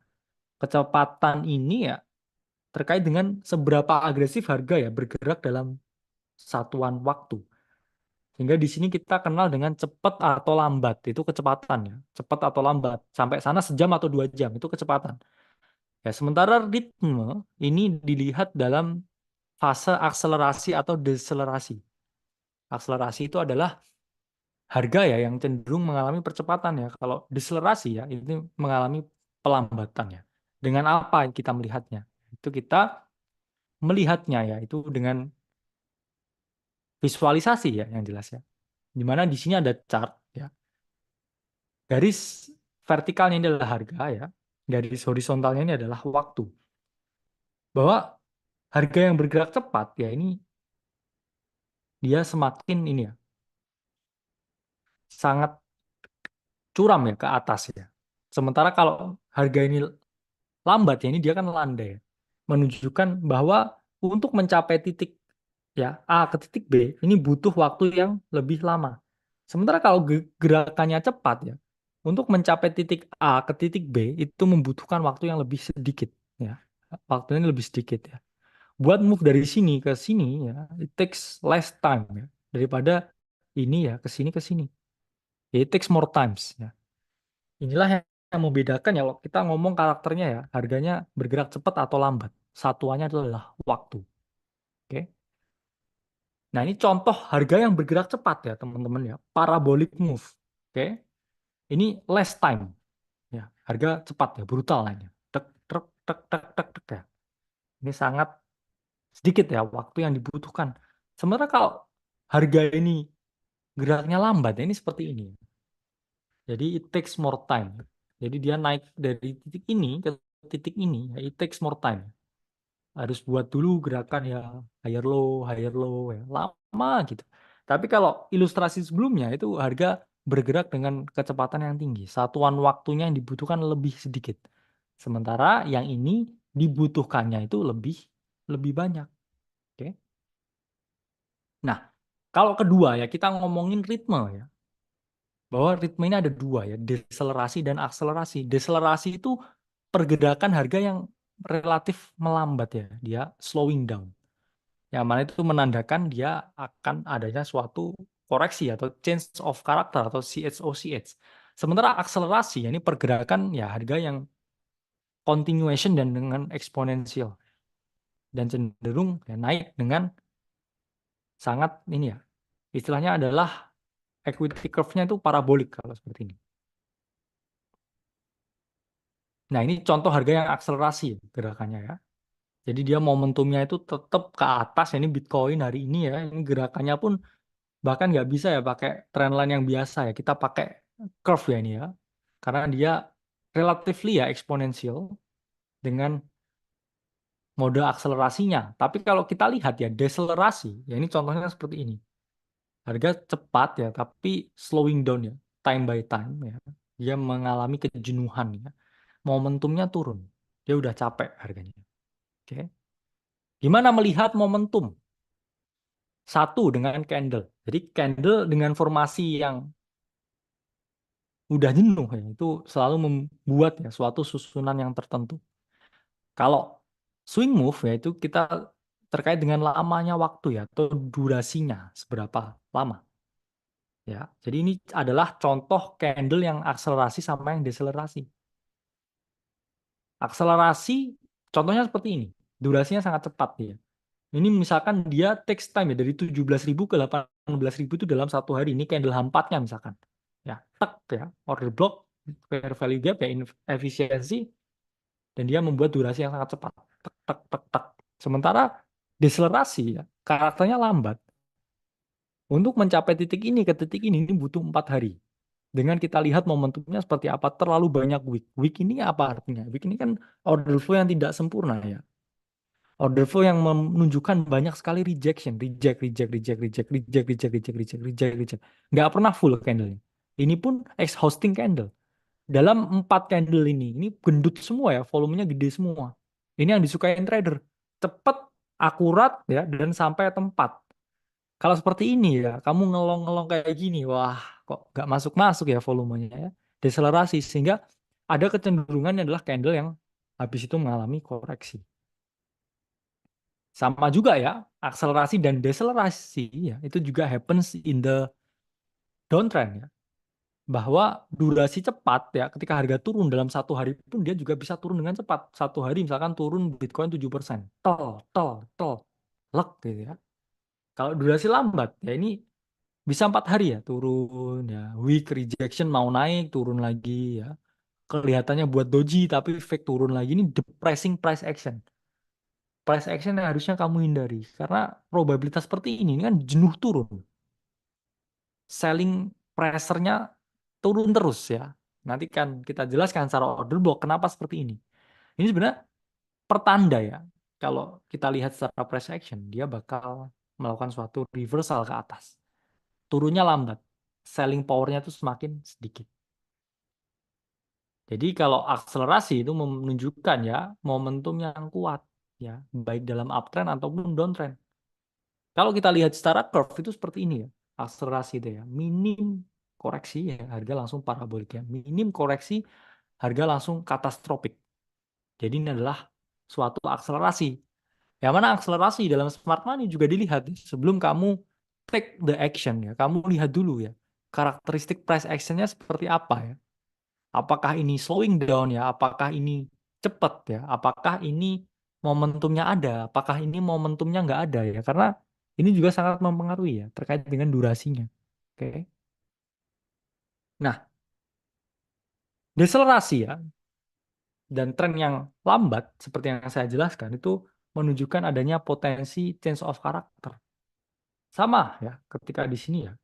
Kecepatan ini ya terkait dengan seberapa agresif harga ya bergerak dalam satuan waktu. Sehingga di sini kita kenal dengan cepat atau lambat itu kecepatan ya. Cepat atau lambat sampai sana sejam atau 2 jam itu kecepatan. Ya, sementara ritme ini dilihat dalam fase akselerasi atau deselerasi. Akselerasi itu adalah harga ya yang cenderung mengalami percepatan ya. Kalau deselerasi ya ini mengalami pelambatan ya. Dengan apa kita melihatnya? Itu kita melihatnya ya itu dengan visualisasi ya yang jelas ya. Dimana di sini ada chart ya. Garis vertikalnya ini adalah harga ya. Garis horizontalnya ini adalah waktu. Bahwa harga yang bergerak cepat ya ini dia semakin ini ya sangat curam ya ke atas ya. Sementara kalau harga ini lambat ya ini dia kan landai ya. Menunjukkan bahwa untuk mencapai titik ya A ke titik B ini butuh waktu yang lebih lama. Sementara kalau gerakannya cepat ya untuk mencapai titik A ke titik B itu membutuhkan waktu yang lebih sedikit ya. Waktunya lebih sedikit ya. Buat move dari sini ke sini ya it takes less time ya daripada ini ya ke sini ke sini. Ya, it takes more times ya. Inilah yang membedakan ya kalau kita ngomong karakternya ya, harganya bergerak cepat atau lambat. Satuannya itu adalah waktu. Oke. Nah, ini contoh harga yang bergerak cepat ya, teman-teman ya. Parabolic move. Oke. Ini less time ya. Harga cepat ya, brutal lainnya. Tek tek tek tek tek tek ya. Ini sangat sedikit ya waktu yang dibutuhkan. Sementara kalau harga ini geraknya lambat, ya ini seperti ini. Jadi it takes more time. Jadi dia naik dari titik ini ke titik ini, ya it takes more time. Harus buat dulu gerakan ya higher low ya lama gitu. Tapi kalau ilustrasi sebelumnya itu harga bergerak dengan kecepatan yang tinggi. Satuan waktunya yang dibutuhkan lebih sedikit. Sementara yang ini dibutuhkannya itu lebih lebih banyak. Oke. Nah, kalau kedua ya kita ngomongin ritme ya. Bahwa ritme ini ada dua ya, deselerasi dan akselerasi. Deselerasi itu pergerakan harga yang relatif melambat ya, dia slowing down. Yang mana itu menandakan dia akan adanya suatu koreksi atau change of character atau CHOCH. Sementara akselerasi ya, ini pergerakan ya harga yang continuation dan dengan eksponensial dan cenderung ya, naik dengan sangat ini ya. Istilahnya adalah equity curve-nya itu parabolik kalau seperti ini. Nah, ini contoh harga yang akselerasi ya, gerakannya ya. Jadi dia momentumnya itu tetap ke atas. Ya, ini Bitcoin hari ini ya, ini gerakannya pun bahkan nggak bisa ya pakai trendline yang biasa ya. Kita pakai curve ya ini ya. Karena dia relatively ya eksponensial dengan mode akselerasinya. Tapi kalau kita lihat ya deselerasi, ya ini contohnya seperti ini. Harga cepat ya, tapi slowing down ya, time by time ya. Dia mengalami kejenuhan ya. Momentumnya turun. Dia udah capek harganya. Oke. Gimana melihat momentum? Satu dengan candle. Jadi candle dengan formasi yang udah jenuh ya, itu selalu membuat ya suatu susunan yang tertentu. Kalau swing move ya itu kita terkait dengan lamanya waktu ya atau durasinya seberapa lama ya. Jadi ini adalah contoh candle yang akselerasi sama yang deselerasi. Akselerasi contohnya seperti ini. Durasinya sangat cepat ya. Ini misalkan dia takes time ya dari 17.000 ke 18.000 itu dalam satu hari. Ini candle H4-nya misalkan. Ya, tek ya, order block, fair value gap ya, efisiensi dan dia membuat durasi yang sangat cepat. Tek tek tek tek. Sementara deselerasi ya, karakternya lambat. Untuk mencapai titik ini ke titik ini butuh 4 hari. Dengan kita lihat momentumnya seperti apa, terlalu banyak week. Week ini apa artinya? Week ini kan order flow yang tidak sempurna ya. Order flow yang menunjukkan banyak sekali rejection, reject, reject, reject, reject, reject, reject, reject, reject, reject, reject. Nggak pernah full candle-nya. Ini pun exhausting candle. Dalam 4 candle ini gendut semua ya, volumenya gede semua. Ini yang disukain trader. Cepat, akurat ya, dan sampai tempat. Kalau seperti ini ya, kamu ngelong-ngelong kayak gini, wah kok nggak masuk-masuk ya volumenya ya. Deselerasi, sehingga ada kecenderungannya adalah candle yang habis itu mengalami koreksi. Sama juga ya, akselerasi dan deselerasi ya, itu juga happens in the downtrend ya. Bahwa durasi cepat ya, ketika harga turun dalam satu hari pun dia juga bisa turun dengan cepat. Satu hari misalkan turun Bitcoin 7%. Tol, tol, tol, lek gitu ya. Kalau durasi lambat ya ini bisa 4 hari ya turun ya. Weak rejection mau naik, turun lagi ya. Kelihatannya buat doji tapi fake turun lagi. Ini depressing price action. Price action yang harusnya kamu hindari. Karena probabilitas seperti ini kan jenuh turun. Selling pressure-nya turun terus ya. Nanti kan kita jelaskan secara order block kenapa seperti ini. Ini sebenarnya pertanda ya. Kalau kita lihat secara price action, dia bakal melakukan suatu reversal ke atas. Turunnya lambat. Selling power-nya itu semakin sedikit. Jadi kalau akselerasi itu menunjukkan ya momentum yang kuat ya, baik dalam uptrend ataupun downtrend. Kalau kita lihat secara curve itu seperti ini ya, akselerasi itu ya, minim koreksi ya, harga langsung parabolik ya, minim koreksi, harga langsung katastropik. Jadi ini adalah suatu akselerasi. Yang mana akselerasi dalam smart money juga dilihat ya. Sebelum kamu take the action ya, kamu lihat dulu ya, karakteristik price actionnya seperti apa ya. Apakah ini slowing down ya, apakah ini cepat ya, apakah ini momentumnya ada, apakah ini momentumnya nggak ada ya. Karena ini juga sangat mempengaruhi ya, terkait dengan durasinya. Oke. Nah, deselerasi ya, dan tren yang lambat, seperti yang saya jelaskan, itu menunjukkan adanya potensi change of character. Sama ya, ketika di sini ya,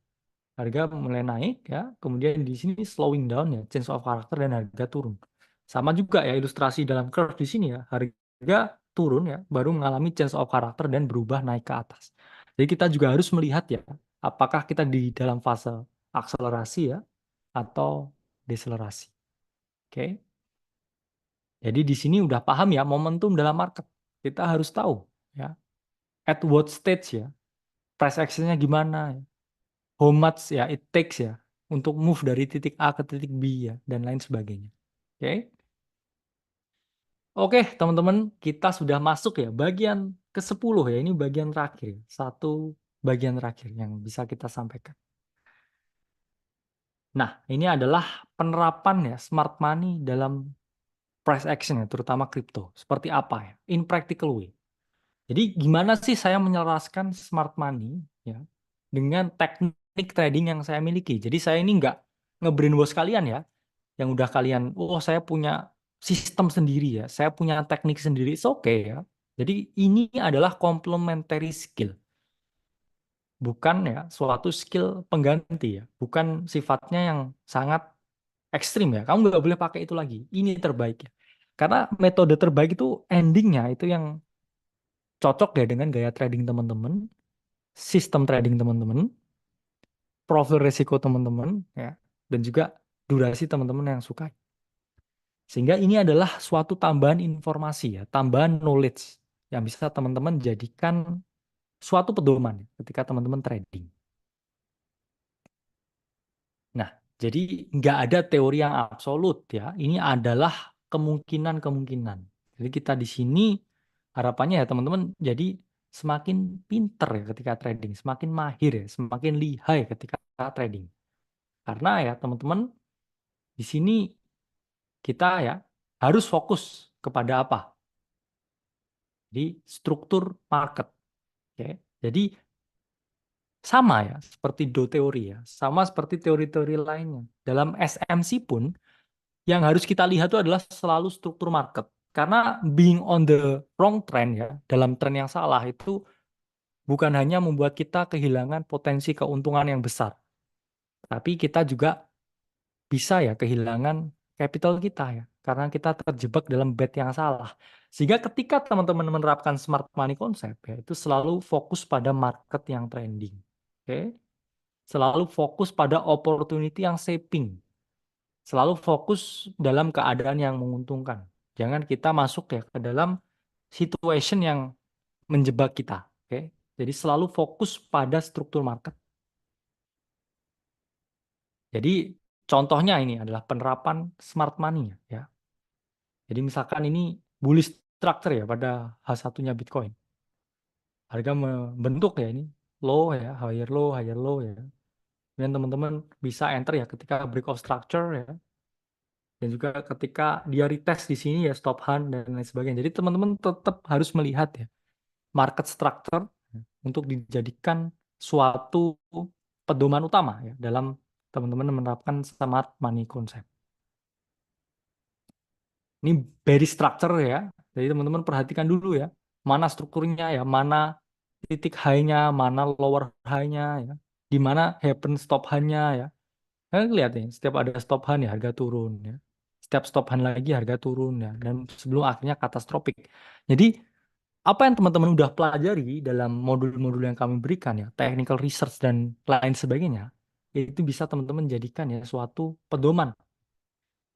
harga mulai naik ya, kemudian di sini slowing down ya, change of character dan harga turun. Sama juga ya ilustrasi dalam curve di sini ya, harga turun ya, baru mengalami change of character dan berubah naik ke atas. Jadi kita juga harus melihat ya, apakah kita di dalam fase akselerasi ya, atau deselerasi. Oke. Jadi di sini udah paham ya momentum dalam market. Kita harus tahu ya, at what stage ya, price action-nya gimana ya, how much ya it takes ya untuk move dari titik A ke titik B ya dan lain sebagainya. Oke. Oke, teman-teman, kita sudah masuk ya bagian ke-10 ya. Ini bagian terakhir ya. Satu bagian terakhir yang bisa kita sampaikan. Nah, ini adalah penerapan ya smart money dalam price action ya, terutama kripto. Seperti apa ya? In practical way. Jadi gimana sih saya menyelaraskan smart money ya dengan teknik trading yang saya miliki. Jadi saya ini nggak nge-brainwash kalian ya, yang udah kalian, oh saya punya sistem sendiri ya, saya punya teknik sendiri, it's okay ya. Jadi ini adalah complementary skill, bukan ya suatu skill pengganti ya, bukan sifatnya yang sangat ekstrim ya. Kamu nggak boleh pakai itu lagi, ini terbaik ya. Karena metode terbaik itu endingnya itu yang cocok ya dengan gaya trading teman-teman, sistem trading teman-teman, profil risiko teman-teman ya, dan juga durasi teman-teman yang suka. Sehingga ini adalah suatu tambahan informasi ya, tambahan knowledge yang bisa teman-teman jadikan suatu pedoman ya, ketika teman-teman trading. Nah, jadi nggak ada teori yang absolut ya. Ini adalah kemungkinan-kemungkinan. Jadi kita di sini harapannya ya teman-teman jadi semakin pinter ya ketika trading, semakin mahir ya, semakin lihai ketika trading. Karena ya teman-teman di sini kita ya harus fokus kepada apa? Di struktur market. Oke. Jadi sama ya seperti do teori ya, sama seperti teori-teori lainnya. Dalam SMC pun yang harus kita lihat itu adalah selalu struktur market. Karena being on the wrong trend ya, dalam tren yang salah itu bukan hanya membuat kita kehilangan potensi keuntungan yang besar, tapi kita juga bisa ya kehilangan capital kita ya, karena kita terjebak dalam bet yang salah. Sehingga ketika teman-teman menerapkan smart money concept ya, itu selalu fokus pada market yang trending. Oke. Selalu fokus pada opportunity yang shaping. Selalu fokus dalam keadaan yang menguntungkan. Jangan kita masuk ya ke dalam situation yang menjebak kita. Oke. Jadi selalu fokus pada struktur market. Jadi contohnya ini adalah penerapan smart money ya. Jadi misalkan ini bullish structure ya pada H1-nya Bitcoin. Harga membentuk ya ini low ya, higher low ya. Dan teman-teman bisa enter ya ketika break of structure ya. Dan juga ketika dia retest di sini ya stop hunt dan lain sebagainya. Jadi teman-teman tetap harus melihat ya market structure untuk dijadikan suatu pedoman utama ya dalam teman-teman menerapkan smart money concept. Ini very structure ya. Jadi teman-teman perhatikan dulu ya, mana strukturnya ya, mana titik high-nya, mana lower high-nya ya, di mana happen stop hand-nya ya. Kalian lihat nih, setiap ada stop hand ya harga turun ya. Setiap stop hand lagi harga turun ya, dan sebelum akhirnya katastrofik. Jadi apa yang teman-teman udah pelajari dalam modul-modul yang kami berikan ya, technical research dan lain sebagainya, itu bisa teman-teman jadikan ya suatu pedoman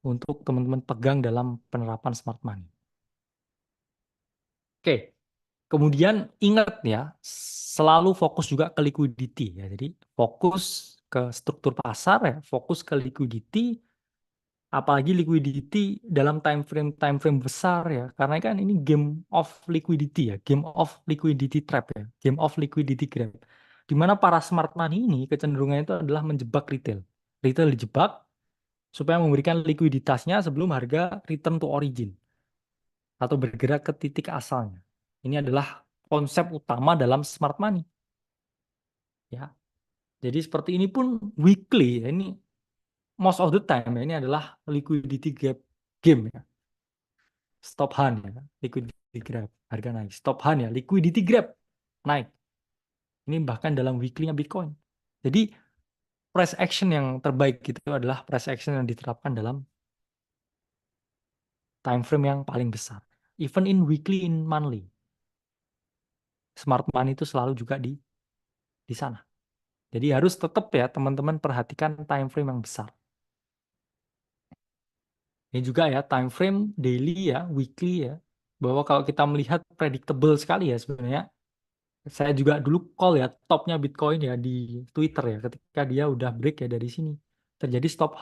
untuk teman-teman pegang dalam penerapan smart money. Oke, kemudian ingat ya, selalu fokus juga ke liquidity ya. Jadi fokus ke struktur pasar ya, fokus ke liquidity, apalagi liquidity dalam time frame besar ya. Karena kan ini game of liquidity ya, game of liquidity trap ya, game of liquidity grab. Di mana para smart money ini kecenderungannya itu adalah menjebak retail. Retail dijebak supaya memberikan likuiditasnya sebelum harga return to origin atau bergerak ke titik asalnya. Ini adalah konsep utama dalam smart money. Ya, jadi seperti ini pun weekly. Ya, ini most of the time ya, ini adalah liquidity gap game ya, stop hand ya, liquidity grab, harga naik. Stop hand ya, liquidity grab, naik. Ini bahkan dalam weekly-nya Bitcoin. Jadi price action yang terbaik gitu adalah price action yang diterapkan dalam time frame yang paling besar. Even in weekly, in monthly. Smart money itu selalu juga di sana. Jadi harus tetap ya teman-teman perhatikan time frame yang besar. Ini juga ya time frame daily ya, weekly ya. Bahwa kalau kita melihat predictable sekali ya sebenarnya. Saya juga dulu call ya topnya Bitcoin ya di Twitter ya ketika dia udah break ya dari sini. Terjadi stop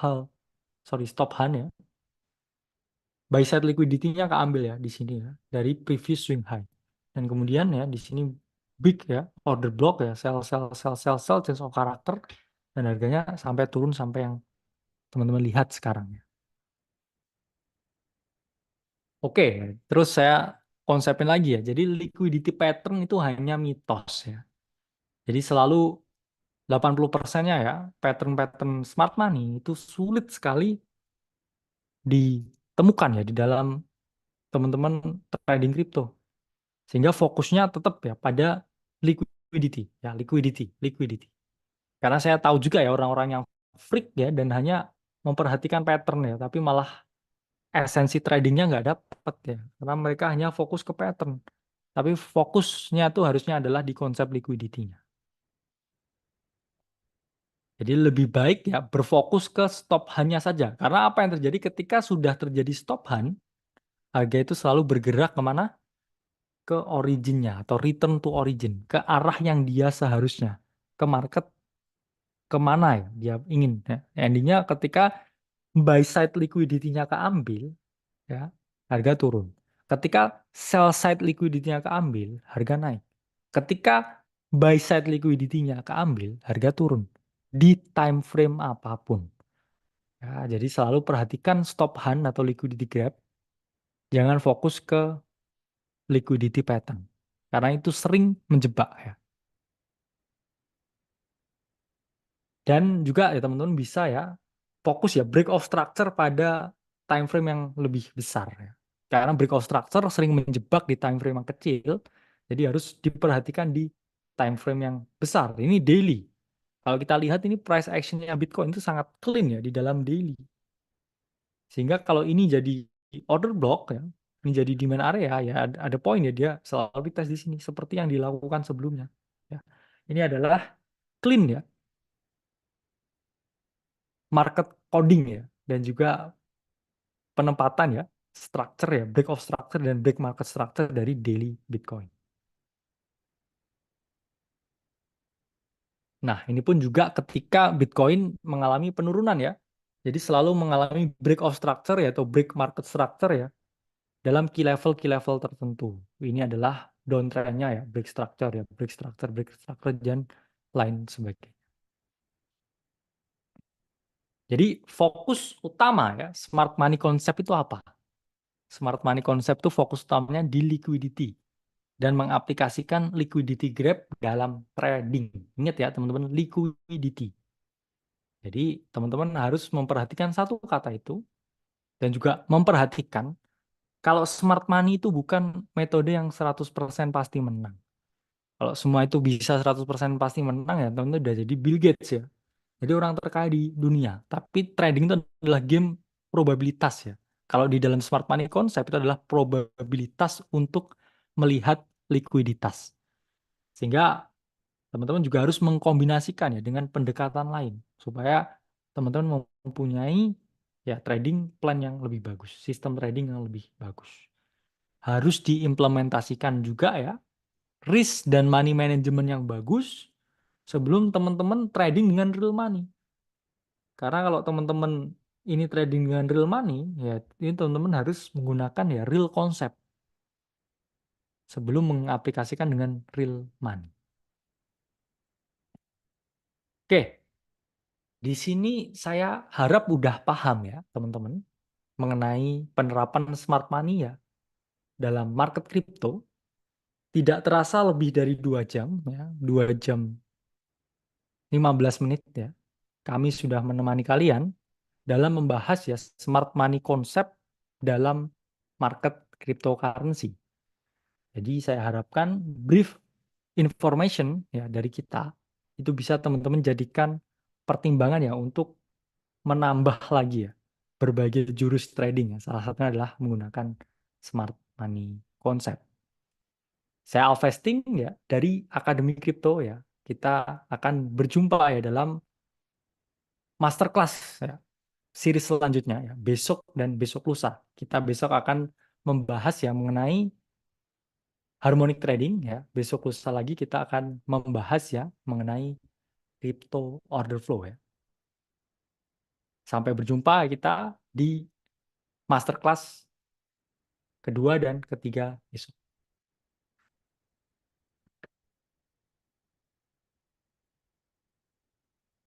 hand ya. Buy side liquidity-nya keambil ya di sini ya dari previous swing high. Dan kemudian ya di sini big ya order block ya sell change of character dan harganya sampai turun sampai yang teman-teman lihat sekarang ya. Oke, terus saya konsepin lagi ya. Jadi liquidity pattern itu hanya mitos ya. Jadi selalu 80%-nya ya pattern-pattern smart money itu sulit sekali ditemukan ya di dalam teman-teman trading crypto. Sehingga fokusnya tetap ya pada liquidity, ya liquidity. Karena saya tahu juga ya orang-orang yang freak ya dan hanya memperhatikan pattern ya, tapi malah esensi tradingnya nggak dapet ya, karena mereka hanya fokus ke pattern. Tapi fokusnya tuh harusnya adalah di konsep liquidity-nya. Jadi lebih baik ya berfokus ke stop hand-nya saja. Karena apa yang terjadi ketika sudah terjadi stop hand, harga itu selalu bergerak kemana? Ke originnya atau return to origin, ke arah yang dia seharusnya, ke market kemana ya dia ingin. Ya. Endingnya ketika buy side liquidity-nya keambil, ya harga turun. Ketika sell side liquidity-nya keambil, harga naik. Ketika buy side liquidity-nya keambil, harga turun. Di time frame apapun. Ya, jadi selalu perhatikan stop hand atau liquidity grab. Jangan fokus ke liquidity pattern. Karena itu sering menjebak ya. Dan juga ya teman-teman bisa ya fokus ya break of structure pada time frame yang lebih besar ya. Karena break of structure sering menjebak di time frame yang kecil. Jadi harus diperhatikan di time frame yang besar. Ini daily. Kalau kita lihat ini price actionnya Bitcoin itu sangat clean ya di dalam daily. Sehingga kalau ini jadi order block ya, ini jadi demand area ya ada poin ya dia selalu tes di sini seperti yang dilakukan sebelumnya. Ya. Ini adalah clean ya market coding ya dan juga penempatan ya structure ya break of structure dan break market structure dari daily Bitcoin. Nah, ini pun juga ketika Bitcoin mengalami penurunan ya. Jadi selalu mengalami break of structure ya atau break market structure ya dalam key level tertentu. Ini adalah downtrend-nya ya, break structure dan lain sebagainya. Jadi fokus utama ya smart money concept itu apa? Smart money concept itu fokus utamanya di liquidity dan mengaplikasikan liquidity grab dalam trading. Ingat ya teman-teman, liquidity. Jadi teman-teman harus memperhatikan satu kata itu dan juga memperhatikan kalau smart money itu bukan metode yang 100% pasti menang. Kalau semua itu bisa 100% pasti menang ya teman-teman udah jadi Bill Gates ya. Jadi orang terkaya di dunia. Tapi trading itu adalah game probabilitas ya. Kalau di dalam smart money konsep itu adalah probabilitas untuk melihat likuiditas. Sehingga teman-teman juga harus mengkombinasikan ya dengan pendekatan lain supaya teman-teman mempunyai ya trading plan yang lebih bagus, sistem trading yang lebih bagus. Harus diimplementasikan juga ya risk dan money management yang bagus sebelum teman-teman trading dengan real money. Karena kalau teman-teman ini trading dengan real money, ya ini teman-teman harus menggunakan ya real concept sebelum mengaplikasikan dengan real money. Oke, di sini saya harap udah paham ya teman-teman mengenai penerapan smart money ya dalam market crypto. Tidak terasa lebih dari 2 jam ya, 2 jam 15 menit ya. Kami sudah menemani kalian dalam membahas ya smart money concept dalam market cryptocurrency. Jadi saya harapkan brief information ya dari kita itu bisa teman-teman jadikan pertimbangan ya untuk menambah lagi ya berbagai jurus trading ya. Salah satunya adalah menggunakan smart money konsep. Saya Alvesting ya dari Akademi Kripto ya. Kita akan berjumpa ya dalam masterclass ya, series selanjutnya ya. Besok dan besok lusa. Kita besok akan membahas ya mengenai harmonic trading ya. Besok lusa lagi kita akan membahas ya mengenai crypto order flow ya. Sampai berjumpa kita di masterclass kedua dan ketiga besok.